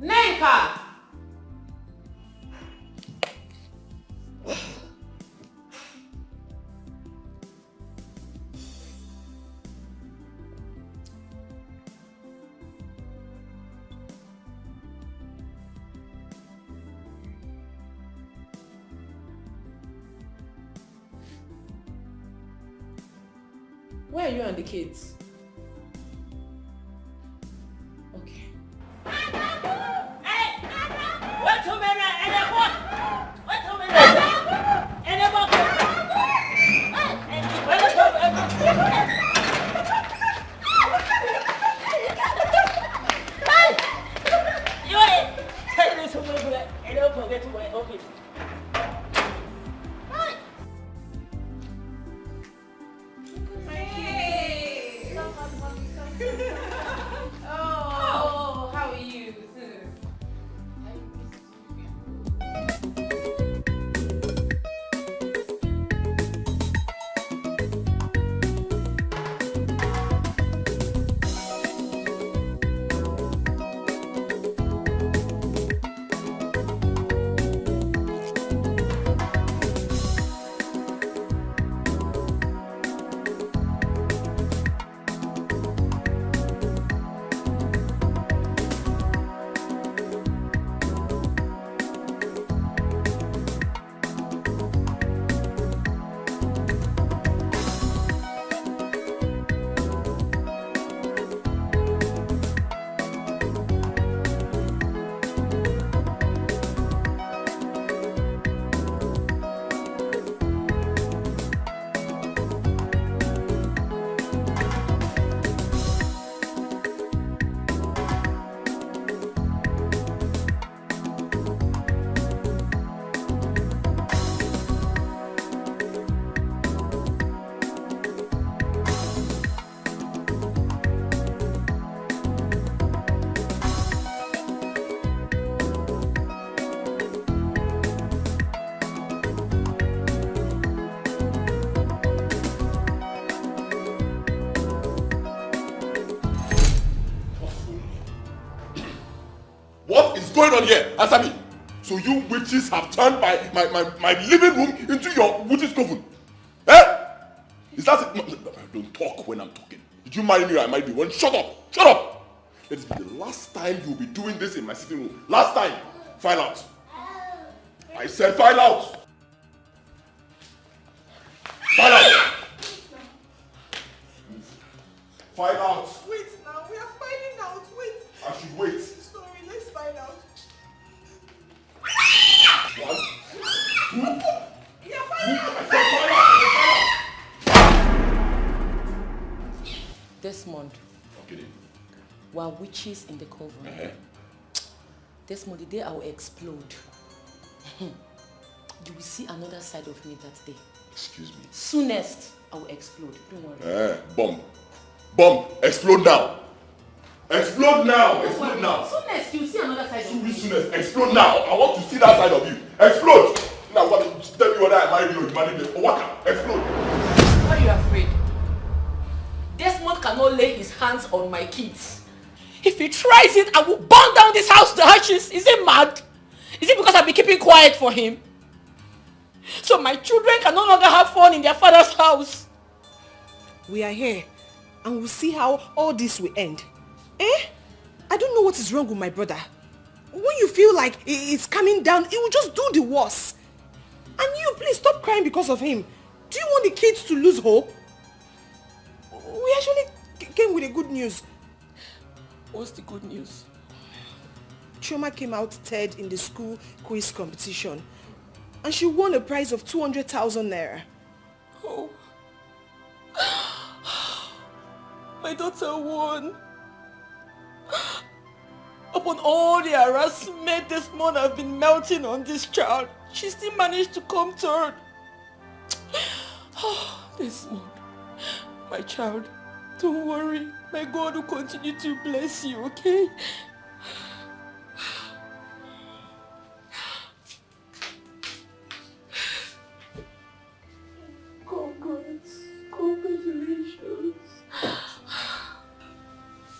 Nneka! Where are you and the kids? Okay. Wait a minute, anyone? Wait a minute. Anyone? Tell me something, and don't forget to my office. going on here? Answer me. So you witches have turned my living room into your witch's coven? Eh? Is that it? No, don't talk when I'm talking. Did you marry me or I married you? Well, shut up! Shut up! Let it be the last time you'll be doing this in my sitting room. Last time. File out. I said file out. File out. File out. Wait now, we are finding out. Wait. I should wait. Sorry, let's find out. One, two. Yeah, find out. I said file out. Desmond. Okay. We are witches in the coven. Desmond, the day I will explode, you will see another side of me that day. Excuse me. Soonest, I will explode. Don't worry. Bomb. Bomb. Explode now. Explode now. Explode now. Soonest, you see another side of me. Soonest. Explode now. I want to see that side of you. Explode. Now what? Tell me whether I married you or you married me. Waka. Explode. Why are you afraid? Desmond cannot lay his hands on my kids. If he tries it, I will burn down this house to ashes. Is he mad? Is it because I've been keeping quiet for him? So my children can no longer have fun in their father's house. We are here and we'll see how all this will end. Eh? I don't know what is wrong with my brother. When you feel like it's coming down, he will just do the worst. And you, please stop crying because of him. Do you want the kids to lose hope? We actually came with the good news. What's the good news? Chioma came out third in the school quiz competition. And she won a prize of 200,000 naira. Oh. My daughter won. Upon all the harassment this month I've been melting on this child, she still managed to come third. This month, my child, don't worry. My God will continue to bless you, okay? Congratulations.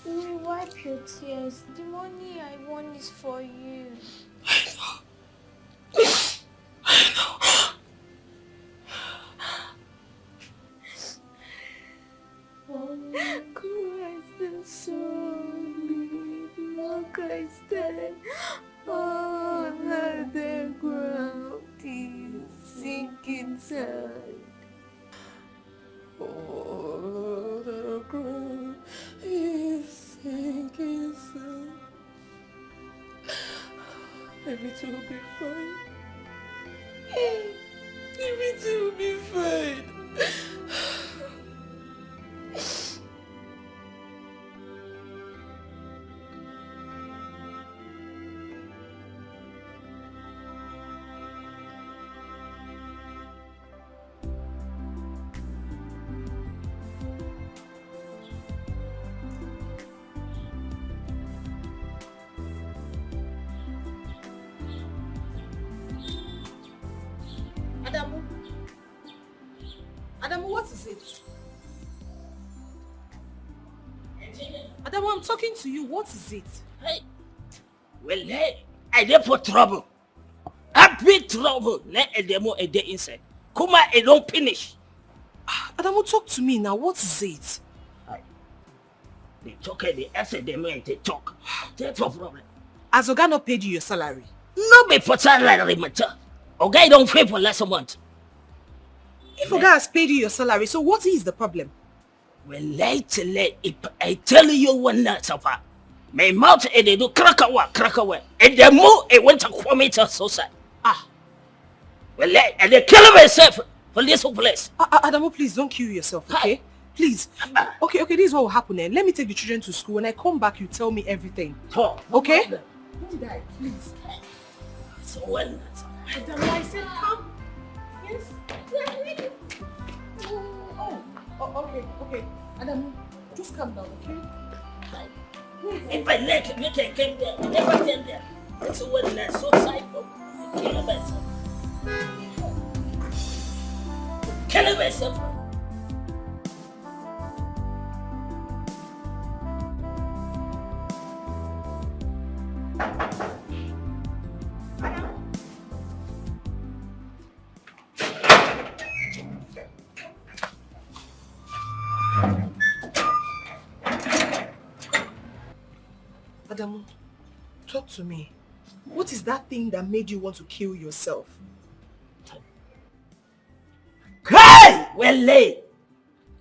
You wipe your tears. The money I won is for you. I know. On the ground is sinking sand. Oh, the ground is sinking sand. Everything will be fine. Everything will be fine. Adamu, what is it? Adamu, I'm talking to you. What is it? Hey. Well, hey, I dey for trouble. I big trouble. Let Edemo a day inside. Kuma, it don't finish. Adamu, talk to me now. What is it? They talk, they answer them and they talk. That's no problem. Has Oga not paid you your salary? No be for salary matter. Oga don't pay for last month. If Oga has paid you your salary, so what is the problem? Well, lately, if I tell you one night, Sapa, my mouth and they do crackawa, and the more I went to commit suicide. Well, and they kill myself for this whole place. Adamu, please don't kill yourself, okay? Please. Okay, this is what will happen then. Let me take the children to school. When I come back, you tell me everything. Okay? Don't die, please. So well, Adamu, I said come. Yes. Okay. Adamu, just calm down, okay? If I let me take him there, I never get there. It's a one that's so psycho. Kill myself. Kill myself. Adamu, talk to me. What is that thing that made you want to kill yourself? Hey! Well, late.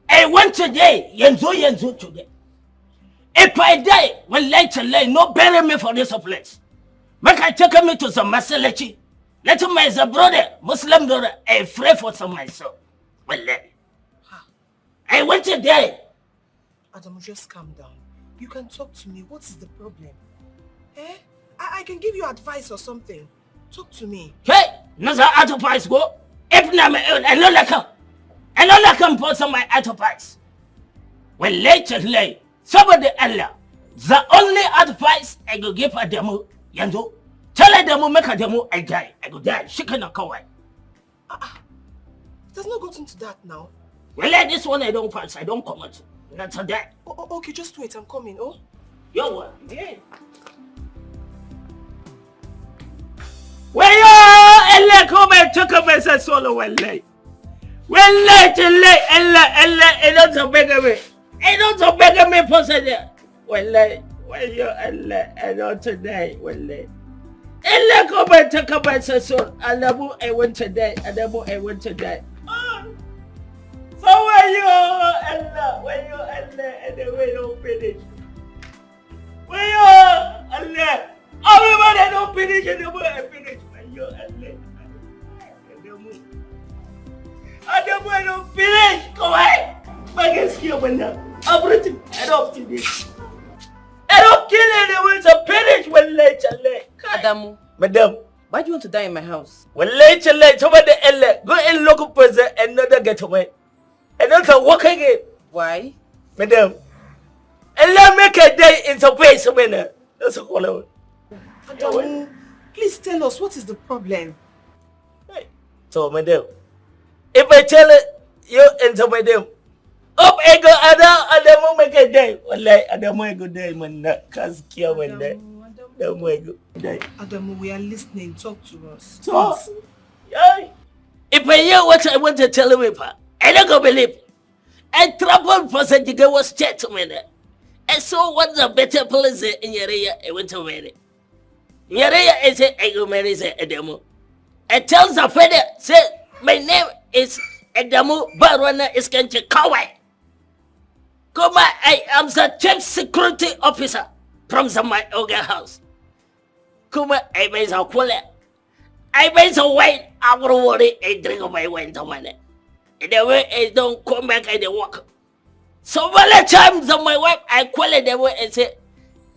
I went today. Yenzo today. If I die, well, later, no bury me for this place. Make I take me to some masalachi. Let him as a brother, Muslim brother, I pray for some myself. Well, I went today. Adamu, just calm down. You can talk to me. What is the problem? Eh? I can give you advice or something. Talk to me. Hey! Naza advice go. If na me I no like him. I no like him for some my advice. Well, later, somebody Allah. The only advice I go give a demo, Yanzo. Tell a demo, make a demo, I die. I go die. She cannot go away. It has not gotten to that now. Well, like this one I don't pass. I don't comment. That's a that. Okay, just wait. I'm coming. Oh? Yo, what? Yeah. Well, Ella, come and talk about a solo well late. Well, late, Ella, I don't beg me. I don't beg me for say. Well, Ella, I don't today. Well, Ella, come and talk about a soul. Adamu, I went today. Adamu, I went today. So where you, Ella? Where you, Ella? And the way don't finish. Where you, Ella? Everybody don't finish and the way I finish. Where you, Ella? Adamu, I don't finish. Go away. My guess here when everything. I don't finish. I don't kill anyone to finish when later. Adamu. Madam. Why do you want to die in my house? When later, somebody Ella. Go and look for another getaway. And not to walk again. Why? Madam. Ella make a day in the face of me. That's a call. Adamu, please tell us what is the problem. So, madam, if I tell you into madam, up I go Adamu make a day. Wallahi, Adamu go day, man. Cause care one day. Adamu go day. Adamu, we are listening. Talk to us. So, if I hear what I want to tell you, I don't go believe. I traveled for such a was chat to me. I saw what's a better place in your area. I went to marry. In your area, I said, I go marry Adamu. I tell the father, say, my name is Adamu Barwana Iskanche Kawai. Come, I am the chief security officer from my Oga house. Come, I buy some cola. I buy some wine. I will worry. I drink my wine to money. And the way I don't come back, I don't walk. So many times on my wife, I call it the way and say,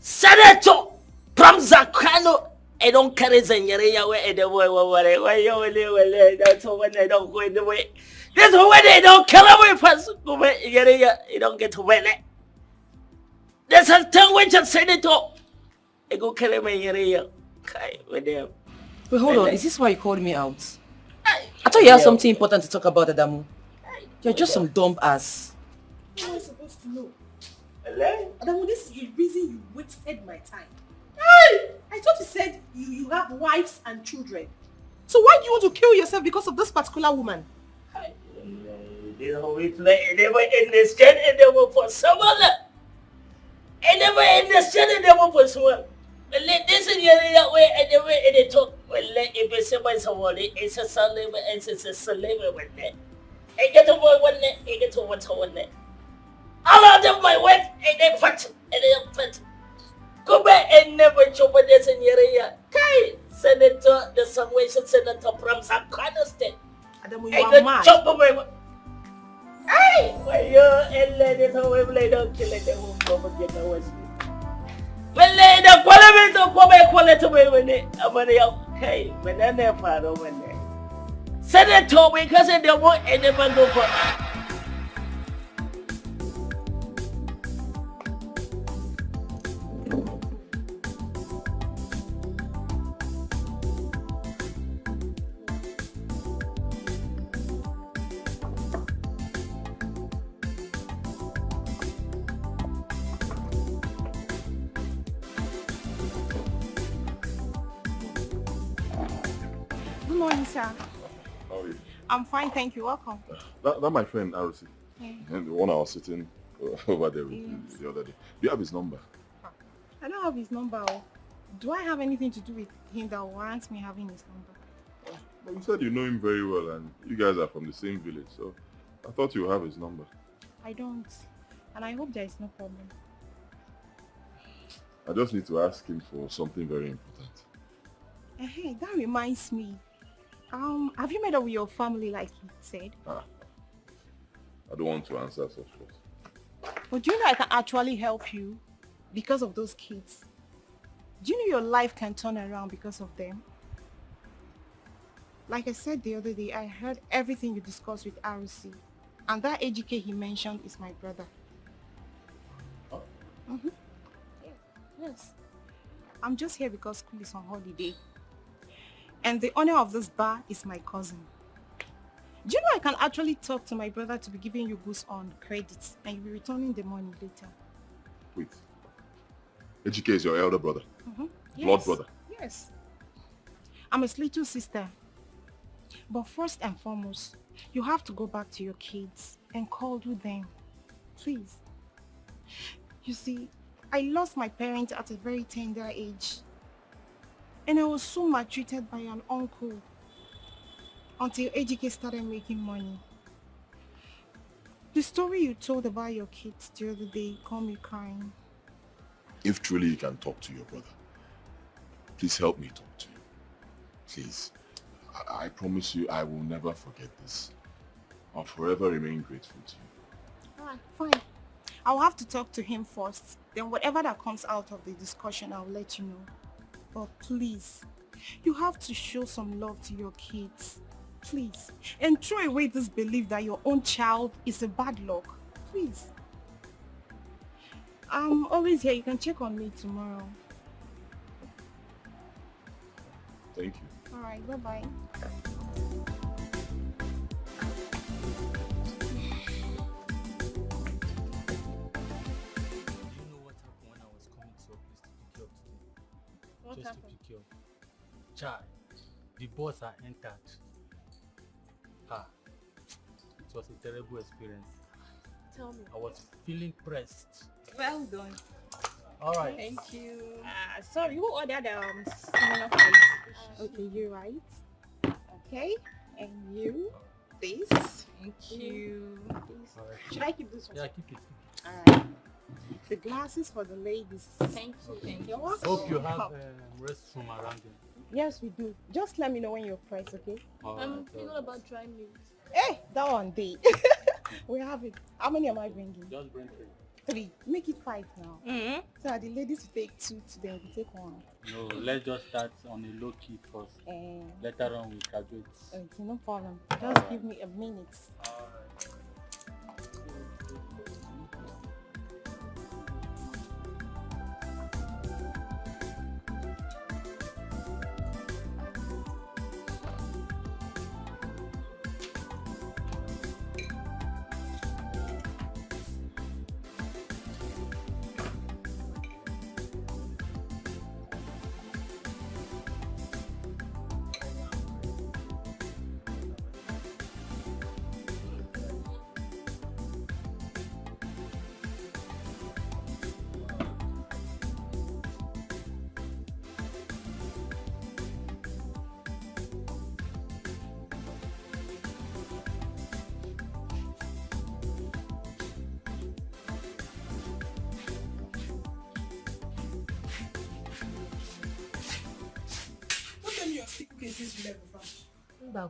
Senator from Zakano. I don't carry Zanyaria way and the way why you that's when I don't go in the way. That's when they don't kill away first. Go away, you don't get away. There's a tongue which I said it all. I go carry my area. Okay, with them. Wait, hold on. Is this why you called me out? I thought you had something important to talk about, Adamu. You're just some dumb ass. How am I supposed to know? Adamu, this is the reason you wasted my time. I thought you said you have wives and children. So why do you want to kill yourself because of this particular woman? They always play. I never understand it for someone. I never understand it for someone. This is the area where I never any talk. Well, if it's somebody, it's a salary, it's a salary one day. I get over one day, I get over one day. All of them, my wife, and they fat, and they fat. Come back and never chop this in your area. Kai, Senator, the Salvation Senator from some kind of state. Adamu, you are mad. Chop away. Hey, why you and let it away, they don't kill it, they won't come and get away. Well, the quality to come back quality away when they are money okay, when they're never far over there. Senator, because they won't never go for. Good morning, sir. How are you? I'm fine, thank you. Welcome. That my friend, Arusi. Yeah. And the one I was sitting over there with the other day. Do you have his number? I don't have his number. Do I have anything to do with him that warrants me having his number? But you said you know him very well and you guys are from the same village, so I thought you have his number. I don't. And I hope there is no problem. I just need to ask him for something very important. Hey, that reminds me. Have you met up with your family like he said? I don't want to answer such questions. But do you know I can actually help you because of those kids? Do you know your life can turn around because of them? Like I said the other day, I heard everything you discussed with RC. And that AGK he mentioned is my brother. Oh. Mm-hmm. Yes. I'm just here because school is on holiday. And the owner of this bar is my cousin. Do you know I can actually talk to my brother to be giving you goods on credits and you'll be returning the money later? Wait. AGK is your elder brother? Mm-hmm. Blood Yes. brother? Yes. I'm his little sister. But first and foremost, you have to go back to your kids and cuddle them. Please. You see, I lost my parents at a very tender age. And I was so maltreated by an uncle until AGK started making money. The story you told about your kids the other day got me crying. If truly you can talk to your brother, please help me talk to him. Please. I promise you I will never forget this. I'll forever remain grateful to you. Alright, fine. I'll have to talk to him first. Then whatever that comes out of the discussion, I'll let you know. But please, you have to show some love to your kids. Please. And throw away this belief that your own child is a bad luck. Please. I'm always here. You can check on me tomorrow. Thank you. Alright, bye-bye. What just happened? To pick you up. Child, the boss had entered. It was a terrible experience. Tell me. I was feeling pressed. Well done. Alright. Thank you. Sorry, who ordered similar fries? Okay, you right. Okay, and you this. Thank you. This. Alright. Should I keep this one? Yeah, keep it. Alright. The glasses for the ladies. Thank you. Okay. You're welcome. Hope you have restroom around you. Yes, we do. Just let me know when you're priced, okay? I'm thinking about trying meat. Hey, that one day. We have it. How many am I bringing? Just bring 3. 3. Make it 5 now. Mm-hmm. So that the ladies will take 2 today, we take 1. No, let's just start on a low key first. Later on we graduate. Okay, no problem. Just give me a minute.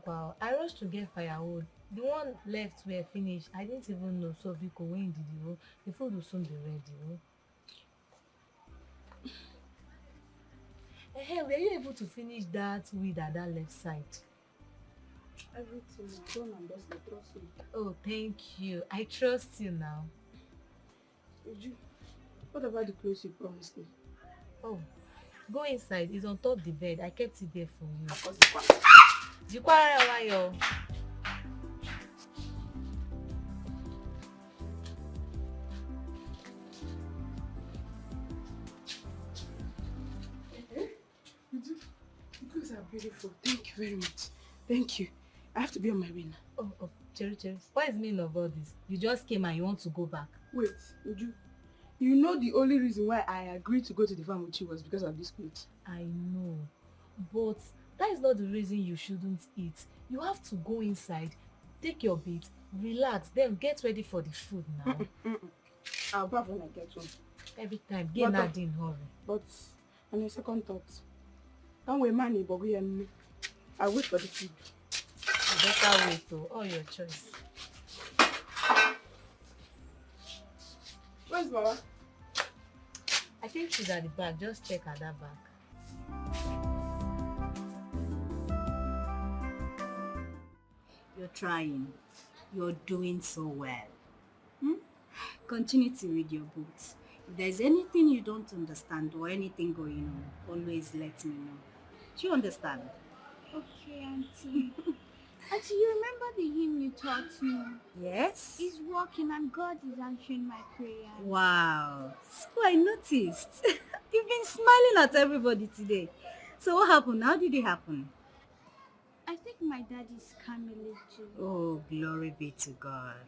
Wow, I rushed to get firewood. The one left were finished. I didn't even know. So we could win the food will soon be ready. Hey, were you able to finish that weed at that left side? Everything is done and just the trust me. Oh, thank you. I trust you now. What about the clothes you promised me? Oh, go inside. It's on top the bed. I kept it there for you. The clothes are beautiful. Thank you very much. Thank you. I have to be on my way now. Oh, Cherry. What is the meaning of all this? You just came and you want to go back. Wait, Uju. You know the only reason why I agreed to go to the farm with you was because of this plate. I know, but that is not the reason you shouldn't eat. You have to go inside, take your bait, relax, then get ready for the food now. I'll bath when I get home. Every time, get not in hurry. But on a second thought, don't wait money, but I'll wait for the food. You better wait though, all your choice. Where's Mama? I think she's at the back, just check at that back. You're trying. You're doing so well. Continue to read your books. If there's anything you don't understand or anything going on, always let me know. Do you understand? Okay, Auntie. Auntie, you remember the hymn you taught me? Yes. It's working and God is answering my prayer. Wow. So I noticed. You've been smiling at everybody today. So what happened? How did it happen? I think my dad is coming too. Oh, glory be to God.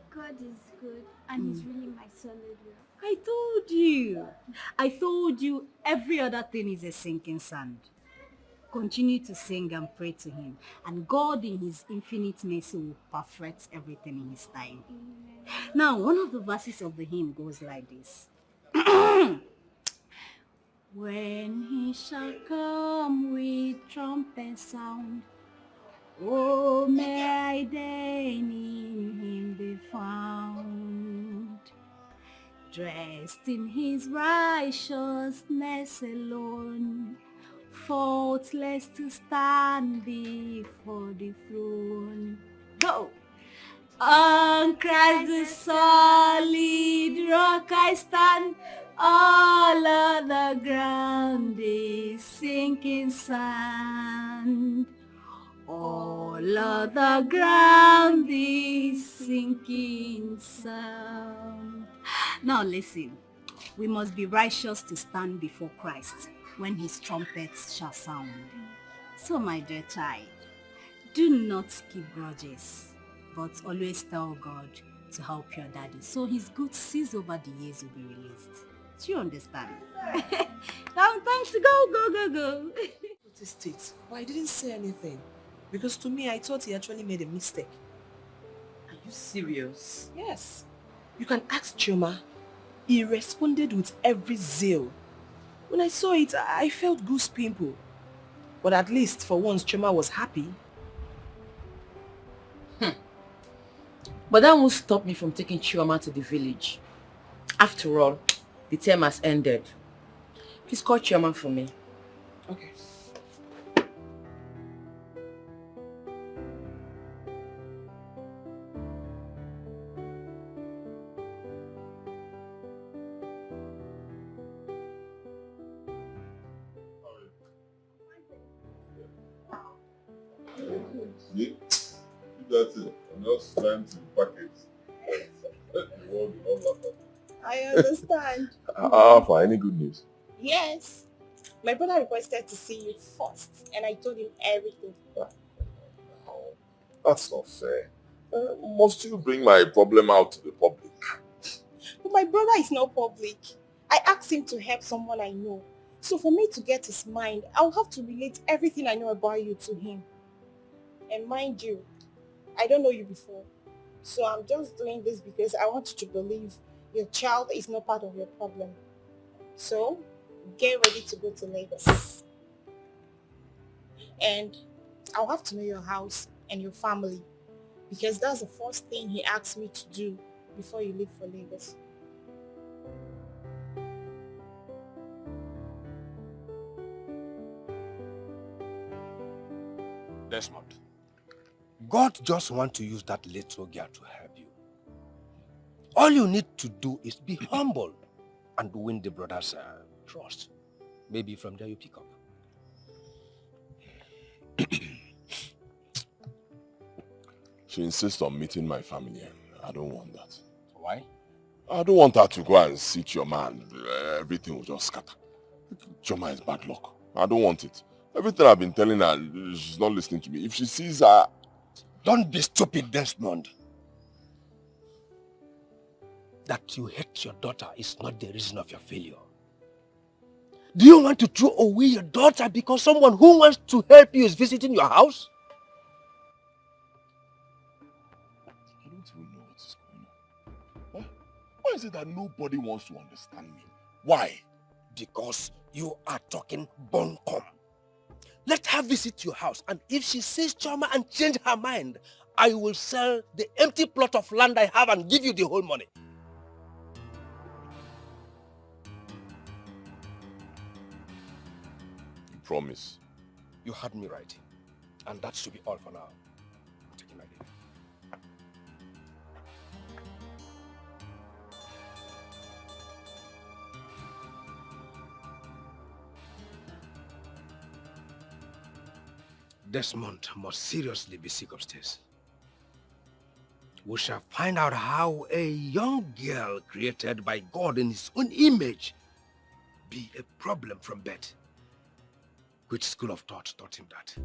God is good and he's really my solid rock. I told you. I told you every other thing is a sinking sand. Continue to sing and pray to him, and God in his infinite mercy will perfect everything in his time. Amen. Now, one of the verses of the hymn goes like this. When he shall come with trumpet sound, oh, may I then in him be found, dressed in his righteousness alone, faultless to stand before the throne. Go! On Christ the solid rock I stand, all other ground is sinking sand. All other ground is sinking sand. Now listen, we must be righteous to stand before Christ when his trumpets shall sound. So my dear child, do not keep grudges, but always tell God to help your daddy so his good seeds over the years will be released. Do you understand? Now time to go. Noticed it, but I didn't say anything. Because to me, I thought he actually made a mistake. Are you serious? Yes. You can ask Chioma. He responded with every zeal. When I saw it, I felt goose pimple. But at least for once, Chioma was happy. But that won't stop me from taking Chioma to the village. After all, the term has ended. Please call Chioma for me. Okay. Yeah, that's it. I'm just trying to pack it. I understand. For any good news? Yes. My brother requested to see you first, and I told him everything. That's not fair. Must you bring my problem out to the public? But my brother is not public. I asked him to help someone I know. So for me to get his mind, I'll have to relate everything I know about you to him. And mind you, I don't know you before. So I'm just doing this because I want you to believe your child is not part of your problem. So get ready to go to Lagos. And I'll have to know your house and your family because that's the first thing he asked me to do before you leave for Lagos. Desmond, God just wants to use that little girl to help you. All you need to do is be humble and win the brother's trust. Maybe from there you pick up. She insists on meeting my family. I don't want that. Why? I don't want her to go and see Chioma and everything will just scatter. Chioma is bad luck. I don't want it. Everything I've been telling her, she's not listening to me. If she sees her... Don't be stupid, Desmond. that you hate your daughter is not the reason of your failure. Do you want to throw away your daughter because someone who wants to help you is visiting your house? I don't even know what is going on. Huh? Why is it that nobody wants to understand me? Why? Because you are talking bonkom. Let her visit your house, and if she sees Choma and change her mind, I will sell the empty plot of land I have and give you the whole money. You promise? You heard me right. And that should be all for now. I'm taking my leave. Desmond must seriously be sick upstairs. We shall find out how a young girl created by God in his own image be a problem from birth. Which school of thought taught him that?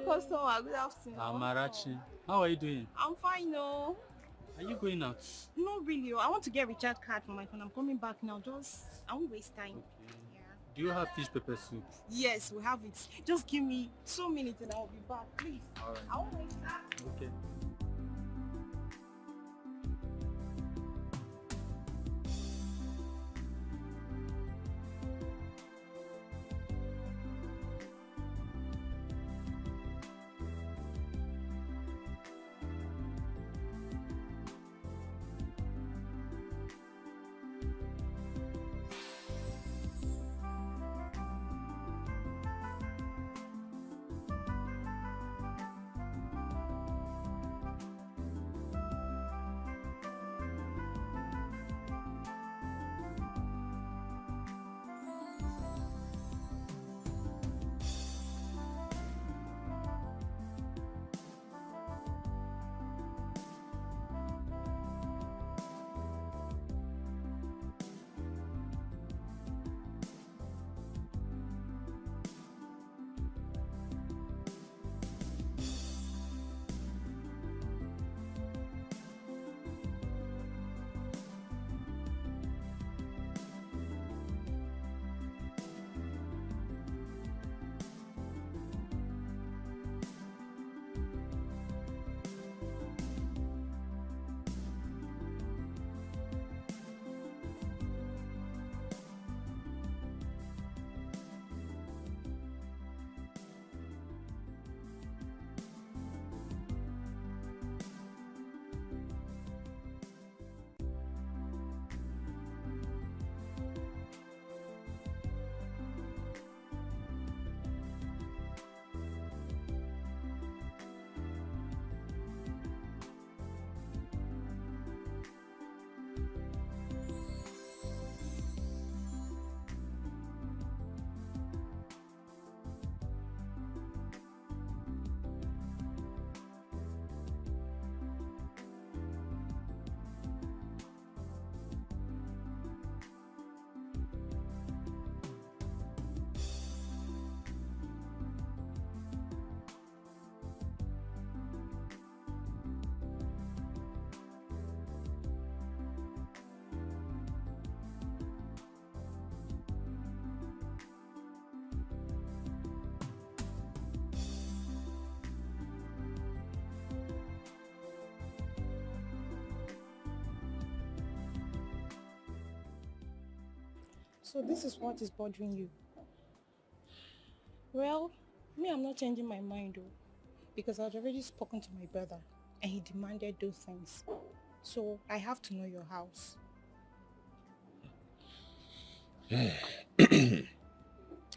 Customer, good afternoon. Amarachi, how are you doing? I'm fine, no. Are you going out? Not really. I want to get recharge card for my phone. I'm coming back now. I won't waste time. Okay. Do you have fish pepper soup? Yes, we have it. Just give me 2 minutes and I'll be back, please. All right. I won't waste time. Okay. So this is what is bothering you. Well, me, I'm not changing my mind though, because I'd already spoken to my brother and he demanded those things. So I have to know your house.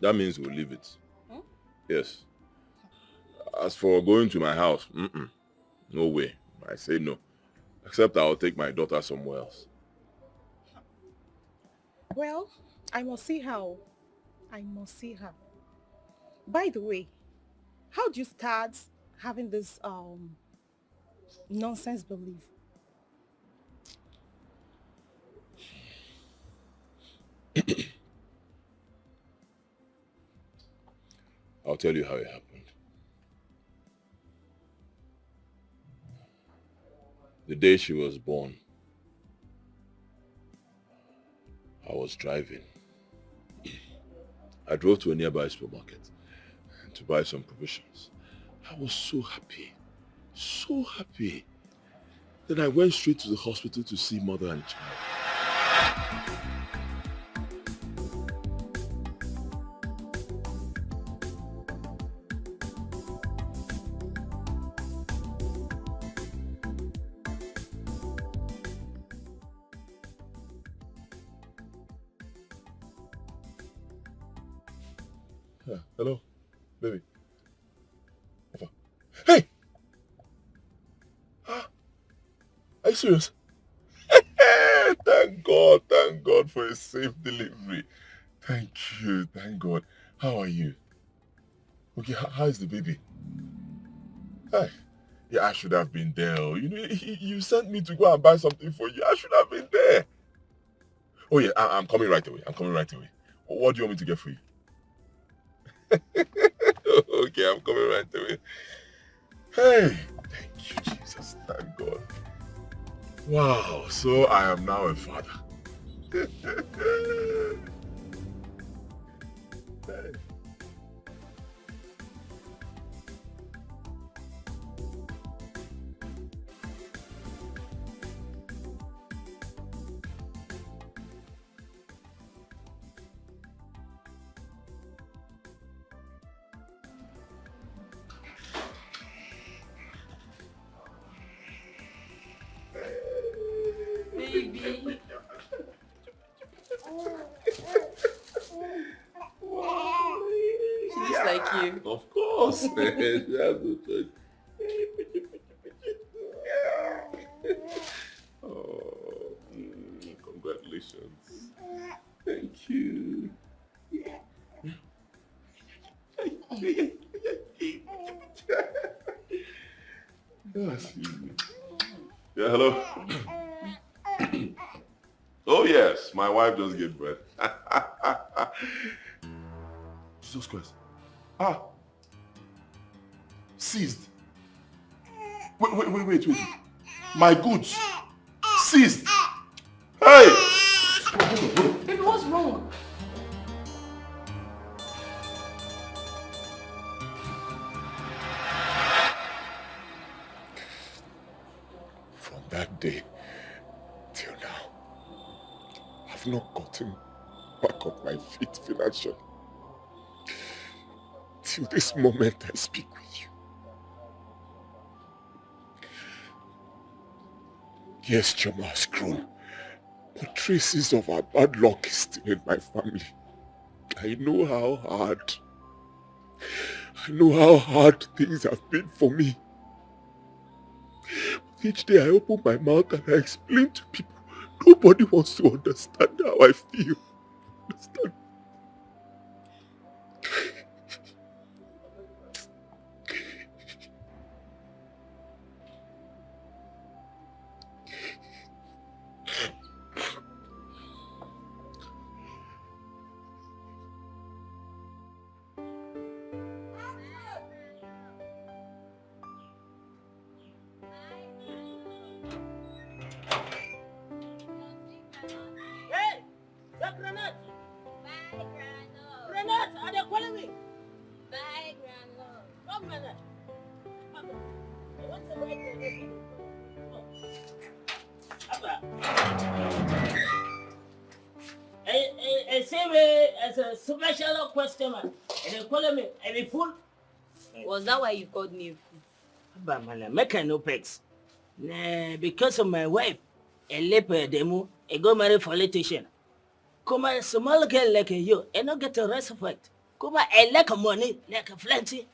That means we'll leave it. Hmm? Yes. As for going to my house, no way. I say no. Except I'll take my daughter somewhere else. Well, I must see her. I must see her. By the way, how do you start having this nonsense belief? I'll tell you how it happened. The day she was born, I was driving. I drove to a nearby supermarket to buy some provisions. I was so happy. So happy. Then I went straight to the hospital to see mother and child. Hello, baby. Hey! Are you serious? Thank God for a safe delivery. Thank you, thank God. How are you? Okay, how is the baby? Hey, yeah, I should have been there. You know, you sent me to go and buy something for you. I should have been there. Oh yeah, I'm coming right away. What do you want me to get for you? Okay, I'm coming right away. Hey, thank you, Jesus. Thank God. Wow, so I am now a father. Hey. Baby. She looks like you. Of course. She has no choice. Oh, congratulations. Thank you. Yeah, hello. Oh yes, my wife just gave birth. Jesus Christ. Seized. Wait. My goods. Seized. Hey! Baby, what's wrong? From that day till now, I've not gotten back on my feet financially. Till this moment I speak with you. Yes, Choma has grown, but traces of our bad luck is still in my family. I know how hard things have been for me. But each day I open my mouth and I explain to people, nobody wants to understand how I feel. Understand? Hey! That granite! Bye, Grandma. Granite! Are they calling me? Bye, Grandma. Come, granite. What's the right granite? I say me as a special question, and they call me a fool. Was that why you called me a fool? But man, make no pegs. Nah, because of my wife, a leper demo, I go marry politician. Come a small girl like you, and not get the rest of it. Come I like money, like a plenty.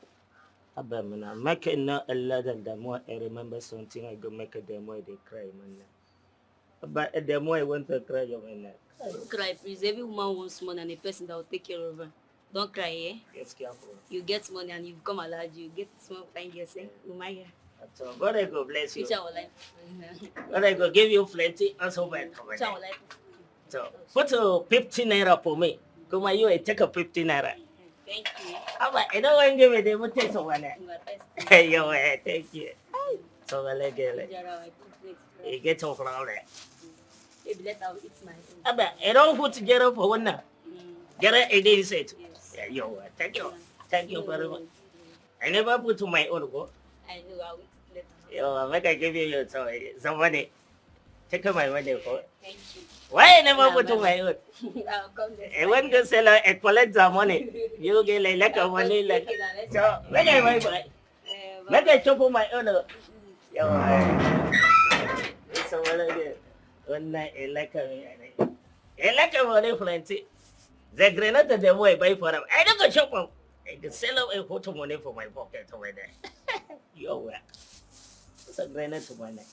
But man, I'm making not a lot of the more I remember something, I go make a demo, they cry, man. But the more I want to cry, you man. Don't cry, please. Every woman wants money and a person that will take care of her. Don't cry, eh? Yes, careful. You get money and you become allowed. You get small fine girls, eh? Umaya. So God I go bless you. Which I will like. God I go give you plenty also by Which I will like. So put a 15 naira for me. Come on, you take a 15 naira. Thank you. I don't want to give it, they will take someone. Hey, yo, thank you. So I like it. You get off all that. Maybe let out it's my own. I don't put together for one now. Get it, it is it. Yeah, yo, thank you. Thank you very much. I never put to my own go. I know I will let Yo, I make I give you your some money. Take my money for it. Thank you. Why I never put to my own? I'll come next I want to sell and collect the money. You get like a money like so. When I buy, make I chop on my own. Yo, it's a one again. One night, I like money plenty. The grenade the more I buy for them. I don't go shop them. I can sell up a photo money for my pocket over there. Yo, it's a grenade to my neck.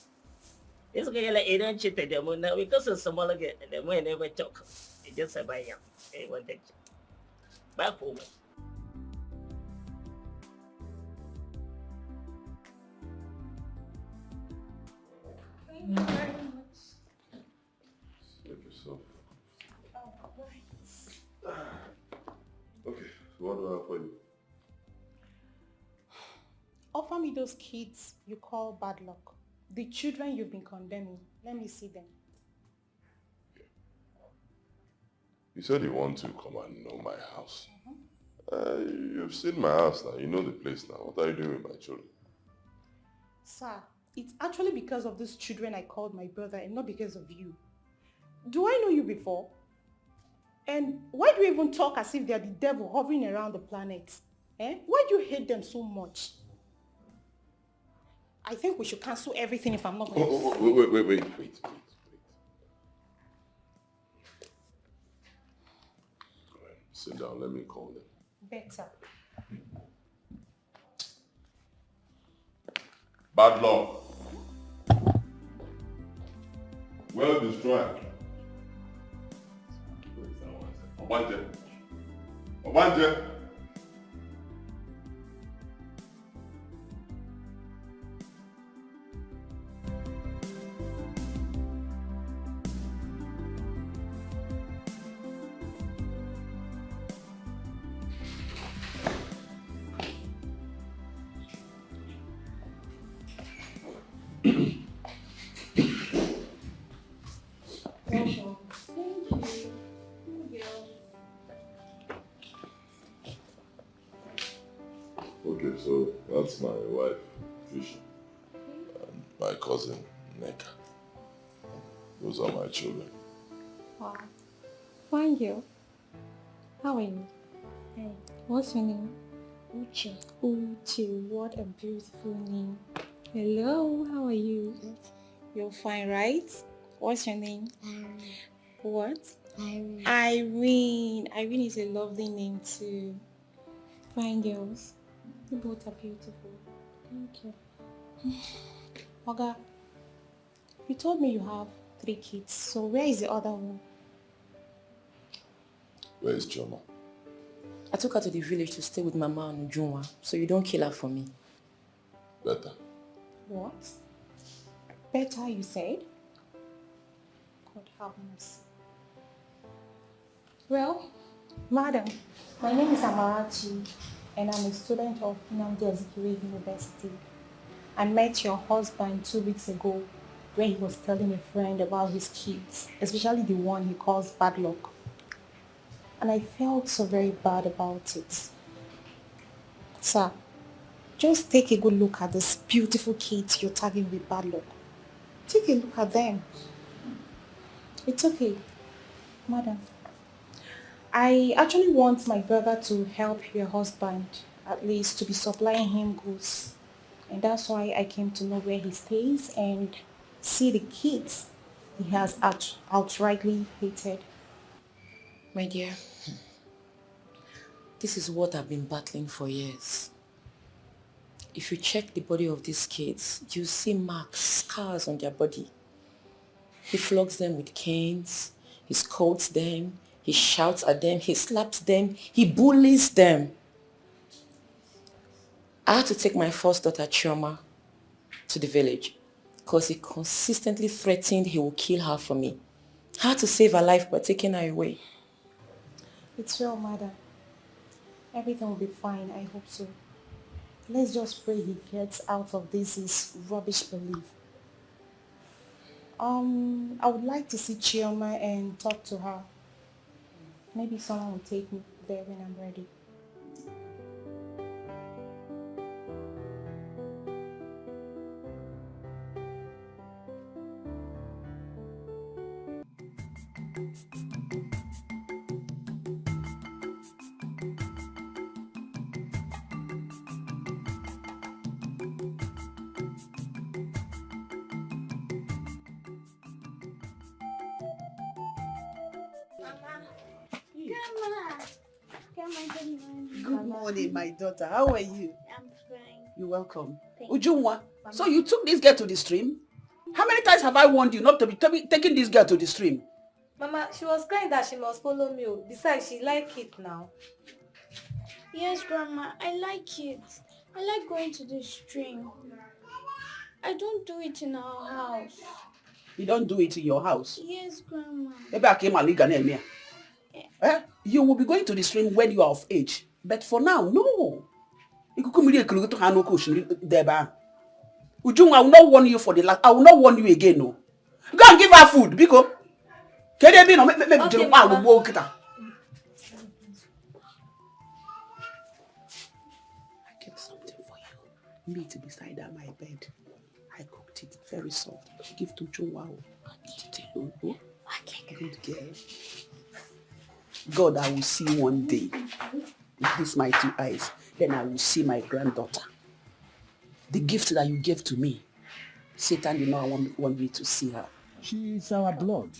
This guy like I don't cheat the moon now because of some other get the moon never talk. It just a buy him. Hey, one thing. Back home. Thank you very much. Make yourself. Okay, so what do I have for you? Offer me those kids you call bad luck. The children you've been condemning. Let me see them. You said you want to come and know my house. You've seen my house now. You know the place now. What are you doing with my children? Sir, it's actually because of those children I called my brother and not because of you. Do I know you before? And why do you even talk as if they're the devil hovering around the planet? Eh? Why do you hate them so much? I think we should cancel everything if I'm not going to... Wait. Go ahead, sit down. Let me call them. Better. Bad luck. Well destroyed. Obanje. Okay, so that's my wife, Trisha, and my cousin, Neka. Those are my children. Wow. Thank you. How are you? Hey. What's your name? Uche. Uche, what a beautiful name. Hello, how are you? Good. You're fine, right? What's your name? Irene. What? Irene. Irene. Irene is a lovely name too. Fine girls. You both are beautiful. Thank you. Oga, you told me you have 3 kids, so where is the other one? Where is Choma? I took her to the village to stay with Mama and Ujunwa, so you don't kill her for me. Better. What? Better, you said? God have mercy. Well, madam, my name is Amarachi, and I'm a student of Nnamdi University. I met your husband 2 weeks ago when he was telling a friend about his kids, especially the one he calls bad luck. And I felt so very bad about it. Sir, just take a good look at these beautiful kids you're tagging with bad luck. Take a look at them. It's okay, madam. I actually want my brother to help your husband, at least to be supplying him goods. And that's why I came to know where he stays and see the kids he has outrightly hated. My dear, this is what I've been battling for years. If you check the body of these kids, you see marks, scars on their body. He flogs them with canes, he scolds them, he shouts at them, he slaps them, he bullies them. I had to take my first daughter, Chioma, to the village because he consistently threatened he will kill her for me. I had to save her life by taking her away. It's well, madam. Everything will be fine, I hope so. Let's just pray he gets out of this his rubbish belief. I would like to see Chioma and talk to her. Maybe someone will take me there when I'm ready. Good morning, my daughter. How are you? I'm fine. You're welcome. Thank Ujunwa, so you took this girl to the stream? How many times have I warned you not to be taking this girl to the stream? Mama, she was crying that she must follow me. Besides, she like it now. Yes, Grandma, I like it. I like going to the stream. I don't do it in our house. You don't do it in your house? Yes, Grandma. Maybe I came and you will be going to the stream when you are of age. But for now, no. Ujunwa, I will not warn you for the last. I will not warn you again, no. Go and give her food, because. Okay, Mama. I get something for you. Meat beside my bed. I cooked it very soft. Give to Ujunwa. Eat it alone. Okay. Good girl. God, I will see one day with these my two eyes. Then I will see my granddaughter. The gift that you gave to me, Satan did not want me to see her. She is our blood.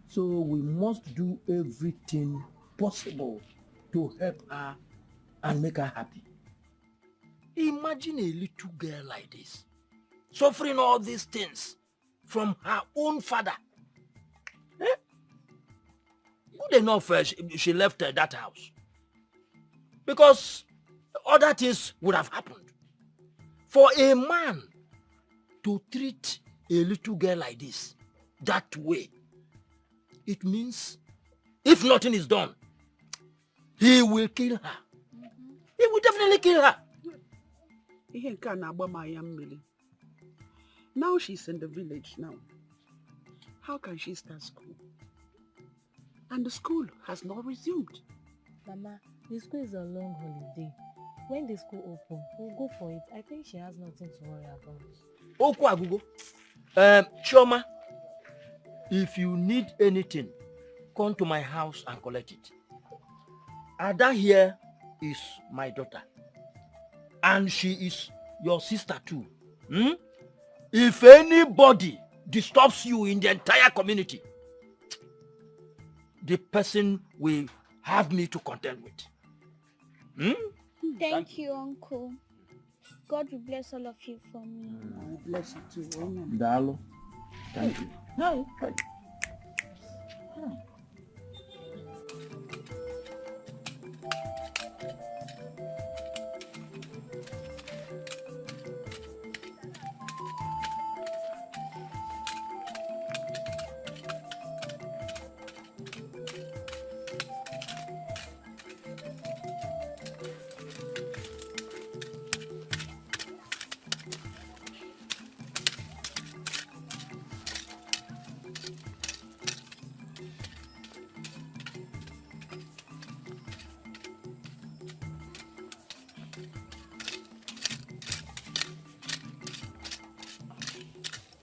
So we must do everything possible to help her and make her happy. Imagine a little girl like this, suffering all these things from her own father. Good enough she left that house. Because other things would have happened. For a man to treat a little girl like this, that way, it means if nothing is done, he will kill her. He will definitely kill her. Now she's in the village now. How can she start school? And the school has not resumed. Mama, the school is on long holiday. When the school opens, we'll go for it. I think she has nothing to worry about. Chioma, if you need anything, come to my house and collect it. Ada here is my daughter. And she is your sister too. If anybody disturbs you in the entire community, the person will have me to contend with. Thank you, Uncle. God will bless all of you for me. Bless you too. Amen. Dalo. Thank you. No.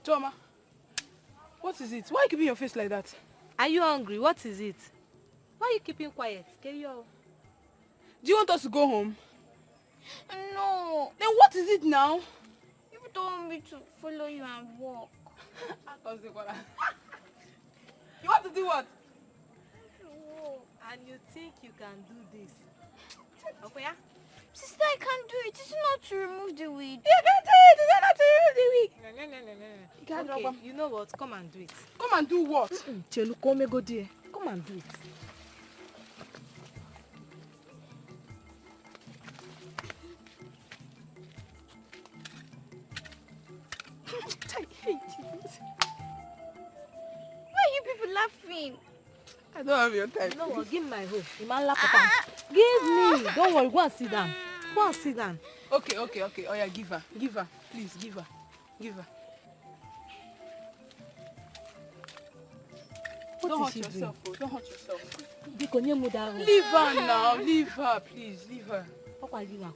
Toma, what is it? Why are you keeping your face like that? Are you hungry? What is it? Why are you keeping quiet? Carry on. Do you want us to go home? No. Then what is it now? You don't want me to follow you and walk. You want to do what? And you think you can do this? Okay? Sister, I can't do it. It's not to remove the weed. You can't do it. It's not to remove the wig. No. You Okay, you know what? Come and do it. Come and do what? Chelu, come go there. Come and do it. I hate it. Why are you people laughing? I don't have your time. No, give me my hope. Give me. Don't worry. Go and sit down. Go and sit down. Okay. Oh yeah, give her. Please, give her. Don't hurt yourself. Don't hurt yourself. Leave her now. Leave her, please. Leave her. Papa, leave her.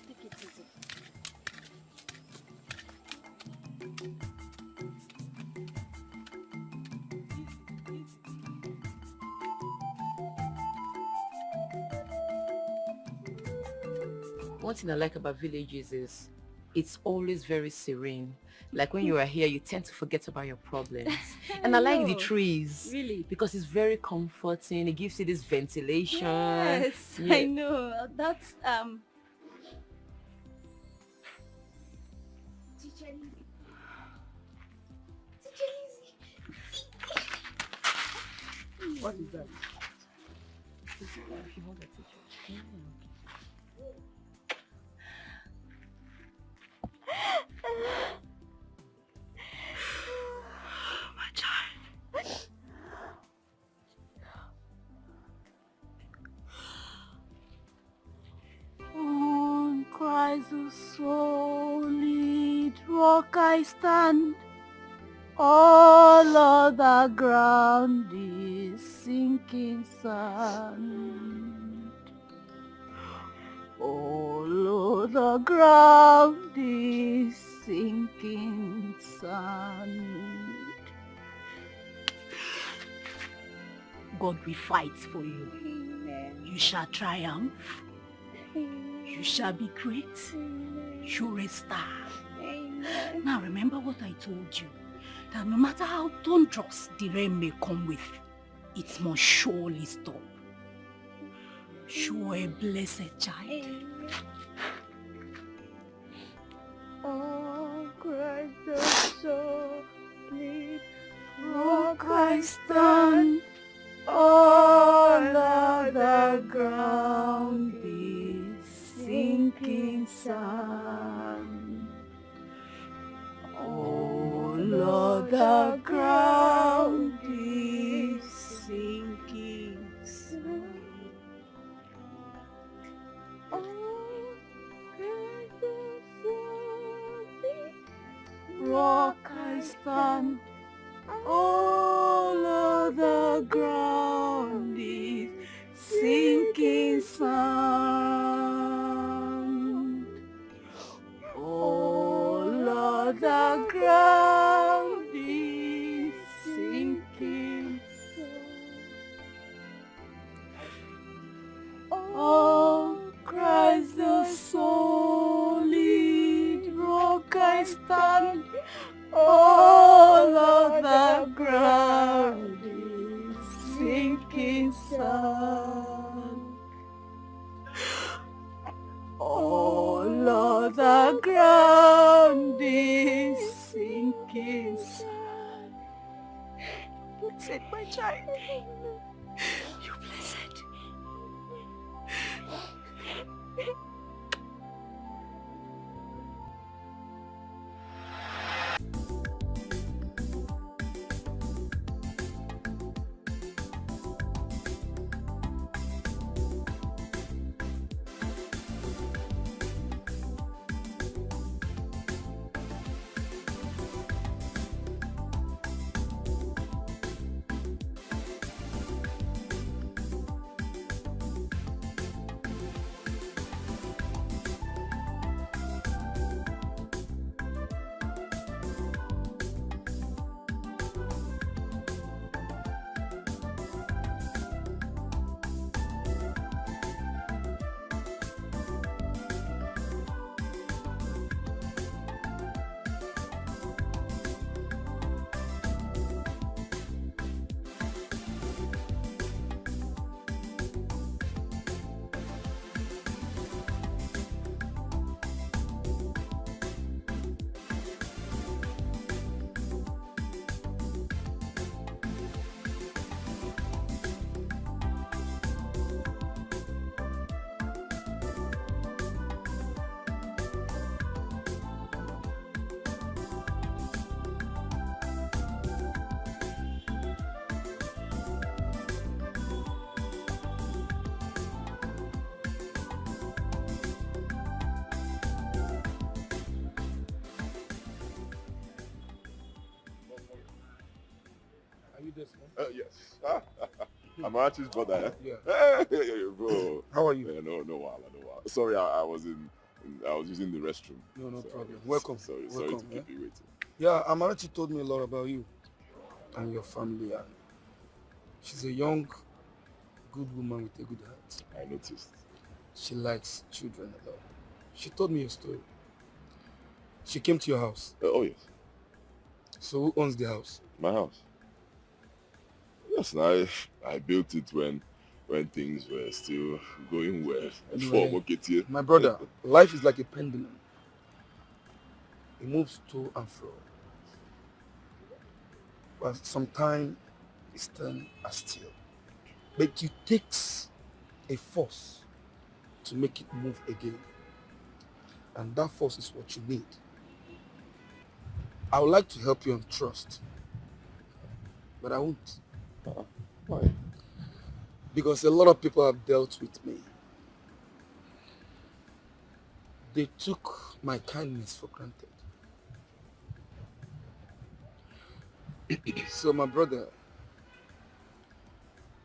Take it easy. One thing I like about villages is it's always very serene. Like when you are here, you tend to forget about your problems. And I like the trees. Really? Because it's very comforting. It gives you this ventilation. Yes, Yeah. I know. That's Teacher Lizzy. What is that? my child. On Christ the solid rock I stand. All other ground is sinking sand. All other ground is sinking sand. God will fight for you. Amen. You shall triumph. You shall be great. You're a star. Amen. Now remember what I told you. That no matter how thunderous the rain may come with, it must surely stop. You're a blessed child. Amen. Oh, Christ the solid rock I stand. All other ground is sinking sand. All other ground is sinking sand. Rock I stand. All other ground is sinking sand. All other ground is sinking sand. Oh, Christ the solid rock I stand. All other ground is sinking sand. All other ground is sinking sand. Blessed, my child. You blessed. this, man. Yes. Amarachi's brother, Yeah. Hey, bro. How are you? Yeah, no, wahala, no wahala. Sorry, I was using the restroom. No So, problem. Welcome. Sorry Welcome, to keep you waiting. Yeah, Amarachi told me a lot about you and your family, and she's a young, good woman with a good heart. I noticed. She likes children a lot. She told me a story. She came to your house. Oh, yes. So who owns the house? My house. Yes, I built it when things were still going well. Anyway, my brother, life is like a pendulum. It moves to and fro. But sometimes it's turned as still. But it takes a force to make it move again. And that force is what you need. I would like to help you on trust, but I won't. Why? Because a lot of people have dealt with me. They took my kindness for granted. So my brother,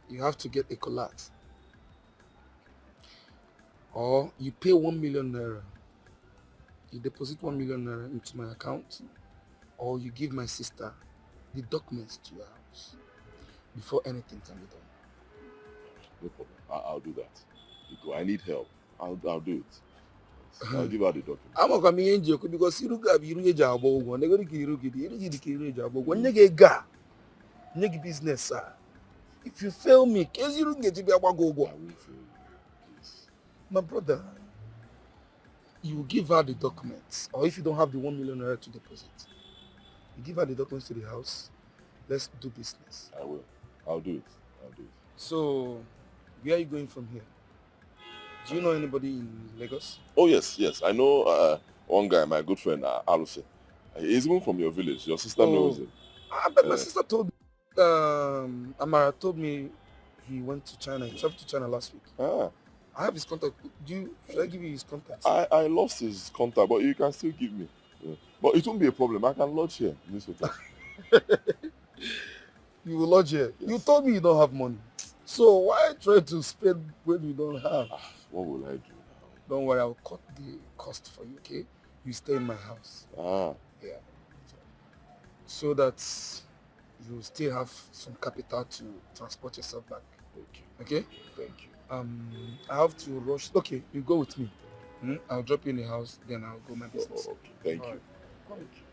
you have to get a collect. Or you pay 1 million naira. You deposit 1 million naira into my account. Or you give my sister the documents to your house before anything can be done. No problem. I'll do that. Because I need help. I'll do it. I'll give her the document. I'm not coming in because you look at you job. When they go to you job. When you get ga, you get business, sir. If you fail me, case you don't get to be able to go. My brother, you give her the documents, or if you don't have the 1 million naira to deposit, you give her the documents to the house. Let's do business. I will. I'll do it. So, where are you going from here? Do you know anybody in Lagos? Oh, yes. I know one guy, my good friend, Aluse. He's even from your village. Your sister knows him. My sister told me, Amara told me he went to China. He traveled to China last week. I have his contact. Should I give you his contact? I lost his contact, but you can still give me. Yeah. But it won't be a problem. I can lodge here in this hotel. You will lodge here? Yes. You told me you don't have money. So why try to spend when you don't have? What will I do now? Don't worry, I'll cut the cost for you, okay? You stay in my house. Yeah. So that you still have some capital to transport yourself back. Okay? Thank you. I have to rush. Okay, you go with me. I'll drop you in the house, then I'll go my business. Okay, thank you. Right. Thank you.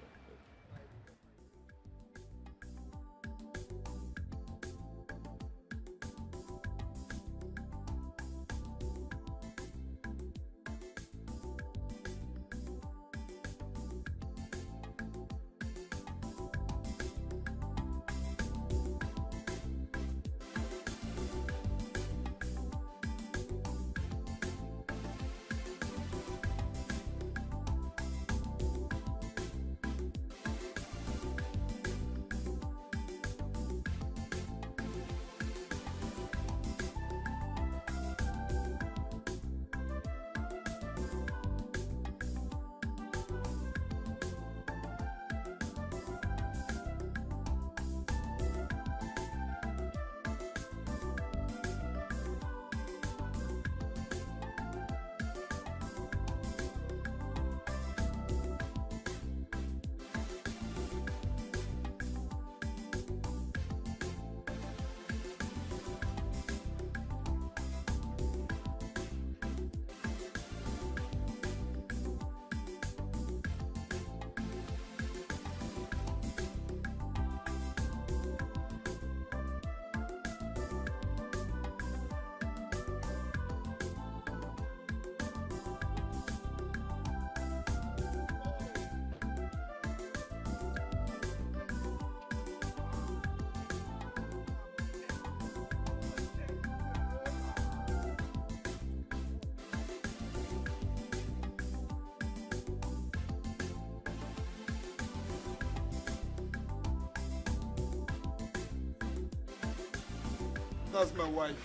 That's my wife.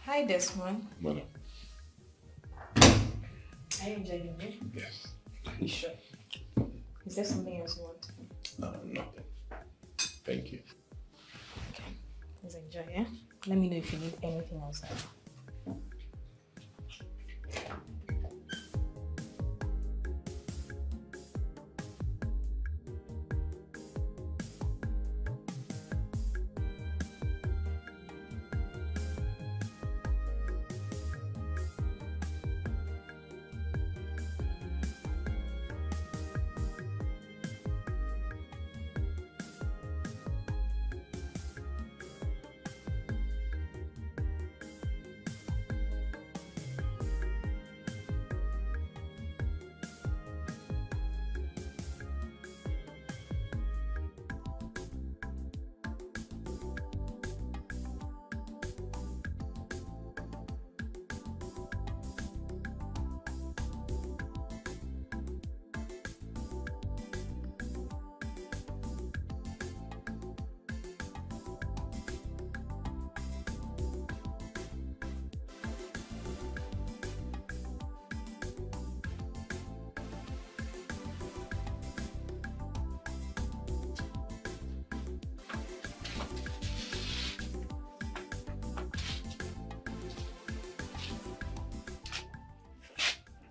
Hi, Desmond. Madam. Are you enjoying your meal? Yes. You sure? Is there something else you want? Nothing. Thank you. Okay. Please enjoy, yeah? Let me know if you need anything outside.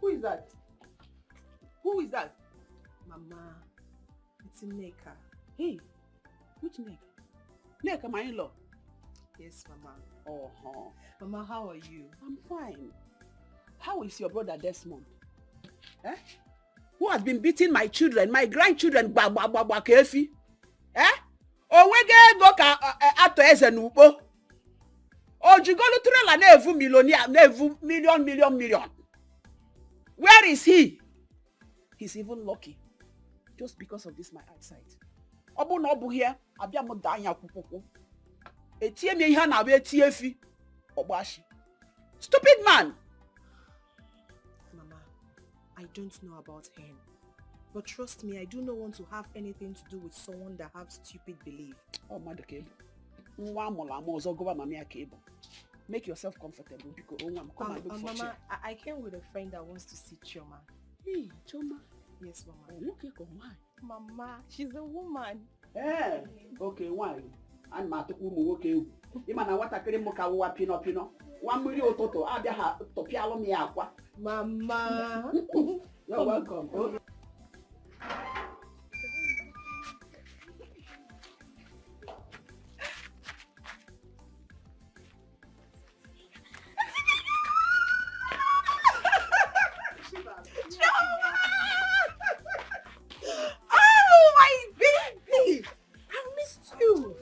Who is that? Who is that? Mama, it's Neka. Hey, which Neka? Neka, my in-law. Yes, Mama. Oh, Mama, how are you? I'm fine. How is your brother Desmond? Eh? Who has been beating my children, my grandchildren, kefi? Eh? Owege go ka ato eze n'ugbo. Ojigolu trailer na-evu millionaire, na-evu million. Where is he? He's even lucky. Just because of this my eyesight. Obu na obu here, abia mo da anya kwukwukwu. Etie me ihe na abia etie efi. Ogbashi. Stupid man. Mama, I don't know about him. But trust me, I do not want to have anything to do with someone that have stupid belief. Oh, Mother Cable. Make yourself comfortable. Come and look for Mama, chair. I came with a friend that wants to see Chioma. Hey, Chioma. Yes, Mama. Okay, come on. Mama, she's a woman. Eh, okay, why? And Matuku Muke. Imana watakere muka wa pino. 1 million toto. Abia ha topialo mi aqua. Mama. You're welcome. Okay. Oh, my baby! I missed you.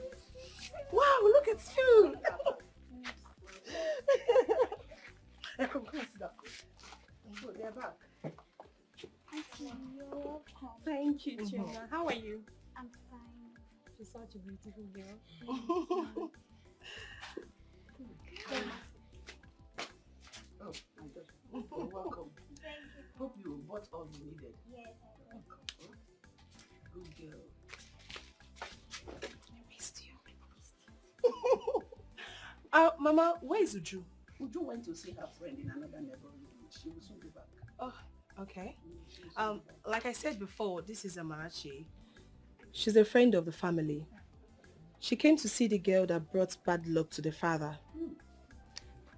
Wow, look at you. Come sit down. Good, they're back. You're welcome. Thank you, Chioma. How are you? I'm fine. She's such a beautiful girl. Oh, my God. You're welcome. Hope you bought all you needed. Yes, I will. Good girl. I missed you. Mama, where is Uju? Uju went to see her friend in another neighborhood. She will soon be back. Oh, okay. Like I said before, this is Amarachi. She's a friend of the family. She came to see the girl that brought bad luck to the father.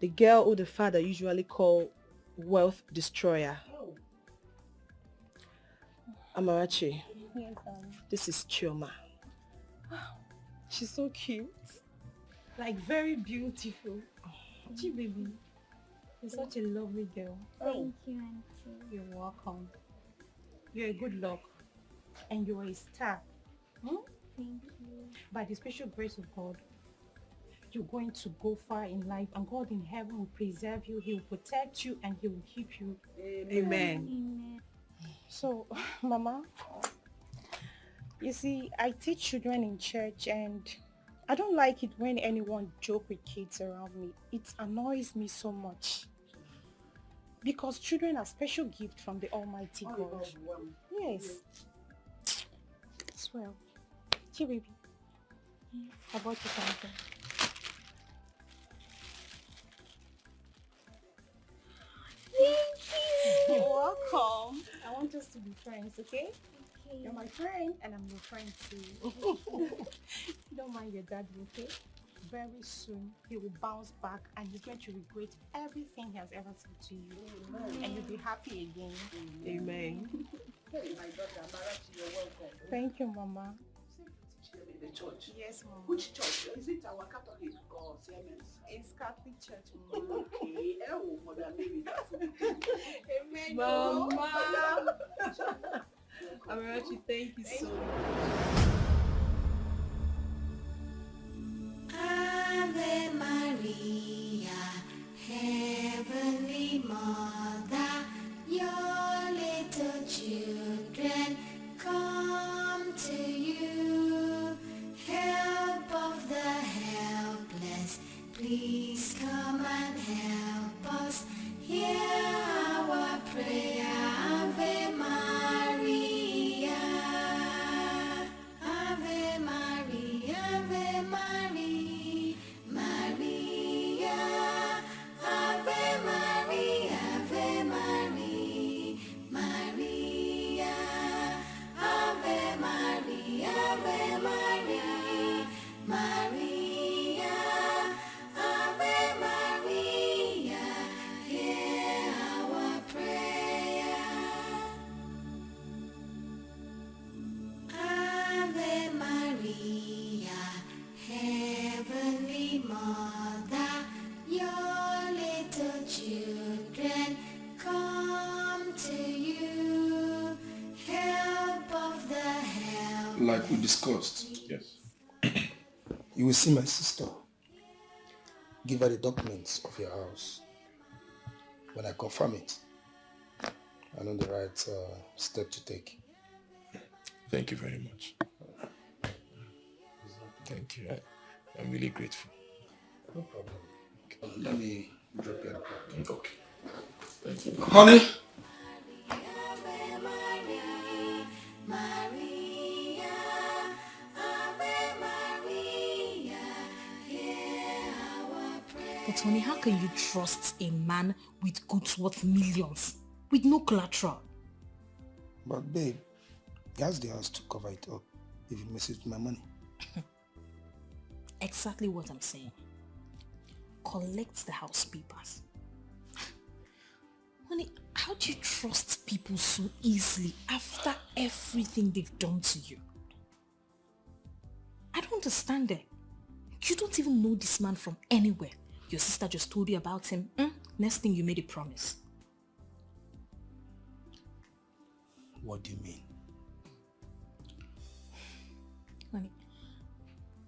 The girl who the father usually call wealth destroyer. Oh. Amarachi, Yes, this is Chioma. She's so cute. Like very beautiful. Gee, baby. You're such a lovely girl. Thank you, Auntie. You're welcome. You're a good luck. And you're a star. Thank you. By the special grace of God, you're going to go far in life, and God in heaven will preserve you, He will protect you, and He will keep you. Amen. Amen. So, Mama, you see, I teach children in church, and I don't like it when anyone joke with kids around me. It annoys me so much. Because children are special gift from the Almighty God. Yes. Swell. Here, baby. I bought you something. You're welcome. I want us to be friends, okay? You're my friend and I'm your friend too. Don't mind your daddy, okay? Very soon he will bounce back and he's going to regret everything he has ever said to you. Amen. And you'll be happy again. Amen. Hey, my daughter, Amarachi, you're welcome. Thank you, Mama. Teach them in the church. Yes, Mama. Which church? Is it our Catholic or Siemens? It's Catholic Church, Mama. Okay. Oh, Mother Mary, that's Amen. Mama. Amarachi, thank you so much. Ave Maria, Heavenly Mother, your little children come to you. Help of the helpless, please come and help us. Hear our prayer, Ave Maria. Ave Maria, Ave Maria, Maria. Ave Maria, Ave Maria, Maria. Ave Maria, Ave Maria, Maria. Ave Maria, hear our prayer. Ave Maria, Heavenly Mother, your little children come to you. Help of the help. Like we discussed. Yes. You will see my sister. Give her the documents of your house. When I confirm it, I know the right step to take. Thank you very much. Thank you. I'm really grateful. No problem. Okay. Let me drop you at the Okay. Thank you. Honey? Ave Maria, Maria. Ave Maria, hear our prayer. But honey, how can you trust a man with goods worth millions, with no collateral? But babe, he has the house to cover it up if he messes with my money. Exactly what I'm saying. Collect the house papers. Honey, how do you trust people so easily after everything they've done to you? I don't understand it. You don't even know this man from anywhere. Your sister just told you about him. Next thing you made a promise. What do you mean? Honey,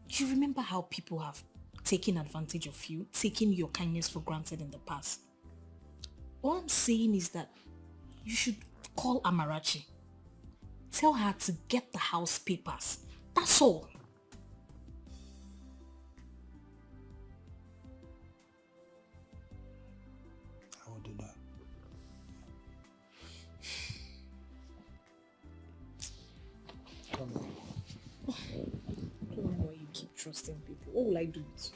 you remember how people have taken advantage of you, taking your kindness for granted in the past? All I'm saying is that you should call Amarachi. Tell her to get the house papers. That's all. I will do that. Come on. I don't know why you keep trusting people. What will I do with you?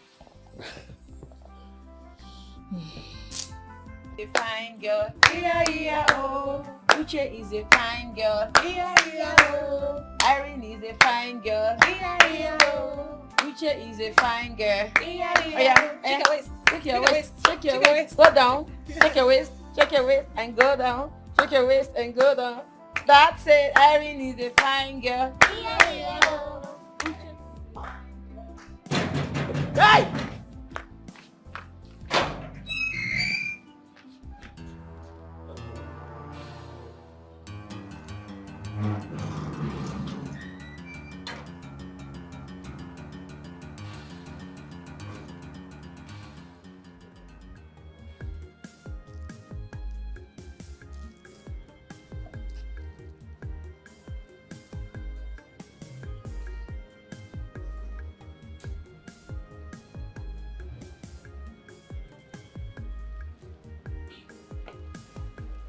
A fine girl, yeah, oh. Uche is a fine girl, yeah, oh. Irene is a fine girl, yeah, oh. Uche is a fine girl, yeah. Oh yeah, Check your waist. Check your Check your waist. waist. Check your Check your waist. Go down. Check your waist. Check your waist and go down. Check your waist and go down. That's it. Irene is a fine girl, yeah, oh. Hey!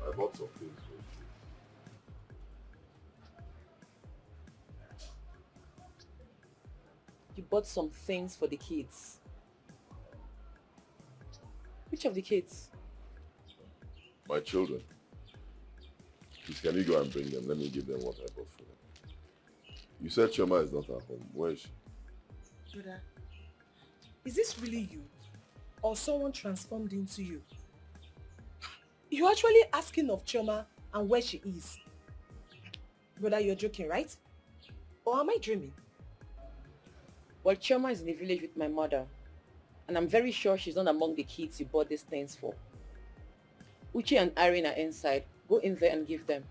I bought some things for you. You bought some things for the kids. Which of the kids? My children. Please, can you go and bring them? Let me give them what I bought for them. You said Chioma is not at home. Where is she? Brother, is this really you? Or someone transformed into you? You're actually asking of Chioma and where she is. Brother, you're joking, right? Or am I dreaming? Well, Chioma is in the village with my mother. And I'm very sure she's not among the kids you bought these things for. Uche and Irene are inside. Go in there and give them.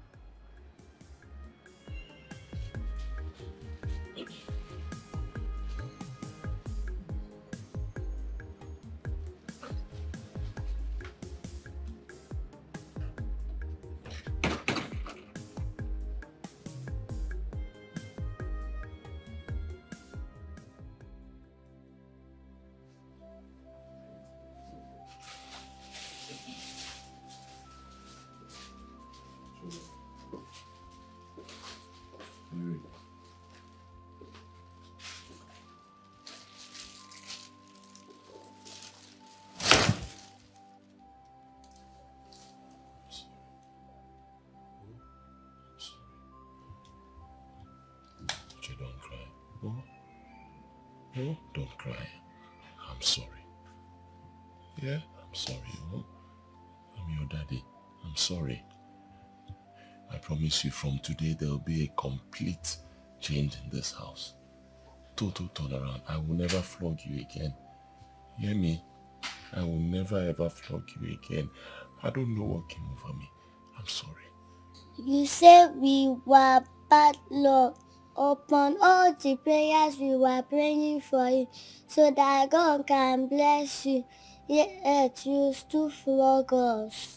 Don't cry. Oh, don't cry. I'm sorry. Yeah, I'm sorry. Oh, I'm your daddy. I'm sorry. I promise you from today there will be a complete change in this house. Total turnaround. I will never flog you again. Hear me? I will never ever flog you again. I don't know what came over me. I'm sorry. You said we were bad luck. Upon all the prayers we were praying for you, so that God can bless you, yet you still flog us.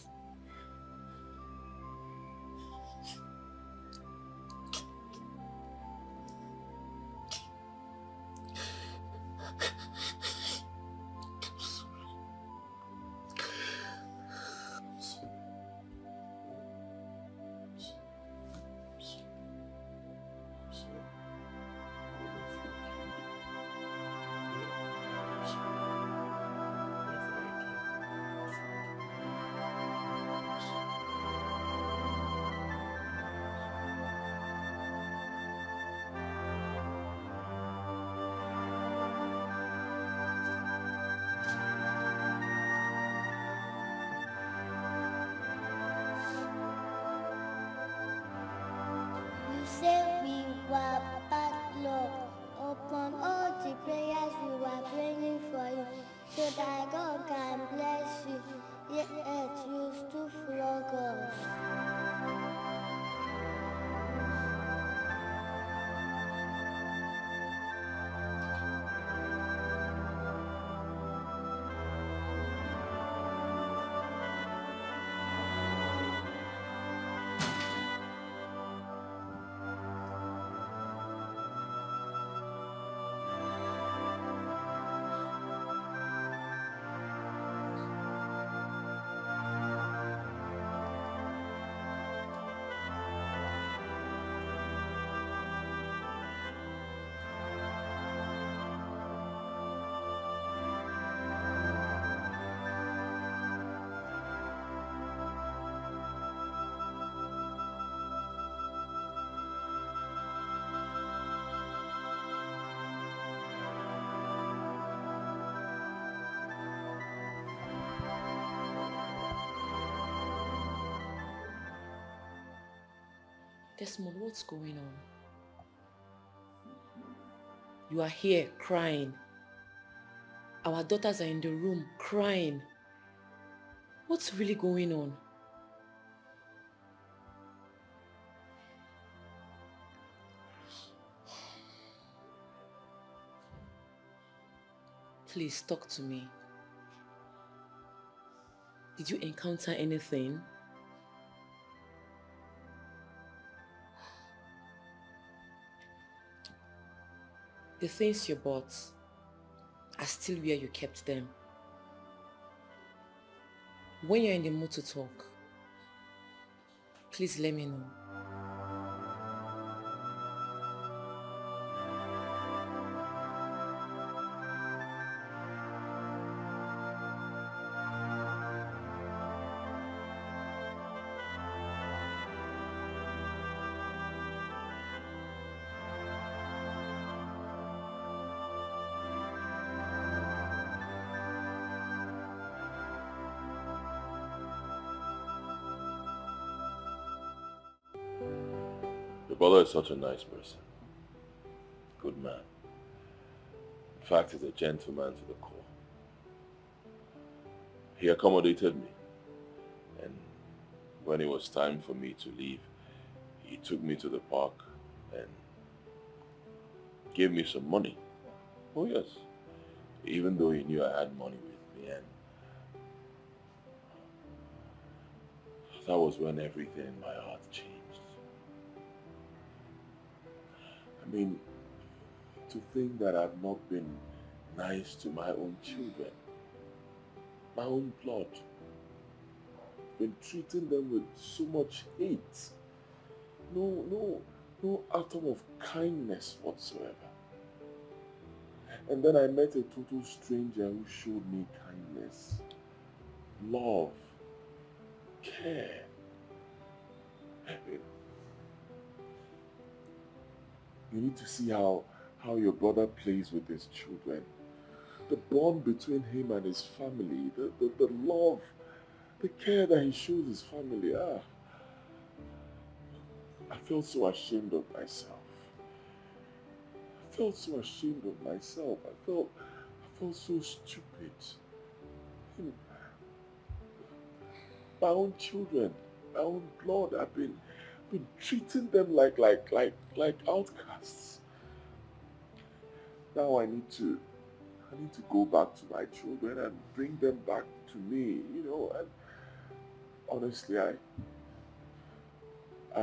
You said we were bad luck. Upon all the prayers we were praying for you, so that God can bless you, yet you still flog us. Desmond, what's going on? You are here crying. Our daughters are in the room crying. What's really going on? Please talk to me. Did you encounter anything? The things you bought are still where you kept them. When you're in the mood to talk, please let me know. father is such a nice person. Good man. In fact, he's a gentleman to the core. He accommodated me. And when it was time for me to leave, he took me to the park and gave me some money. Oh yes. Even though he knew I had money with me, and that was when everything in my heart changed. I mean, to think that I've not been nice to my own children, my own blood, been treating them with so much hate, no atom of kindness whatsoever. And then I met a total stranger who showed me kindness, love, care. You need to see how your brother plays with his children. The bond between him and his family, the love, the care that he shows his family. I felt so ashamed of myself. I felt so ashamed of myself. I felt so stupid. My own children, my own blood, I've been treating them like outcasts. Now I need to go back to my children and bring them back to me, and honestly, I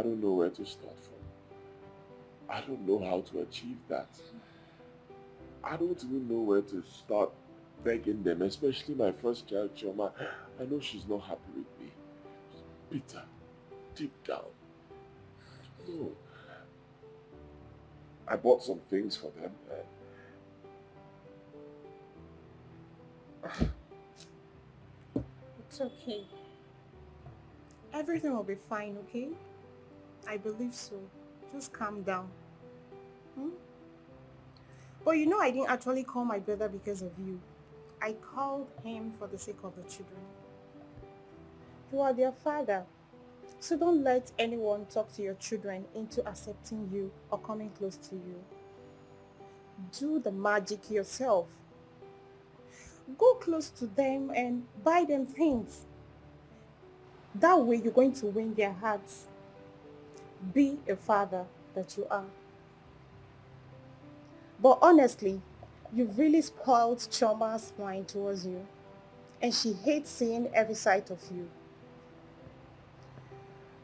don't know where to start from. I don't know how to achieve that. I don't even know where to start begging them, especially my first child, Chioma. I know she's not happy with me. She's bitter, deep down. No. I bought some things for them. It's okay. Everything will be fine, okay? I believe so. Just calm down. But you know I didn't actually call my brother because of you. I called him for the sake of the children. You are their father. So don't let anyone talk to your children into accepting you or coming close to you. Do the magic yourself. Go close to them and buy them things. That way you're going to win their hearts. Be a father that you are. But honestly, you've really spoiled Chioma's mind towards you. And she hates seeing every side of you.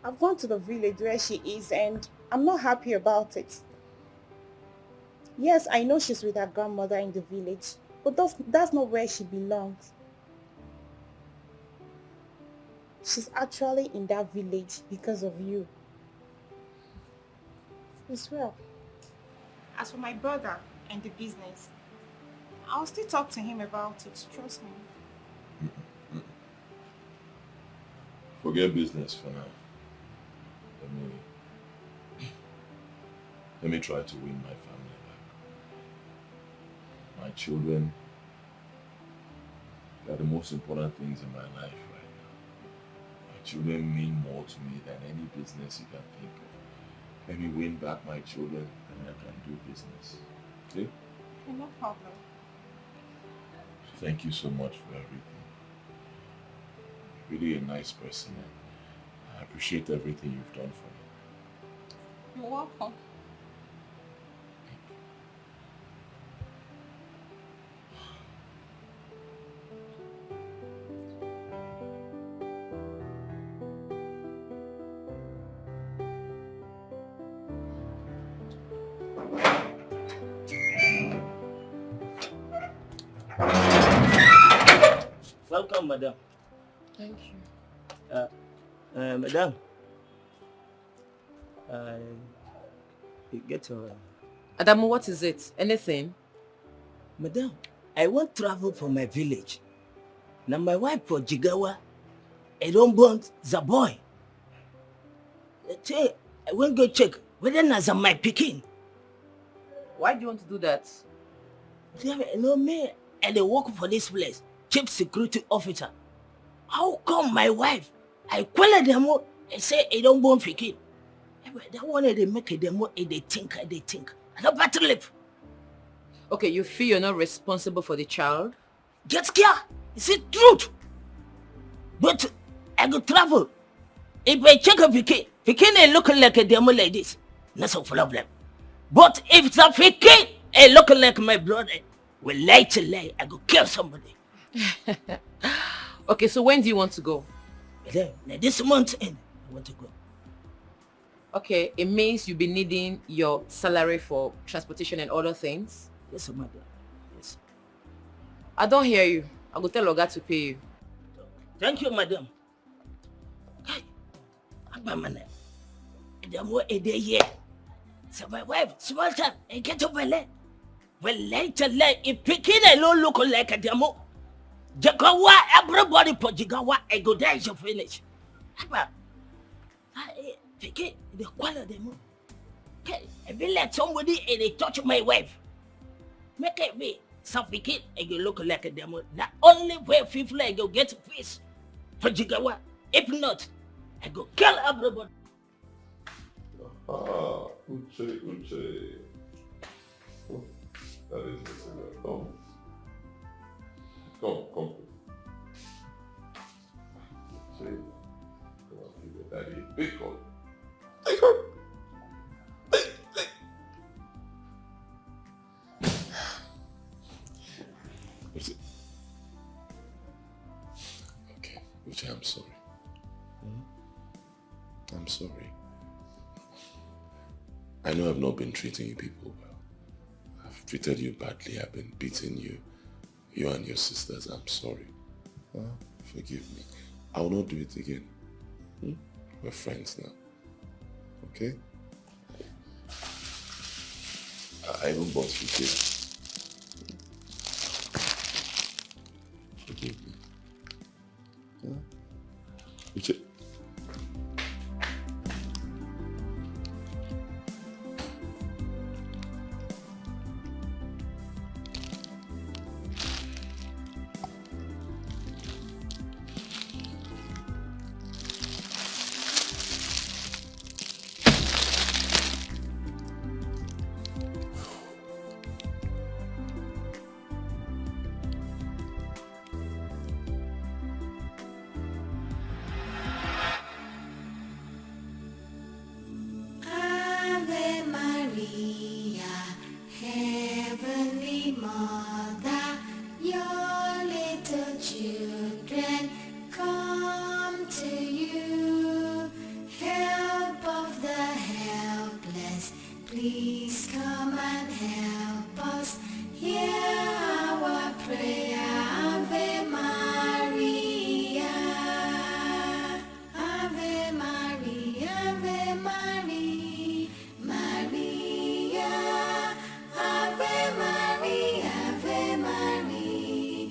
I've gone to the village where she is and I'm not happy about it. Yes, I know she's with her grandmother in the village, but that's not where she belongs. She's actually in that village because of you. As well. As for my brother and the business, I'll still talk to him about it, trust me. Forget business for now. Let me try to win my family back. My children, they are the most important things in my life right now. My children mean more to me than any business you can think of. Let me win back my children and I can do business. Okay? No problem. Thank you so much for everything. You're really a nice person. I appreciate everything you've done for me. You're welcome. Welcome, madam. Thank you. Madam. You get your... Adamu, what is it? Anything? Madam, I want travel from my village. Now my wife for Jigawa, I don't want the boy. I won't go check whether that's my picking. Why do you want to do that? You know me, and they work for this place, chief security officer. How come my wife, I call them, I say I don't want picking? That one they make it, they think. I don't battle lip. Okay, you feel you're not responsible for the child? Get scared. Is it truth? But I go travel. If I check a Pikin ain't looking like a demo like this. That's a problem. But if it's a Pikin ain't looking like my brother, well, lie, I go kill somebody. Okay, so when do you want to go? This month end, I want to go. Okay, it means you'll be needing your salary for transportation and other things? Yes, madam. Yes. I don't hear you. I will tell Oga to pay you. Thank you, madam. Hey, Abamane. The more a day here. So my wife, small time, and get over there. Well, later, if Pikin alone look like a demo, Jagawa, everybody put Jagawa, I go there to finish. Pikin, the quality demo. Okay, I be like somebody and they touch my wife. Make it be suffocate and you look like a demo. The only way people I go get peace for Jigawa. If not, I go kill everybody. Uche. Oh, that is it. Come. Come. Uche. Come on, give your daddy a big hug. Big hug. Okay, Uche, I'm sorry. I'm sorry. I know I've not been treating you people well. I've treated you badly. I've been beating you and your sisters. I'm sorry. Forgive me. I will not do it again. We're friends now. Okay? I even bought you gifts. Forgive me. Uche. Ave Maria, Heavenly Mother, your little children come to you. Help of the helpless, please come and help us. Hear our prayer, Ave Maria. Ave Maria, Ave Maria, Maria. Ave Maria, Ave Maria,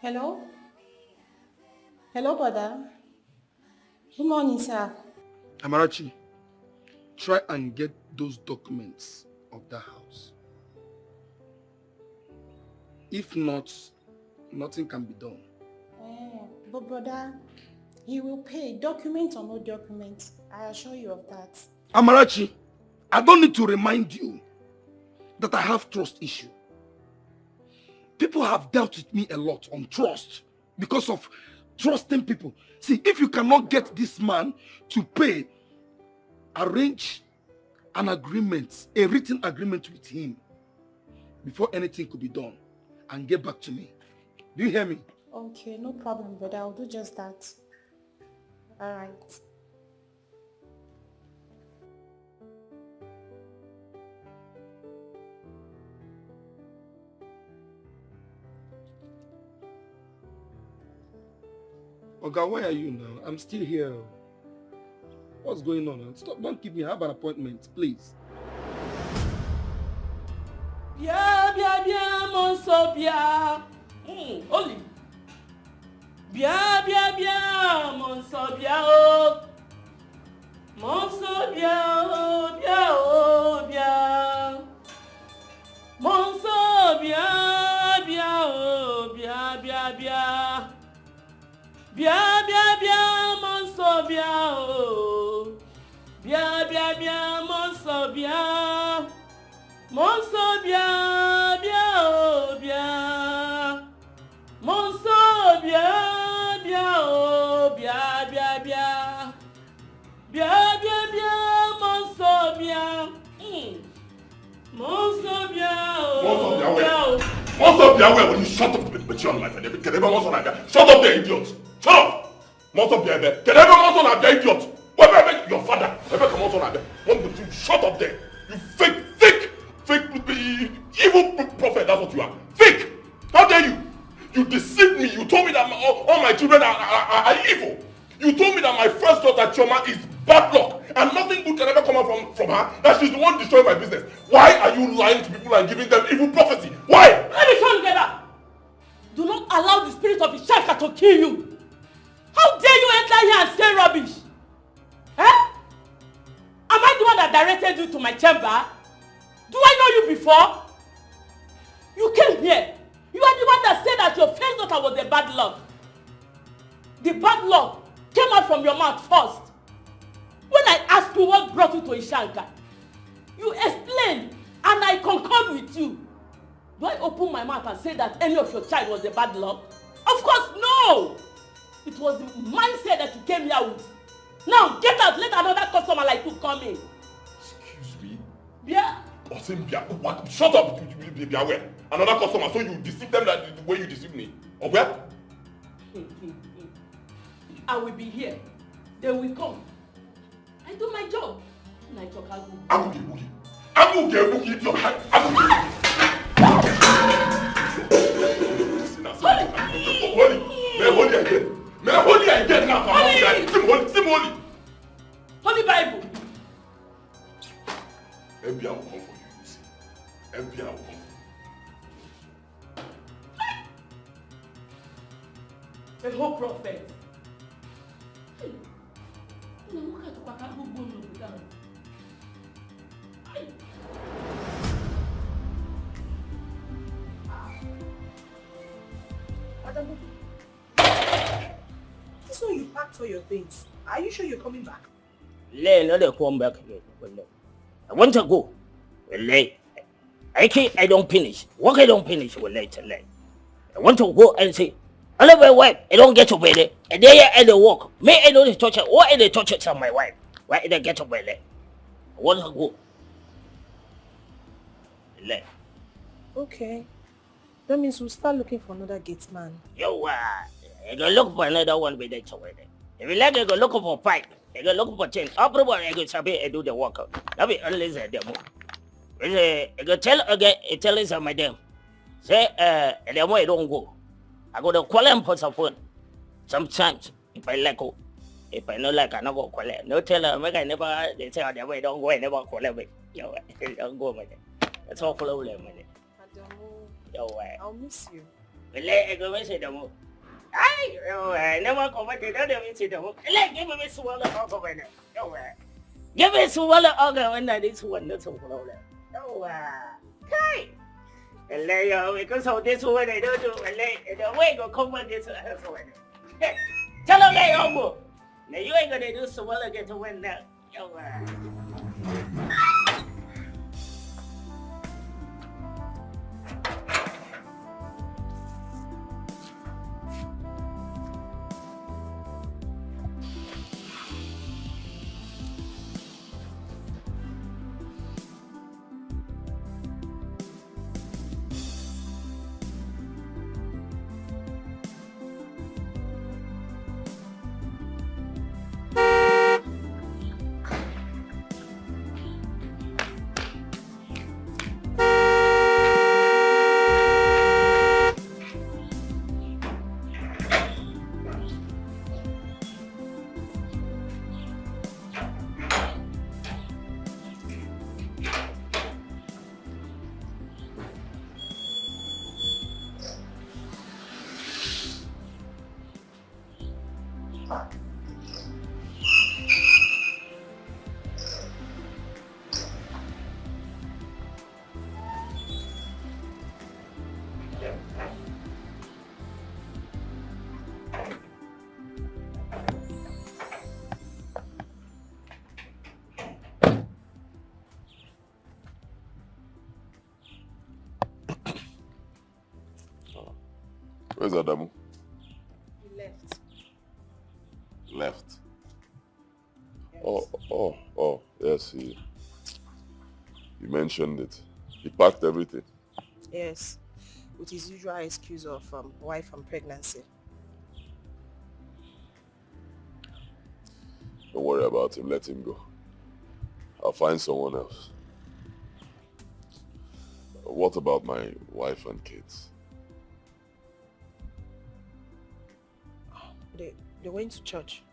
Hello? Hello, brother. Good morning, sir. Amarachi, try and get those documents of that house. If not, nothing can be done. But brother, he will pay, document or no document. I assure you of that. Amarachi, I don't need to remind you that I have trust issue. People have dealt with me a lot on trust because of trusting people. See, if you cannot get this man to pay, arrange an agreement, a written agreement with him before anything could be done and get back to me. Do you hear me? Okay, no problem, brother. I'll do just that. All right. Oga, where are you now? I'm still here. What's going on? Stop, don't keep me. I have an appointment, please. Bia, bia, bia, monso, bia. Oli. Bia, bia, bia, monso, bia, oh. Monso, bia, oh, bia, oh, bia. Monso, bia, bia, oh, bia, bia, bia. Bia, bia, bia, monso, bia, oh. Bia, bia, bia, monso, bia. Monso, bia, bia, oh, bia. Monso, bia, bia, oh, bia, bia, bia. Bia, bia, bia, monso, bia. Monso, bia, oh, bia, oh. Monso, bia, where will you shut up with your life? Shut up there, idiot. Shut up! Monso, bia, there. Can everyone monso, bia, idiot? Where your father? Shut up there. You fake, evil prophet, that's what you are. Fake! How dare you? You deceived me. You told me that all my children are evil. You told me that my first daughter, Chioma, is bad luck. And nothing good can ever come out from her. That she's the one destroying my business. Why are you lying to people and giving them evil prophecy? Why? Let me show together. Do not allow the spirit of Ishaka to kill you. How dare you enter here and say rubbish? Eh? Am I the one that directed you to my chamber? Do I know you before? You came here. You are the one that said that your first daughter was a bad luck. The bad luck came out from your mouth first. When I asked you what brought you to Ishanka, you explained and I concurred with you. Do I open my mouth and say that any of your child was a bad luck? Of course, no! It was the mindset that you came here with. Now, get out. Let another customer like you come in. Excuse me? Yeah. What? Shut up, be aware. Another customer, so you deceive them like the way you deceive me. Or where? I will be here. They will come. I do my job. And I talk out. I'm going to your hand. Holy again. Holy again now. Holy Bible. FBI will come for you, you see. FBI will come for you. A whole prophet. This one you packed all your things. Are you sure you're coming back? Let her come back. I want to go. I don't finish. Work I don't finish. I want to go and say, I love my wife. I don't get to bed. And there I don't work. May I don't touch it. Why I don't touch it on my wife? Why I don't get to bed? I want to go. Okay. That means we'll start looking for another gate man. Yo, I go look for another one with that away. If you like, I go look for pipe. I go look for chain. Everybody I go sabi I do the work. That be unless I demo. I go tell again. I tell us madam. Say the more I don't go. I go to call him for support. Sometimes if I like go, if I not like I not go call him. No tell her make I never. They say the way don't go. I never call him. Yo, don't go with it. That's all follow them with it. I'll miss you. Wallahi, I go and say the more. I never come back to the other say the more. Like, give me swallow over when give me swallow over when I did one not so low. Okay. Because of this one I don't do, the way go come on this one. Tell them I almost. Now you ain't gonna do so well again to win that. Where's Adamu? He left. Left. Yes. Oh, yes, he mentioned it. He packed everything. Yes, with his usual excuse of wife and pregnancy. Don't worry about him, let him go. I'll find someone else. What about my wife and kids? They went to church.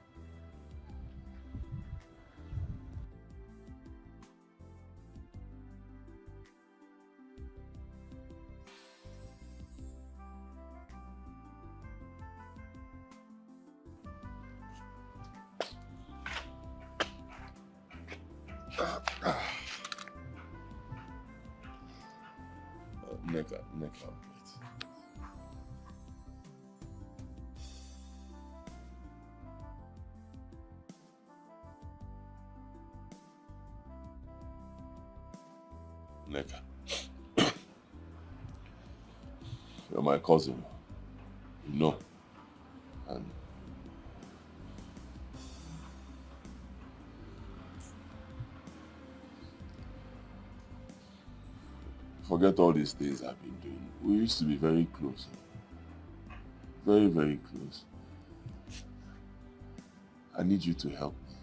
Neck out. Neka. You're my cousin. You know. And forget all these things I've been doing. We used to be very close. Very, very close. I need you to help me.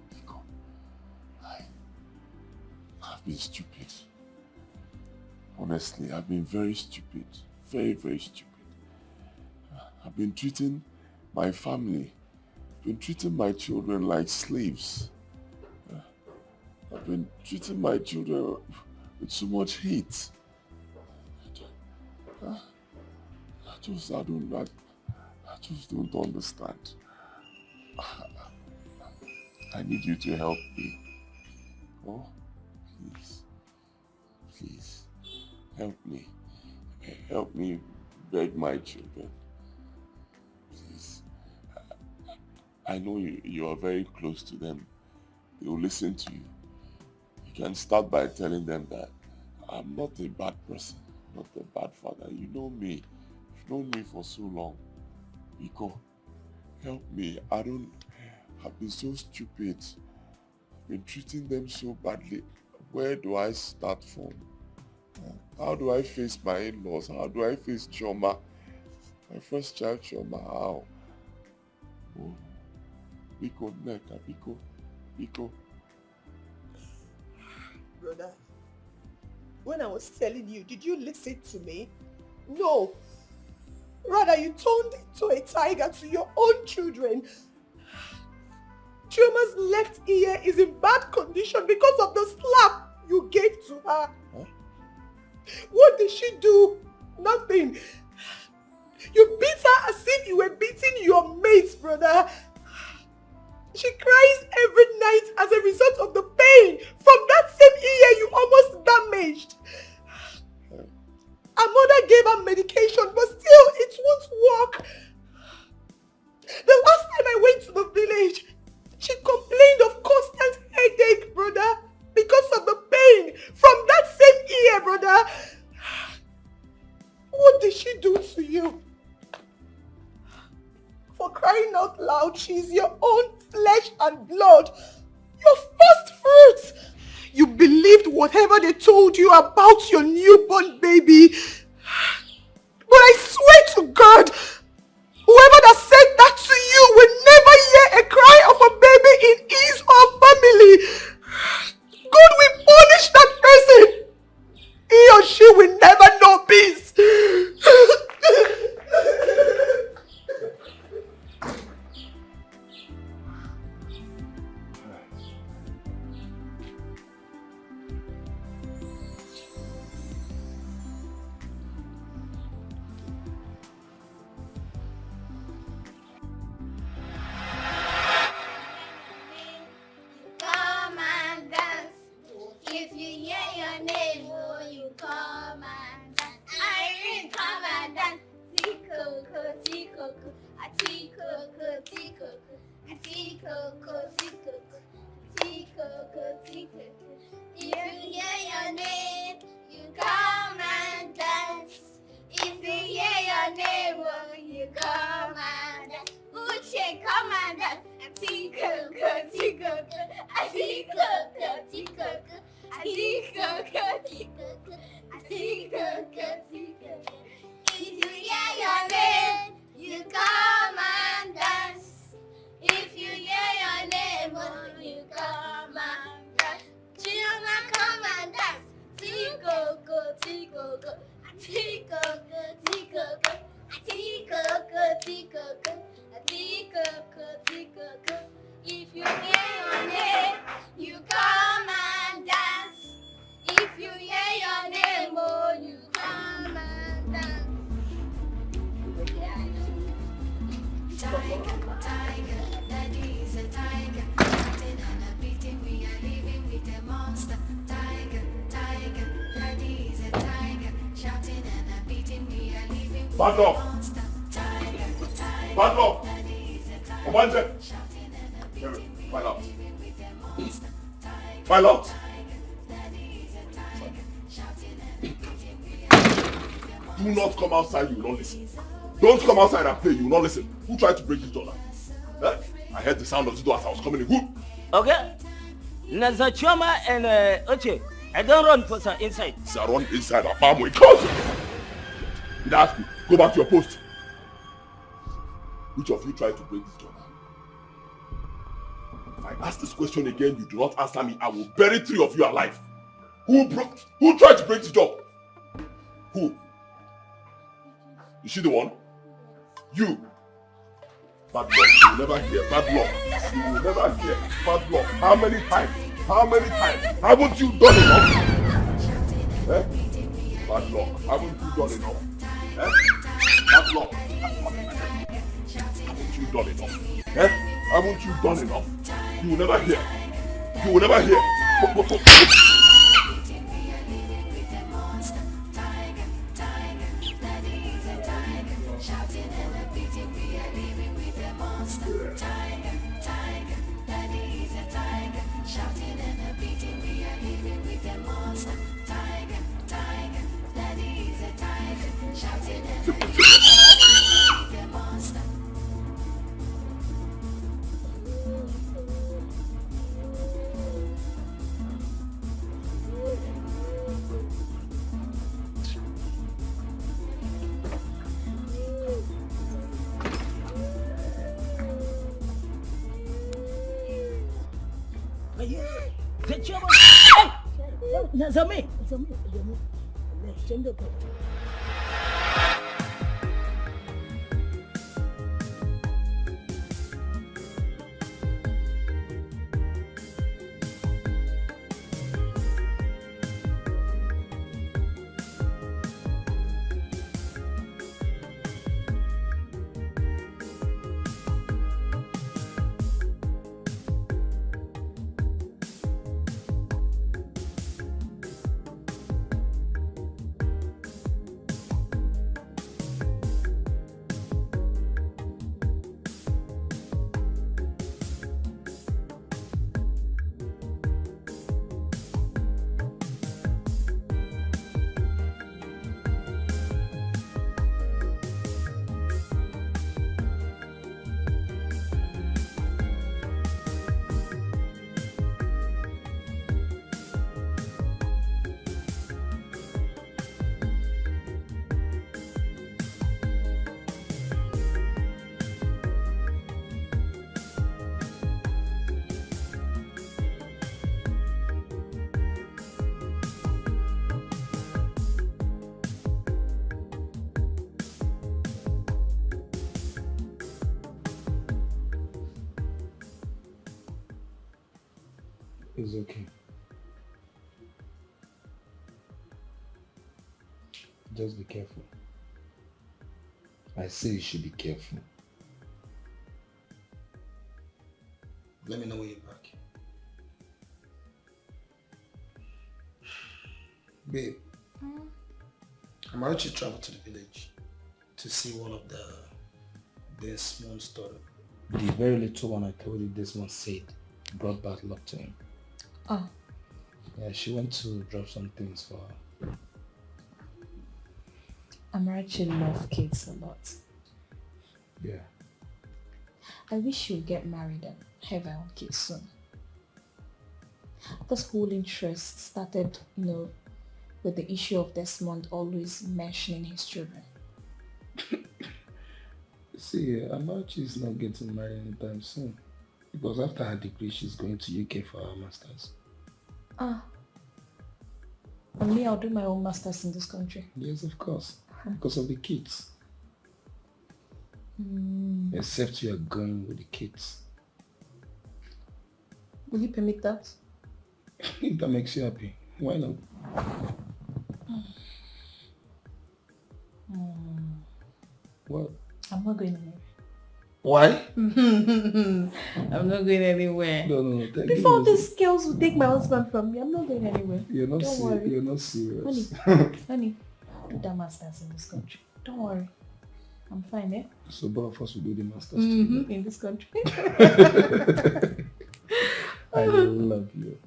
Because I've been stupid. Honestly, I've been very stupid. Very, very stupid. I've been treating my family, been treating my children like slaves. I've been treating my children with so much hate. I just don't understand. I need you to help me. Oh, please, help me. Help me beg my children. Please. I know you are very close to them. They will listen to you. You can start by telling them that I'm not a bad person, not a bad father. You know me. You've known me for so long. Iko, help me. I've been so stupid. I've been treating them so badly. Where do I start from? How do I face my in-laws? How do I face Chioma? My first child, Chioma, how? Oh, Biko, Neka, Biko. Brother, when I was telling you, did you listen to me? No. Rather, you turned into a tiger to your own children. Chioma's left ear is in bad condition because of the slap you gave to her. Huh? What did she do? Nothing. You beat her as if you were beating your mates, brother. She cries every night as a result of the pain from that same ear you almost damaged. Her mother gave her medication, but still it won't work. The last time I went to the village, she complained of constant headache, brother, because of the pain from that same ear, brother. What did she do to you? For crying out loud, she's your own flesh and blood. Your first fruit. You believed whatever they told you about your newborn baby. But I swear to God, whoever that said that to you will never hear a cry of a baby in his or family. God will punish that person. He or she will never know peace. Come and dance. If you hear your name, oh, you come and dance. Irene, come and dance. Tikoko, tikoko, a tikoko, tikoko, a tikoko, tikoko, tikoko, tikoko. If you hear your name, you come and dance. If you hear your name, oh, you come and dance. Uche, come and dance. A tikoko, tikoko, a tikoko, tikoko, a tikoko, tikoko, a tikoko, tikoko. If you hear your name, you come and dance. If you hear your name, oh, you come and dance. Children, come and dance. Tikoko, tikoko, a tikoko, tikoko, a tikoko, tikoko, a tikoko, tikoko. If you hear your name, you come and dance. If you hear your name, oh, you come and dance. Tiger, tiger, daddy is a tiger. Acting and a beating, we are living with a monster. Tiger, tiger, daddy is a tiger. Shouting and a beating, we are living with Back a up. monster. Tiger, tiger, Back up. daddy is a tiger. Obanje. Shouting and a beating, we File are out. living with a monster. Tiger, File out. tiger, daddy is a tiger. Shouting and a beating, we are living with a monster. Do not come outside, you will not listen. Don't come outside and play, you will not listen. Who tried to break this door now? Eh? I heard the sound of this door as I was coming in. Who? Okay. Naza Choma and Oche, I don't run for some inside. I run inside a farm with counsel. Did I ask you? Go back to your post. Which of you tried to break this door now? If I ask this question again, you do not answer me, I will bury 3 of you alive. Who tried to break this door? Who? Is she the one? You. Bad luck. You will never hear. Bad luck. You will never hear. Bad luck. How many times? How many times? Haven't you done enough? Eh? Bad luck. Haven't you done enough? Eh? Bad luck. Haven't you done enough? Eh? Haven't you done enough? You will never hear. You will never hear. Nazami. It's okay. Just be careful. I say you should be careful. Let me know when you're back. Babe, I'm actually travel to the village to see one of this month's daughter. The very little one I told you this one said brought bad luck to him. Oh. Yeah, she went to drop some things for her. Amarachi love kids a lot. Yeah. I wish you'd get married and have our own kids soon. This whole interest started, with the issue of Desmond always mentioning his children. See, Amarachi is not getting married anytime soon. Because after her degree, she's going to UK for her master's. Ah. And me, I'll do my own master's in this country. Yes, of course. Because of the kids. Except you are going with the kids. Will you permit that? If that makes you happy, why not? What? I'm not going anywhere. Why? I'm not going anywhere. No. Before these girls will take my husband from me, I'm not going anywhere. Don't worry. You're not serious. Honey, I'll do that master's in this country. Don't worry. I'm fine, eh? So both of us will do the master's together. In this country. I love you.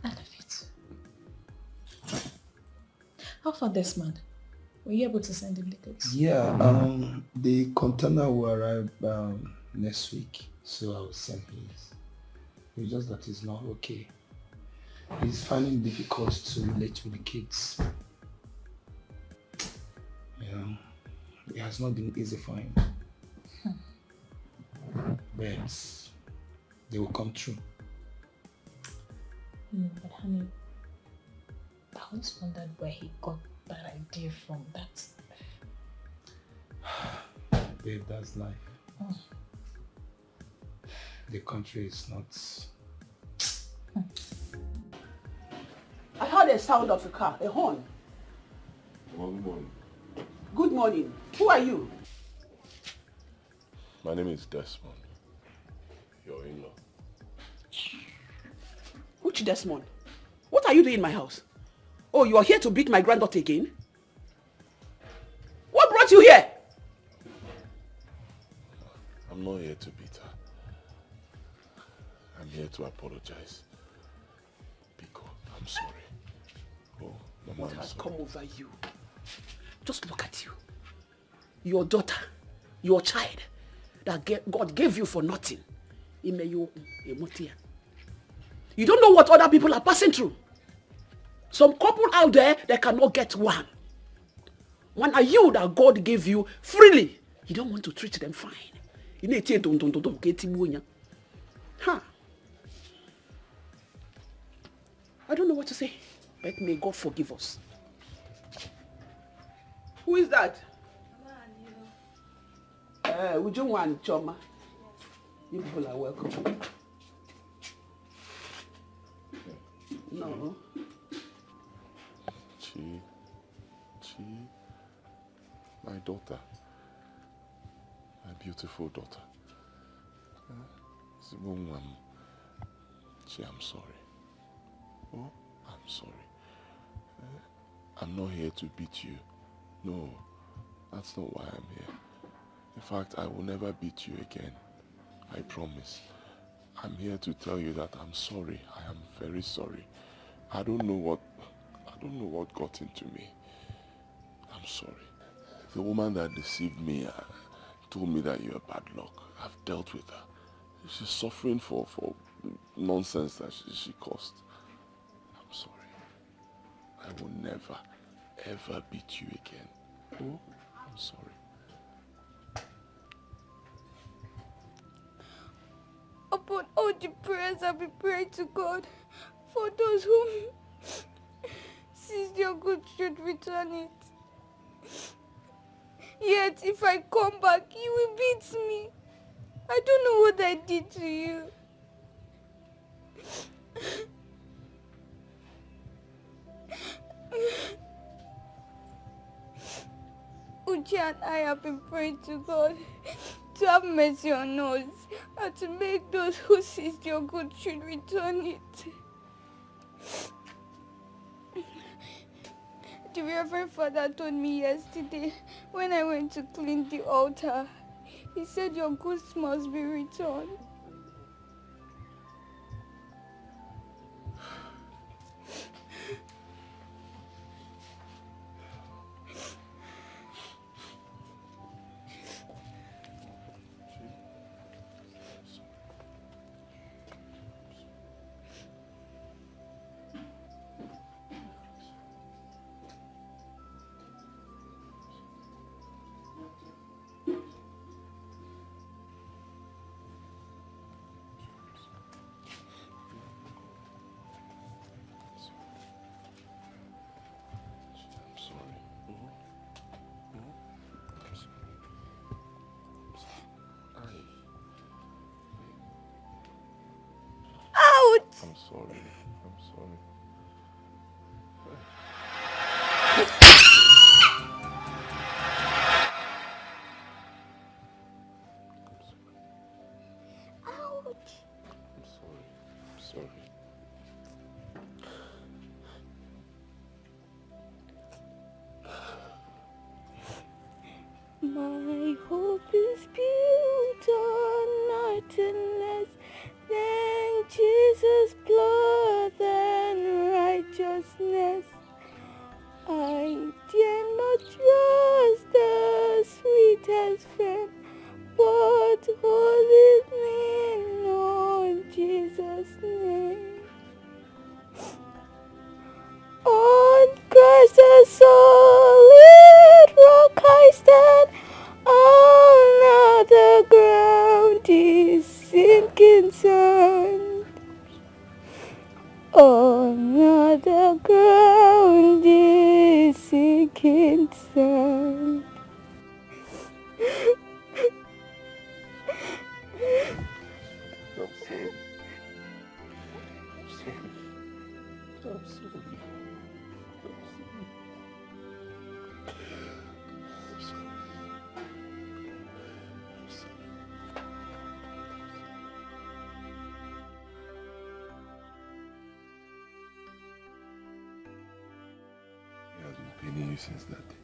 I love you too. How far Desmond? Were you able to send him the goods? Yeah, the container will arrive next week, so I will send his. It's just that he's not okay. He's finding it difficult to relate with the kids. It has not been easy for him. But they will come true. But honey, I always wondered where he got that idea from. That. Babe, that's life. The country is not... I heard a sound of a car, a horn. Good morning. Good morning. Who are you? My name is Desmond. Your in-law. Which Desmond? What are you doing in my house? Oh, you are here to beat my granddaughter again? What brought you here? I'm not here to beat her. I'm here to apologize. Because I'm sorry. Oh, Mama, What I'm has sorry. come over you? Just look at you. Your daughter, your child, that God gave you for nothing. You don't know what other people are passing through. Some couple out there, they cannot get one. One are you that God gave you freely. You don't want to treat them fine. Huh. I don't know what to say, but may God forgive us. Who is that? Ujungwan Choma. You people are welcome. No. Chi, my daughter, my beautiful daughter. Chi, I'm sorry. Oh, I'm sorry. I'm not here to beat you. No, that's not why I'm here. In fact, I will never beat you again. I promise. I'm here to tell you that I'm sorry. I am very sorry. I don't know what got into me. I'm sorry. The woman that deceived me told me that you're bad luck. I've dealt with her. She's suffering for nonsense that she caused. I'm sorry. I will never, ever beat you again. Oh, I'm sorry. Upon all the prayers I've been praying to God for those whom sees your good should return it. Yet if I come back, you will beat me. I don't know what I did to you. Uche and I have been praying to God to have mercy on us and to make those who seized your good should return it. The Reverend Father told me yesterday when I went to clean the altar, he said your goods must be returned. I'm sorry. I'm sorry. Ouch! I'm sorry. I'm sorry. My hope is built on nothing less than Jesus' blood and righteousness. I dare not trust the sweetest friend, but wholly lean on Jesus' name. On Christ the solid rock I stand, on other ground is sinking sand. On other ground is sinking sand. I'm sorry. I'm sorry. I'm sorry. He has been paining you since that day.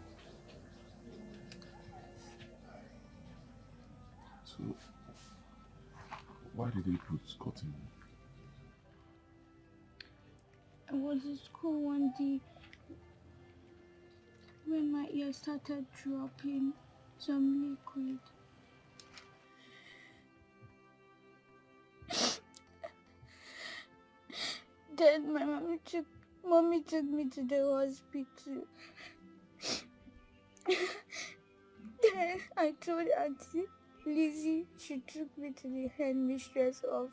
So, why did he put cotton? I was in school one day when my ear started dropping some liquid. Then my mommy took me to the hospital. Then I told Auntie Lizzy she took me to the headmistress office.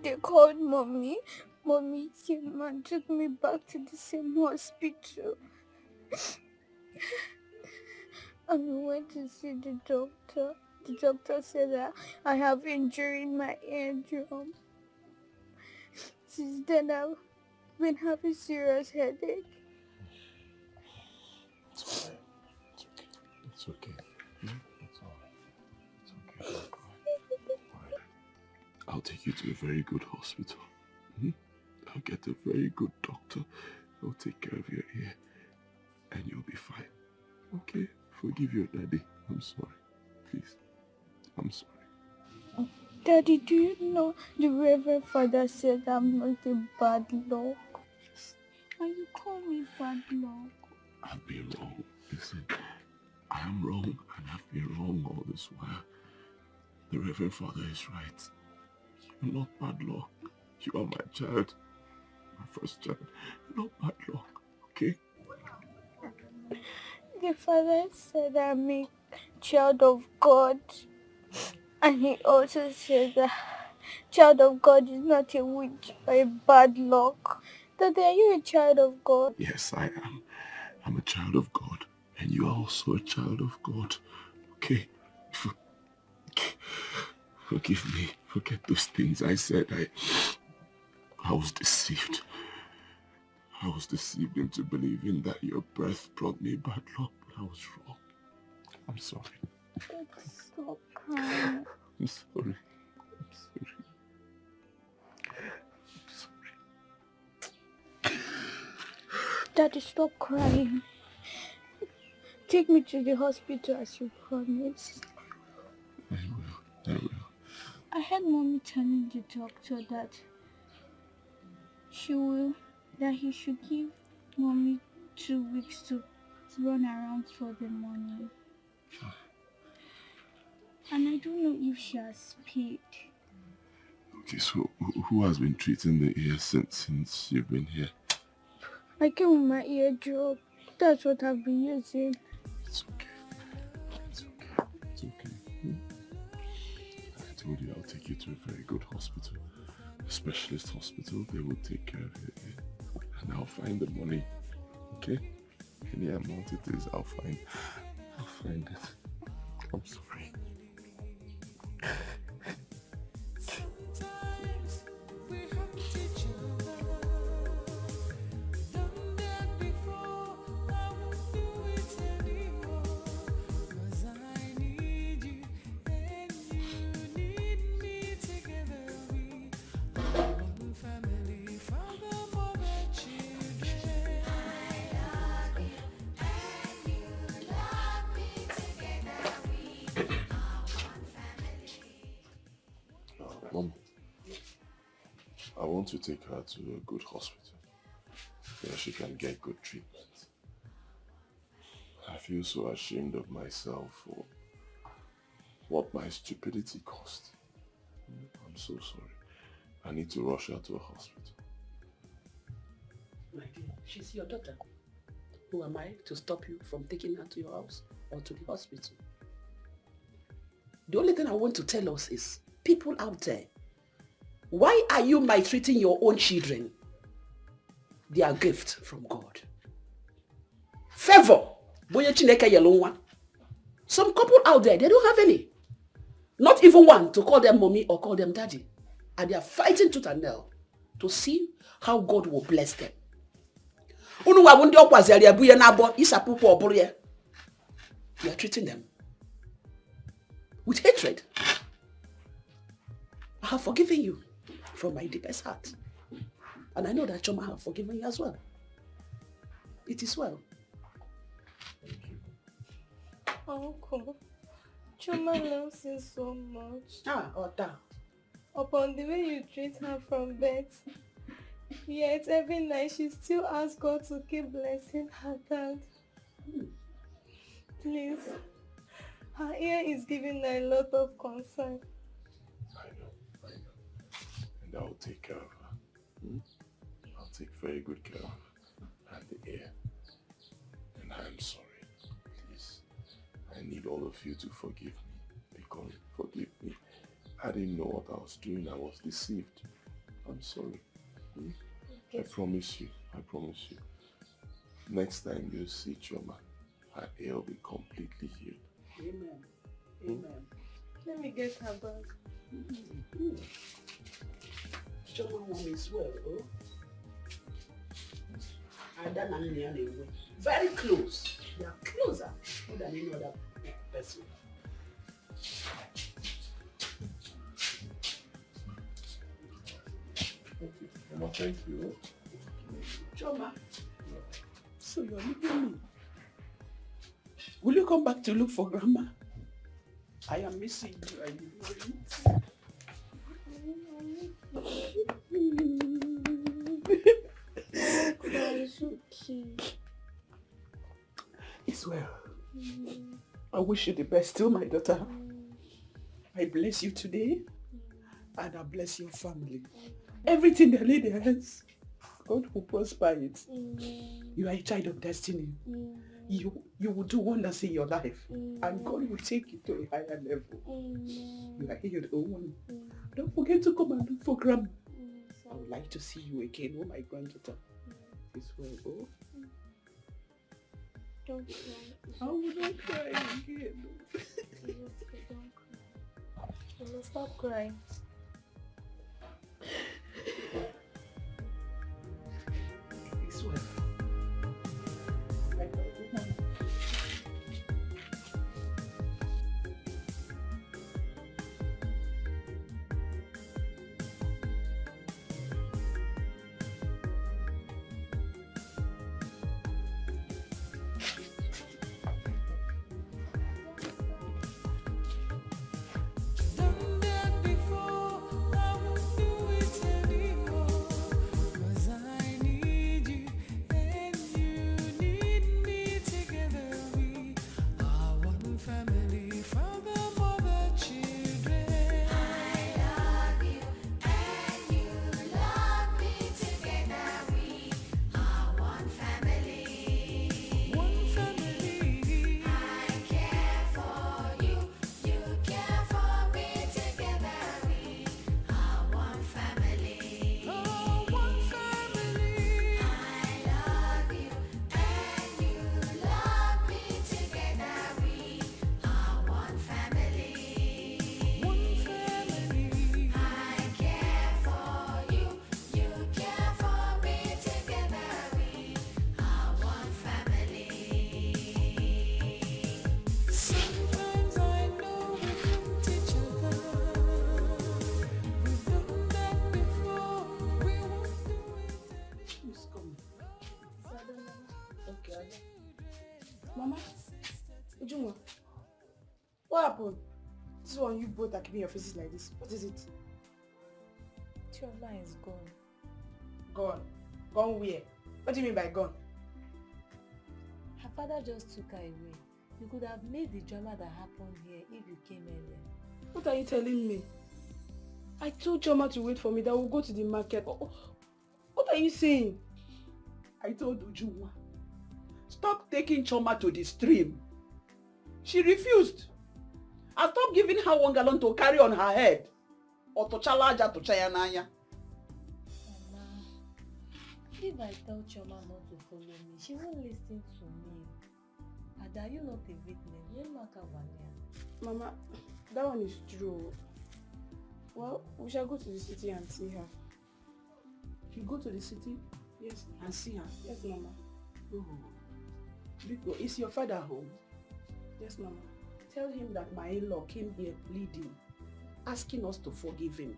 They called mommy. Mommy came and took me back to the same hospital. And we went to see the doctor. The doctor said that I have injury in my eardrum. Since then I've been having serious headache. It's okay. It's okay. It's alright. It's okay. Don't cry. Alright. I'll take you to a very good hospital. I'll get a very good doctor. He'll take care of your ear. And you'll be fine. Okay? Forgive your daddy. I'm sorry. Please. I'm sorry. Daddy, do you know the Reverend Father said I'm not a bad luck? And you call me bad luck. I've been wrong. Listen, I am wrong and I've been wrong all this while. The Reverend Father is right. You're not bad luck. You are my child. My first child. You're not bad luck. Okay? The Father said I'm a child of God. And he also said that child of God is not a witch or a bad luck. Daddy, are you a child of God? Yes, I am. I'm a child of God. And you are also a child of God. Okay? Forgive me. Forget those things I said. I was deceived. I was deceived into believing that your birth brought me bad luck, but I was wrong. I'm sorry. Stop crying. I'm sorry. Daddy, stop crying. Take me to the hospital as you promised. I will. I heard Mommy telling the doctor that he should give Mommy 2 weeks to run around for the money. And I don't know if she has paid. Okay, so who has been treating the ear since you've been here? I came with my eardrop. That's what I've been using. It's okay. It's okay. It's okay. I told you I'll take you to a very good hospital. A specialist hospital. They will take care of your ear. And I'll find the money. Okay? Any amount it is, I'll find it. I'm sorry. Mom, I want to take her to a good hospital where she can get good treatment. I feel so ashamed of myself for what my stupidity cost. I'm so sorry. I need to rush her to a hospital. My dear, she's your daughter. Who am I to stop you from taking her to your house or to the hospital? The only thing I want to tell us is, people out there, why are you maltreating your own children? They are a gift from God. Favor. Some couple out there, they don't have any. Not even one to call them mommy or call them daddy. And they are fighting tooth and nail to see how God will bless them. You are treating them with hatred. I have forgiven you from my deepest heart. And I know that Choma have forgiven you as well. It is well. Uncle, Choma loves you so much. Oda. Upon the way you treat her from birth, yet every night she still asks God to keep blessing her dad. Please, her ear is giving her a lot of concern. I know. And I'll take care of her. I'll take very good care of her and the ear. And I'm sorry. Please, I need all of you to forgive me. Because forgive me. I didn't know what I was doing. I was deceived. I'm sorry. I promise you. Next time you see Choma, her ear will be completely healed. Amen. Amen. Let me get her back. Choma mom is well, oh? Very close. They are closer than any other person. Mama, thank you. Choma, so you're leaving me. Will you come back to look for Grandma? I am missing you. Are you worried? It's okay. It's well. I wish you the best too, my daughter. I bless you today, and I bless your family. Everything they lay their hands, God will prosper it. You are a child of destiny. You will do wonders in your life. And God will take you to a higher level. You are healed, Owen. Don't forget to come and look for Grandma. I would like to see you again, oh my granddaughter. This way, oh. Don't cry. I will not cry again. Don't cry. Mama, stop crying. This way. Mama, Ujunwa, what happened? This one you both are keeping your faces like this. What is it? Chiola is gone. Gone? Gone where? What do you mean by gone? Her father just took her away. You could have made the drama that happened here if you came earlier. What are you telling me? I told Choma to wait for me, that we'll go to the market. What are you saying? I told Ujunwa, stop taking Choma to the stream. She refused. I stopped giving her 1 gallon to carry on her head. Or to chalaja to chayananya. Mama, if I tell Choma not to follow me, she won't listen to me. And are you not a witness? Mama, that one is true. Well, we shall go to the city and see her. You go to the city? Yes. And see her? Yes, Mama. Oh. Because is your father home? Yes, Mama. Tell him that my in-law came here pleading, asking us to forgive him.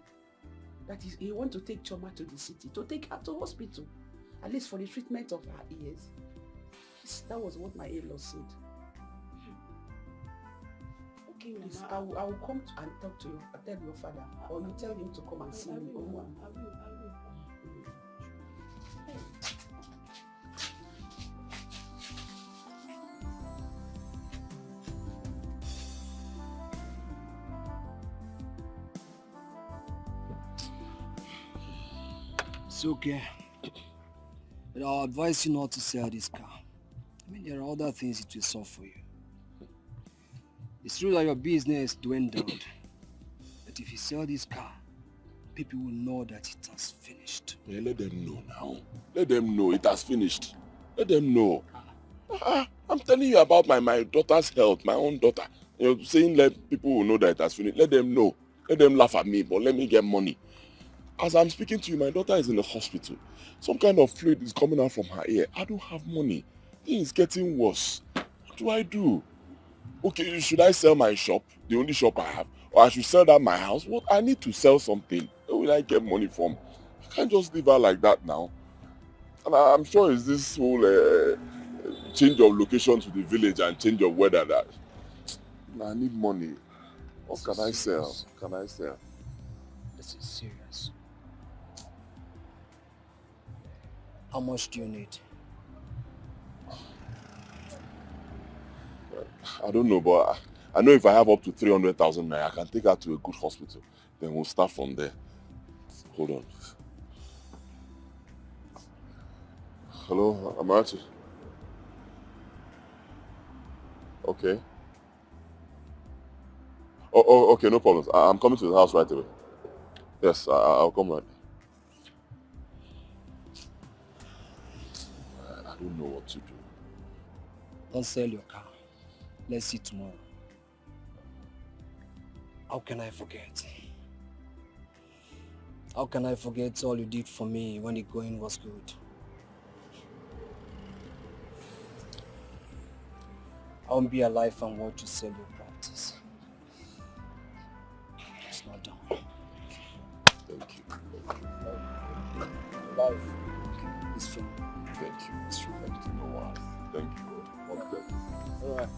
That is, he wants to take Choma to the city, to take her to hospital, at least for the treatment of her ears. That was what my in-law said. Okay, please, Mama. I will come and talk to you, tell your father, or you tell him to come and see me. I will. It's okay. But I'll advise you not to sell this car. I mean, there are other things it will solve for you. It's true that your business dwindled. But if you sell this car, people will know that it has finished. Yeah, let them know now. Let them know it has finished. Let them know. I'm telling you about my daughter's health, my own daughter. You know, saying let people will know that it has finished. Let them know. Let them laugh at me, but let me get money. As I'm speaking to you, my daughter is in the hospital. Some kind of fluid is coming out from her ear. I don't have money. Things getting worse. What do I do? Okay, should I sell my shop, the only shop I have? Or I should sell that my house? What? I need to sell something. Where will I get money from? I can't just leave her like that now. And I'm sure it's this whole change of location to the village and change of weather that I need money. What can I sell? What can I sell? This is serious. How much do you need? I don't know, but I know if I have up to 300,000 naira, I can take her to a good hospital. Then we'll start from there. Hold on. Hello, Amarachi. Okay. Oh, okay, no problems. I'm coming to the house right away. Yes, I'll come right. I don't know what to do. Don't sell your car. Let's see tomorrow. How can I forget? How can I forget all you did for me when the going was good? I won't be alive and want to sell your practice. It's not done. Thank you. Life is from. Thank you. It's true. Thank you. No worries. Thank you. All right.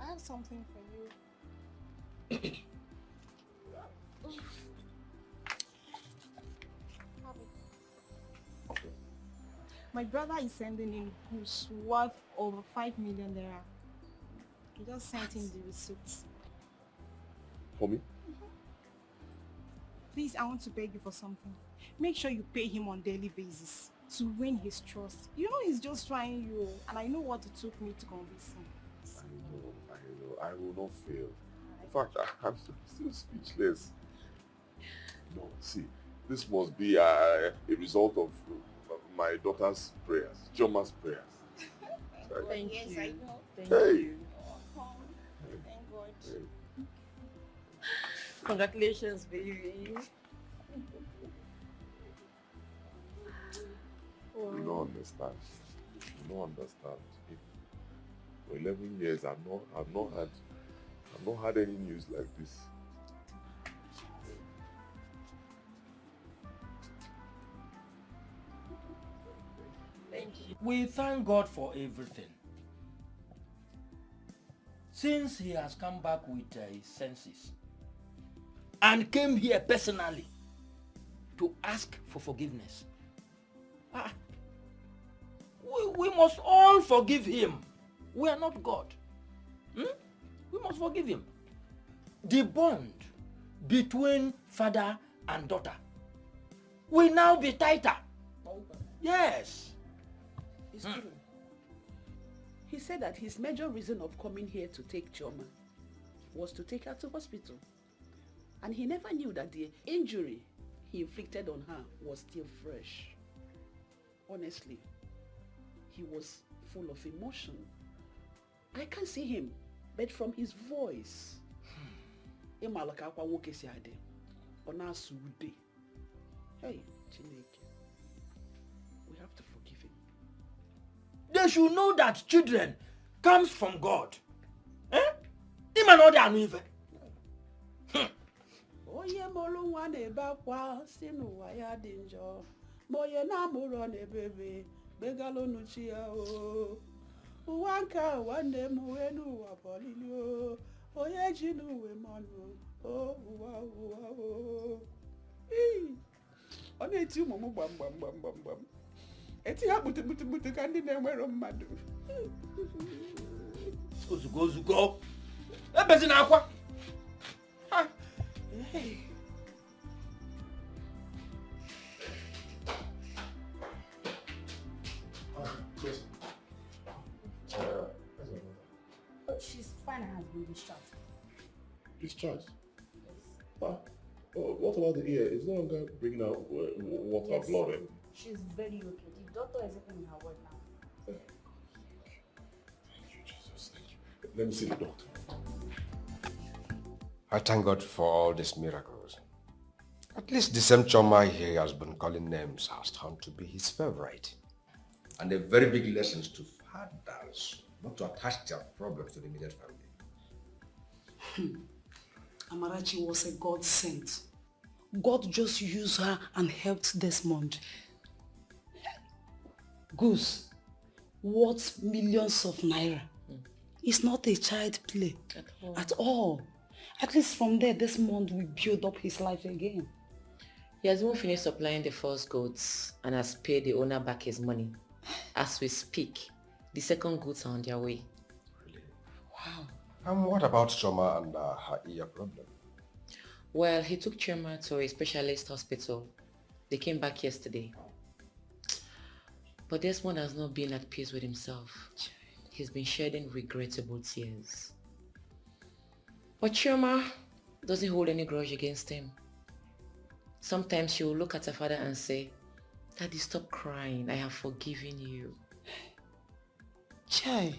I have something for you. Have it. My brother is sending in goods worth over 5 million naira. He just sent him the receipts. For me? Please, I want to beg you for something. Make sure you pay him on daily basis to win his trust. You know he's just trying you, and I know what it took me to convince him. I know. I will not fail. In fact, I'm still speechless. No, see, this must be a result of my daughter's prayers, Choma's prayers. Thank you. I know. Thank Hey. you. Thank God. Hey. Congratulations, baby. You don't understand. You don't understand. For 11 years, I've not had any news like this. Thank you. We thank God for everything. Since he has come back with his senses and came here personally to ask for forgiveness. We must all forgive him. We are not God. We must forgive him. The bond between father and daughter will now be tighter. Yes. It's true. He said that his major reason of coming here to take Chioma was to take her to hospital. And he never knew that the injury he inflicted on her was still fresh. Honestly, he was full of emotion. I can't see him, but from his voice, hey, Chineke, we have to forgive him. They should know that children comes from God. Oye molu nwa na-ebe akwa si n'ụwa ya dị njọ ma onye na-amụrụ na-ebebe begalo n'uchi ya o ụwa nke a nwanne m uwe n'ụwa bọlili o onye ji n'uwe mọnụ o ụwa o ọ na-eti ụmụ m gbam eti ha gbutu ka ndị na-enwero mmadụ ozugbo ebezina akwa. Hey. She's fine and has been discharged. Discharged? What about the ear? It's no longer bringing out water, Yes, blood. she's very okay. The doctor is even in her ward now. Thank you, Jesus. Thank you. Let me see the doctor. I thank God for all these miracles. At least the same Choma he has been calling names has turned to be his favorite. And a very big lesson to fathers not to attach their problems to the immediate family. Amarachi was a God sent. God just used her and helped Desmond. Goose, worth millions of naira. It's not a child play at all. At least from there, Desmond will build up his life again. He has even finished supplying the first goods and has paid the owner back his money. As we speak, the second goods are on their way. Really? Wow. And what about Choma and her ear problem? Well, he took Choma to a specialist hospital. They came back yesterday. But Desmond has not been at peace with himself. He's been shedding regrettable tears. But Choma doesn't hold any grudge against him. Sometimes she will look at her father and say, "Daddy, stop crying. I have forgiven you." Chai,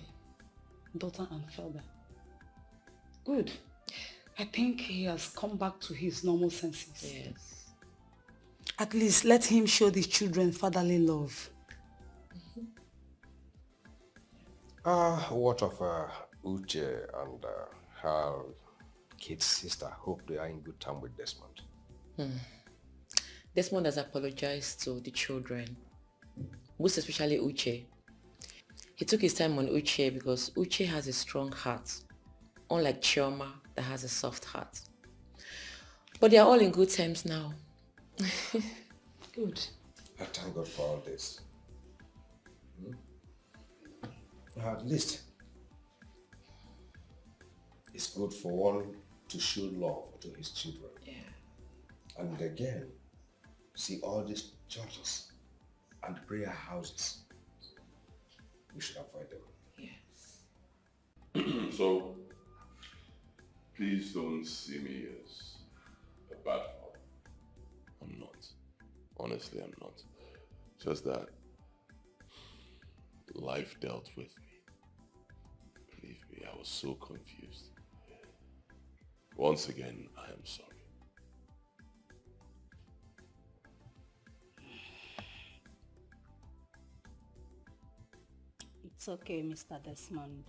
daughter and father. Good. I think he has come back to his normal senses. Yes. At least let him show the children fatherly love. What of Uche and her kid's sister? Hope they are in good time with Desmond. Desmond has apologized to the children, most especially Uche. He took his time on Uche because Uche has a strong heart, unlike Chioma that has a soft heart. But they are all in good times now. Good. I thank God for all this. At least it's good for one to show love to his children. Yeah. And again, see all these churches and prayer houses. We should avoid them. Yes. So, please don't see me as a bad father. I'm not. Honestly, I'm not. Just that life dealt with me. Believe me, I was so confused. Once again, I am sorry. It's okay, Mr. Desmond.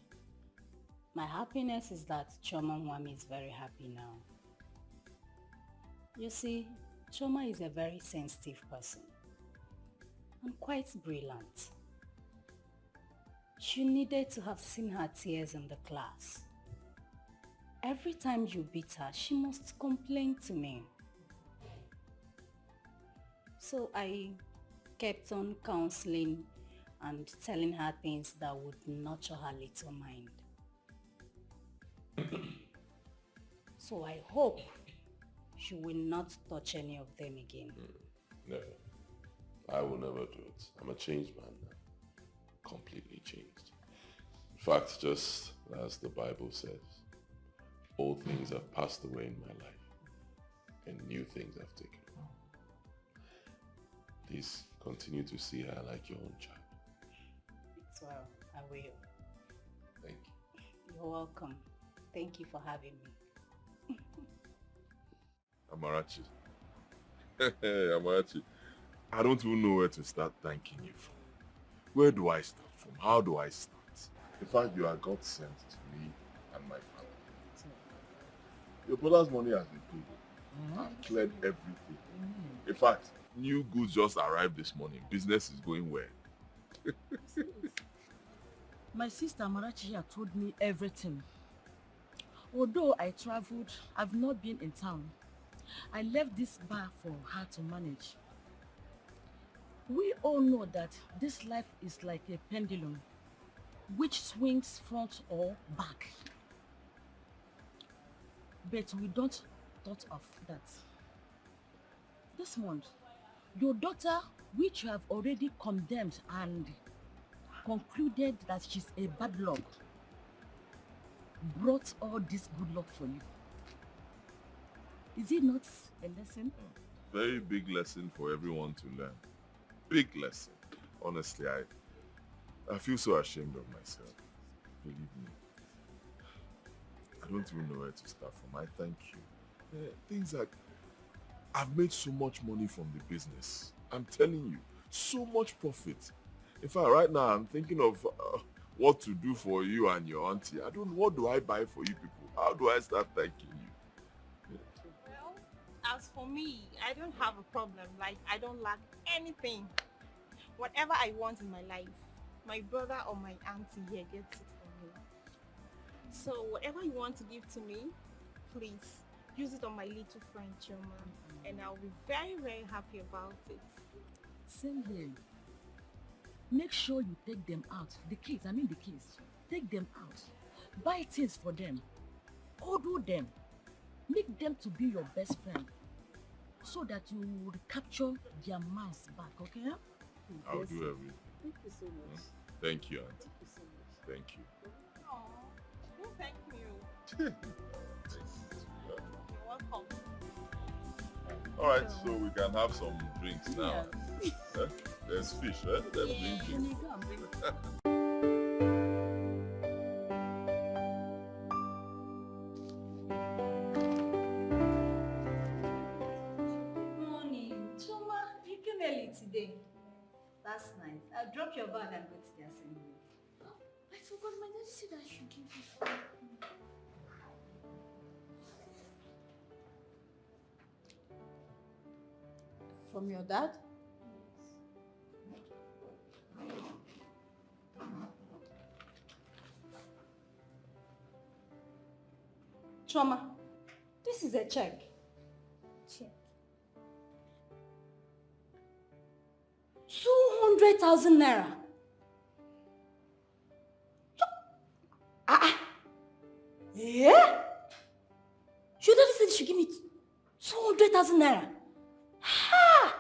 My happiness is that Choma Mwami is very happy now. You see, Choma is a very sensitive person and quite brilliant. She needed to have seen her tears in the class. Every time you beat her, she must complain to me. So I kept on counseling and telling her things that would nurture her little mind. So I hope she will not touch any of them again. Never. I will never do it. I'm a changed man now. Completely changed. In fact, just as the Bible says, old things have passed away in my life and new things have taken on. Please continue to see her like your own child. It's well, I will. Thank you. You're welcome. Thank you for having me. Amarachi. Amarachi. I don't even know where to start thanking you from. Where do I start from? How do I start? In fact, you are God sent to me and my family. Your brother's money has been paid. I've cleared everything. In fact, new goods just arrived this morning. Business is going well. My sister Amarachi here told me everything. Although I traveled, I've not been in town. I left this bar for her to manage. We all know that this life is like a pendulum, which swings front or back. But we don't thought of that. This month, your daughter, which you have already condemned and concluded that she's a bad luck, brought all this good luck for you. Is it not a lesson? Very big lesson for everyone to learn. Big lesson. Honestly, I feel so ashamed of myself. Believe me. I don't even know where to start from. I thank you. Things like, I've made so much money from the business. I'm telling you, so much profit. In fact, right now, I'm thinking of what to do for you and your auntie. I don't know, what do I buy for you people? How do I start thanking you? Well, as for me, I don't have a problem. Like, I don't lack anything. Whatever I want in my life, my brother or my auntie here gets it for me. So whatever you want to give to me, please use it on my little friend Choma, and I'll be very, very happy about it. Same here. Make sure you take them out. The kids, take them out. Buy things for them. Order them. Make them to be your best friend, so that you will recapture their minds back, okay? I'll do everything. Thank you so much. Thank you, auntie. Thank you so much. Thank you. Aww, thank you. Thank You're welcome. All right, so we can have some drinks now. There's fish, right? Let's drink drinks. Good morning. Chuma, you came early today. That's nice. I'll drop your bag and go to the assembly. I forgot my dad said I should give you food. From your dad? Choma, this is a check. Check. 200,000 naira. Yeah? Your daddy said you should give me 200,000 naira. Ha!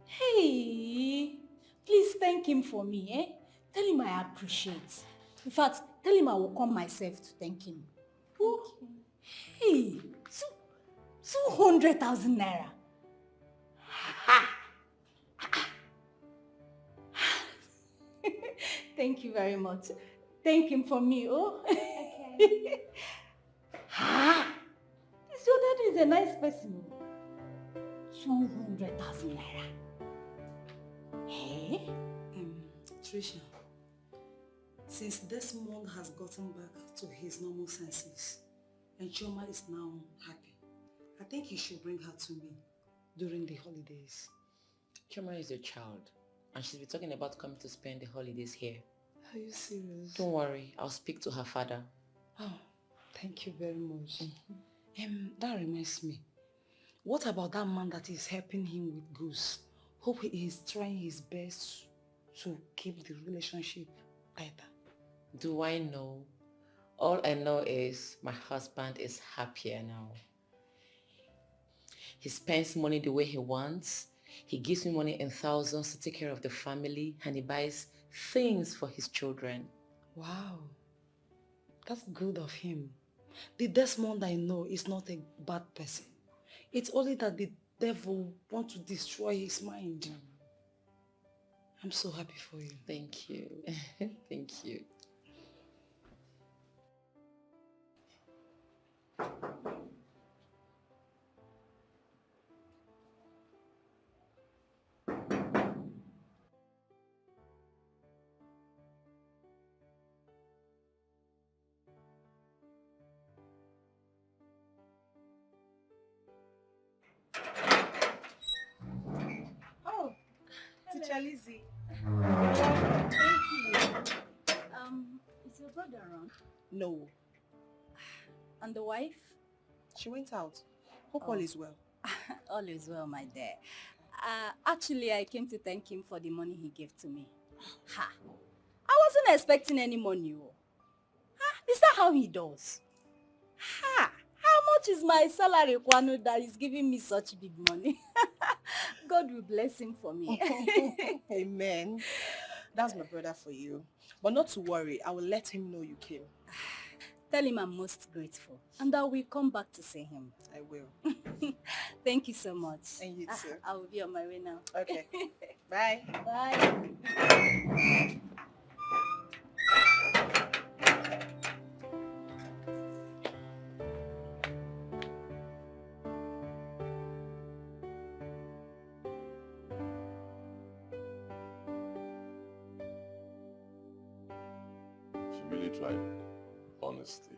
Hey, please thank him for me, eh? Tell him I appreciate. In fact, tell him I will come myself to thank him. Oh, hey, 200,000 naira. Ha! Thank you very much. Thank him for me, oh. Okay. Ha! This your daddy is a nice person. 200,000 naira. Hey? Trisha, since Desmond has gotten back to his normal senses and Chioma is now happy, I think you should bring her to me during the holidays. Chioma is a child, and she's been talking about coming to spend the holidays here. Are you serious? Don't worry, I'll speak to her father. Oh, thank you very much. That reminds me. What about that man that is helping him with Goose? Hope he is trying his best to keep the relationship tighter. Do I know? All I know is my husband is happier now. He spends money the way he wants. He gives me money in thousands to take care of the family, and he buys things for his children. Wow, that's good of him. The Desmond I know is not a bad person. It's only that the devil wants to destroy his mind. I'm so happy for you. Thank you. Thank you. Oh, Teacher Lizzy. Thank you. Is your brother around? No. And the wife? She went out. Hope all is well. All is well, my dear. Actually, I came to thank him for the money he gave to me. Ha! I wasn't expecting any money. Is that how he does? Ha! How much is my salary, Kwano, that is giving me such big money? God will bless him for me. Amen. That's my brother for you. But not to worry, I will let him know you came. Tell him I'm most grateful. And I will come back to see him. I will. Thank you so much. And you too. I will be on my way now. Okay. Bye. Bye. really tried. Honestly,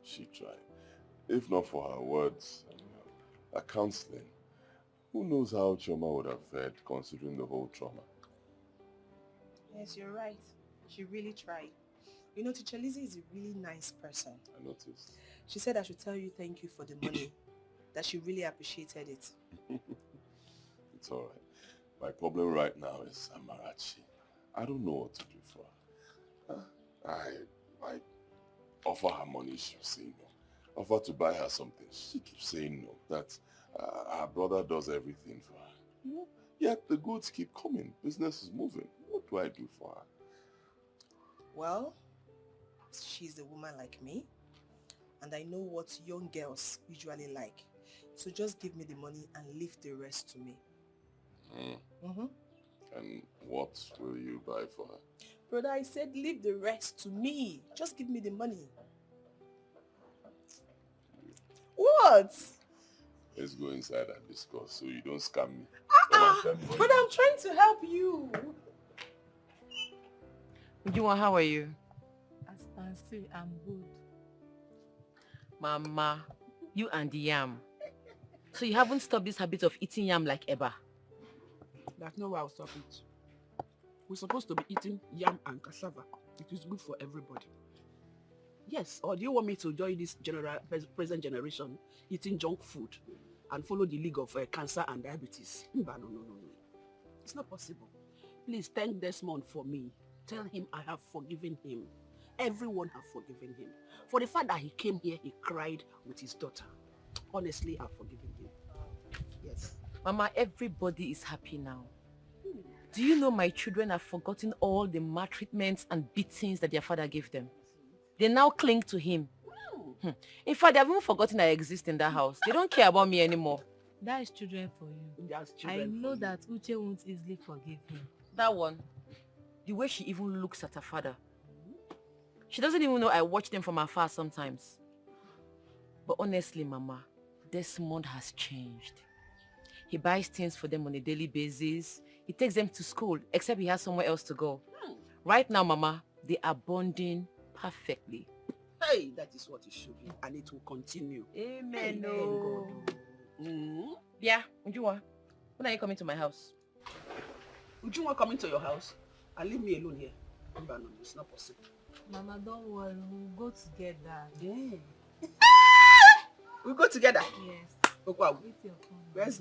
she tried. If not for her words and her counseling, who knows how Chioma would have fared considering the whole trauma. Yes, you're right. She really tried. You know, Teacher Lizzy is a really nice person. I noticed. She said I should tell you thank you for the money, that she really appreciated it. It's alright. My problem right now is Amarachi. I don't know what to do for her. I offer her money, she'll say no. Offer to buy her something, she keeps saying no. That her brother does everything for her. Yet the goods keep coming. Business is moving. What do I do for her? Well, she's a woman like me, and I know what young girls usually like. So just give me the money and leave the rest to me. And what will you buy for her? Brother, I said leave the rest to me. Just give me the money. What? Let's go inside and discuss so you don't scam me. But I'm trying to help you. Ujunwa, how are you? As you can see, I'm good. Mama, you and the yam. So you haven't stopped this habit of eating yam like Eba? That's not why I'll stop it. We're supposed to be eating yam and cassava. It is good for everybody. Yes, or do you want me to join this present generation eating junk food and follow the league of cancer and diabetes? No. It's not possible. Please thank Desmond for me. Tell him I have forgiven him. Everyone have forgiven him. For the fact that he came here, he cried with his daughter. Honestly, I've forgiven him. Yes. Mama, everybody is happy now. Do you know my children have forgotten all the maltreatments and beatings that their father gave them? They now cling to him. In fact, they have even forgotten I exist in that house. They don't care about me anymore. That is children for you. That's I know that Uche won't easily forgive him. That one, the way she even looks at her father. She doesn't even know I watch them from afar sometimes. But honestly, Mama, Desmond has changed. He buys things for them on a daily basis. He takes them to school, except he has somewhere else to go. Right now, Mama, they are bonding perfectly. Hey, that is what it should be, and it will continue. Amen. God. Yeah, Ujunwa, when are you coming to my house? Ujunwa coming to your house? And leave me alone here. No, it's not possible. Mama, don't worry, we'll go together. Yeah. We'll go together? Yes. Okay. Where's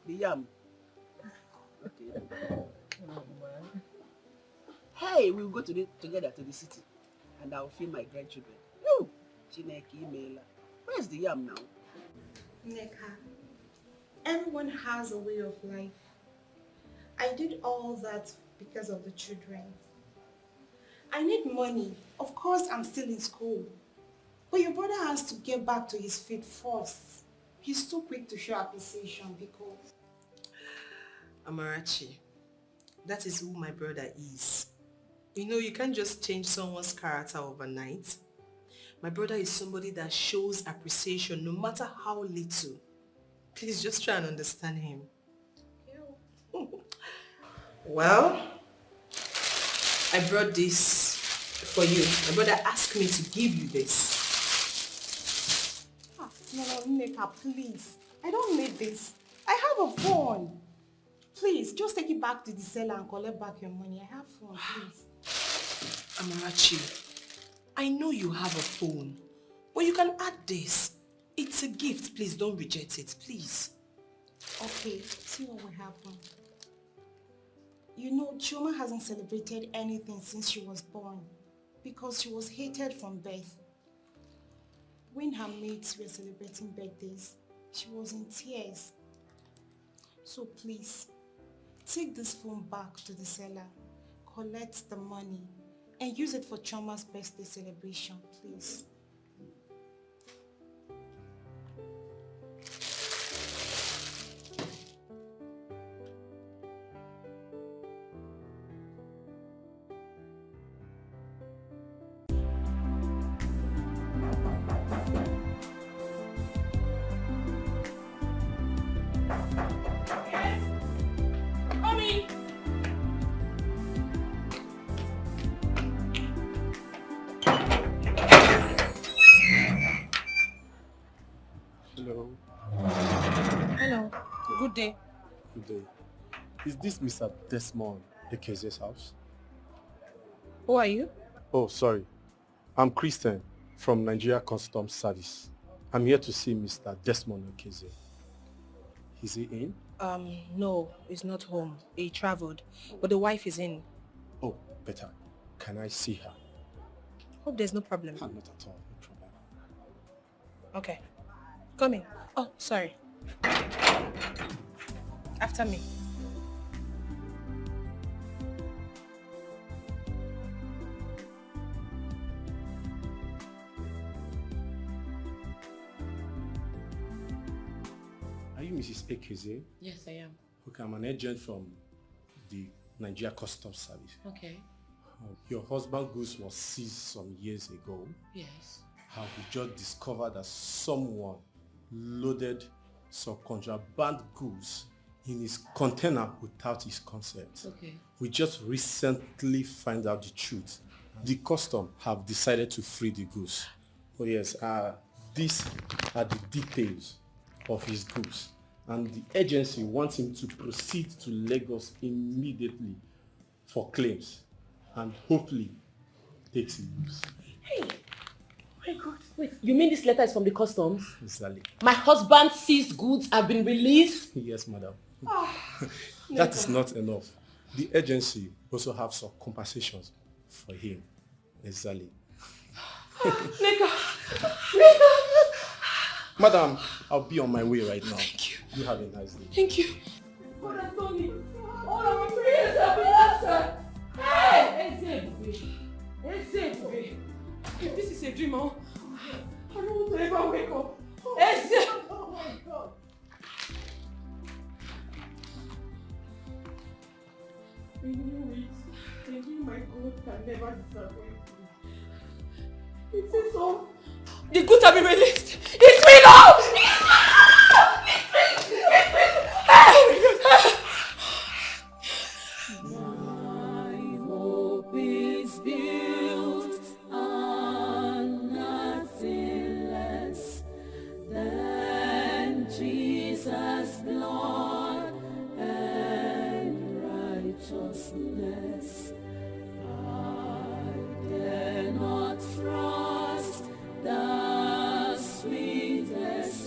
the yam? Okay. Hey, we'll go together to the city, and I'll feed my grandchildren. Woo! Chineke Mela. Where's the yam now? Neka, everyone has a way of life. I did all that because of the children. I need money. Of course, I'm still in school. But your brother has to get back to his feet first. He's too quick to show appreciation because... Amarachi, that is who my brother is. You know, you can't just change someone's character overnight. My brother is somebody that shows appreciation no matter how little. Please just try and understand him. Well, I brought this for you. My brother asked me to give you this. No, Neka, please. I don't need this. I have a phone. Please, just take it back to the seller and collect back your money. I have phone, please. Amarachi, I know you have a phone, but you can add this. It's a gift. Please don't reject it, please. Okay, see what will happen. You know, Chioma hasn't celebrated anything since she was born because she was hated from birth. When her mates were celebrating birthdays, she was in tears. So please, take this phone back to the seller, collect the money, and use it for Chioma's birthday celebration, please. Good day. Good day. Is this Mr. Desmond Ekeze's house? Who are you? Oh, sorry. I'm Christian from Nigeria Customs Service. I'm here to see Mr. Desmond Ekeze. Is he in? No, he's not home. He traveled, but the wife is in. Oh, better. Can I see her? Hope there's no problem. Not at all, no problem. Okay. Come in. Oh, sorry. After me. Are you Mrs. Ekeze? Yes, I am. Okay, I'm an agent from the Nigeria Customs Service. Okay. Your husband Goose was seized some years ago. Yes. How we just discovered that someone loaded some contraband goods in his container without his consent. Okay. We just recently find out the truth. The custom have decided to free the goose. Oh yes, these are the details of his goods. And the agency wants him to proceed to Lagos immediately for claims and hopefully takes the goods. Hey! My God. Wait, you mean this letter is from the customs? Exactly. My husband's seized goods have been released? Yes, madam. That is not enough. The agency also have some compensations for him. Exactly. Madam, I'll be on my way right now. Thank you. You have a nice day. Thank you. Brother Tony, all our prayers have been answered. Hey! Ezebube. If this is a dream, I don't want to ever wake up. Oh my God. I knew it. I knew my God can never disappoint me. It says so. The goods have been released. It's me now! My hope is built on nothing less than Jesus' blood and righteousness. I dare not trust the sweetest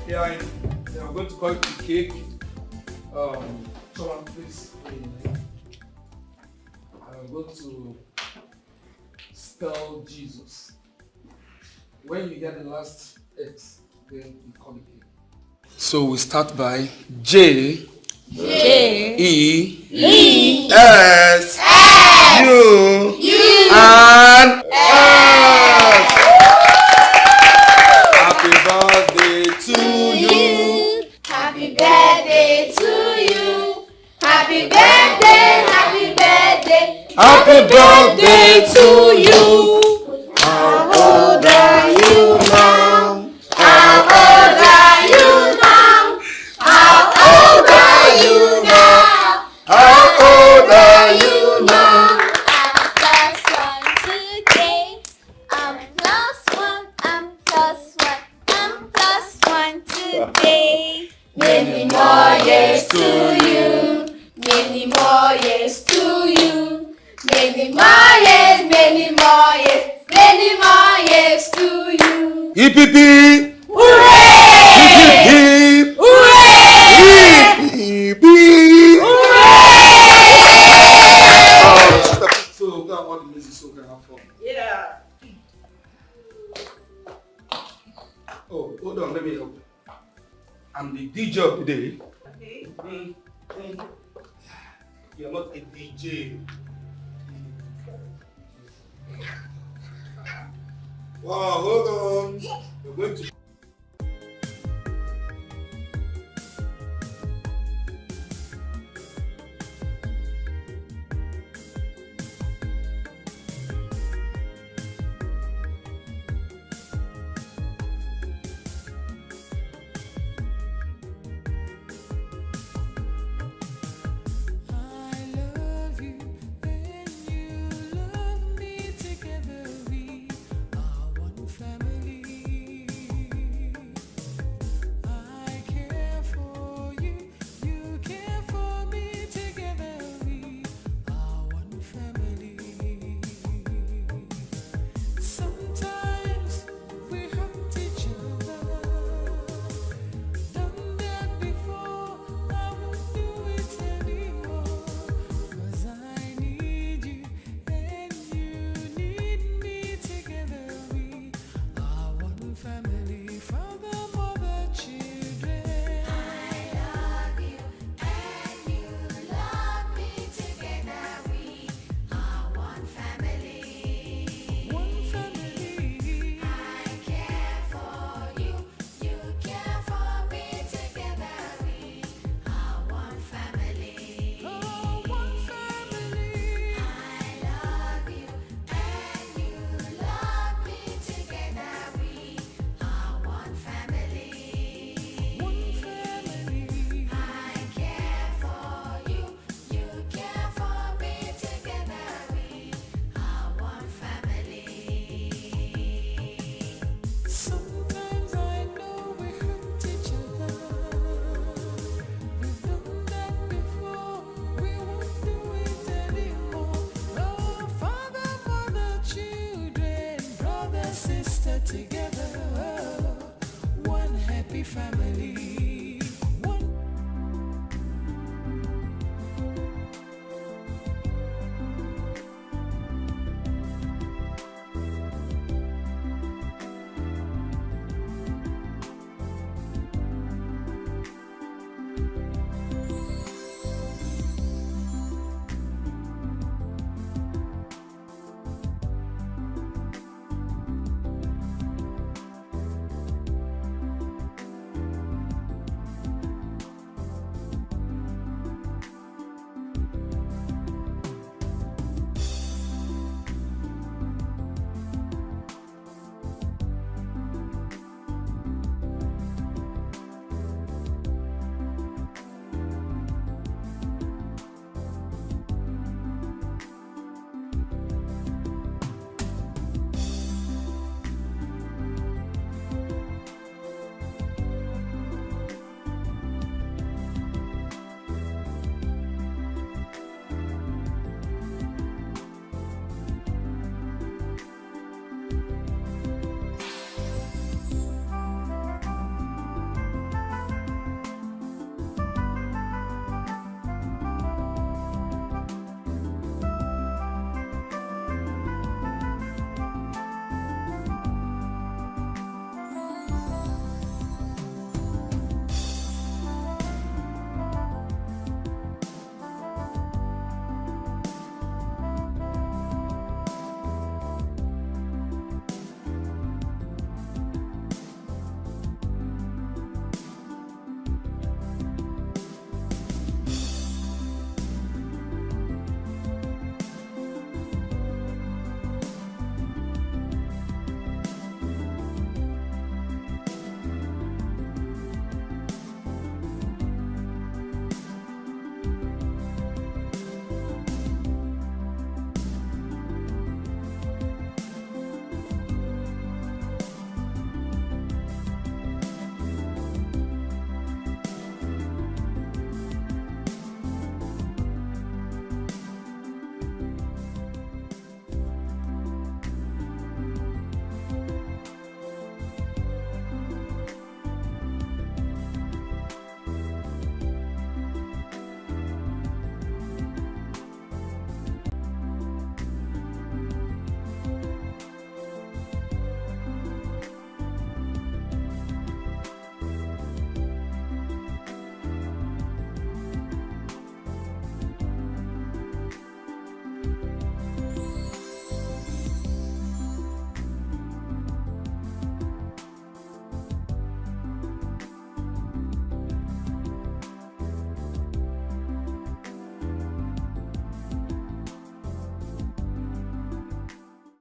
Yeah, I'm going to call it the cake. Someone please. I'm going to spell Jesus. When you get the last X, then you call it cake. So we start by J. E. S. U. And S. Happy birthday to you. Happy birthday to you. Happy birthday, happy birthday. Happy birthday to you. How old are you now? How old are you now? How old are you now? How old are you now? I'm plus one today. I'm plus one. I'm plus one. I'm plus one today. Many more years to you. Many more years to you. Many more years, many more years, many more years to you. Hip hip hip. Hooray! Hip hip hip. Hooray! Hip hip hip. So go and watch the music so we can have fun. Yeah. Oh, hold on, let me help. I'm the DJ of the day. Okay. You're not a DJ. Wow, hold on. We're going to Together, one happy family.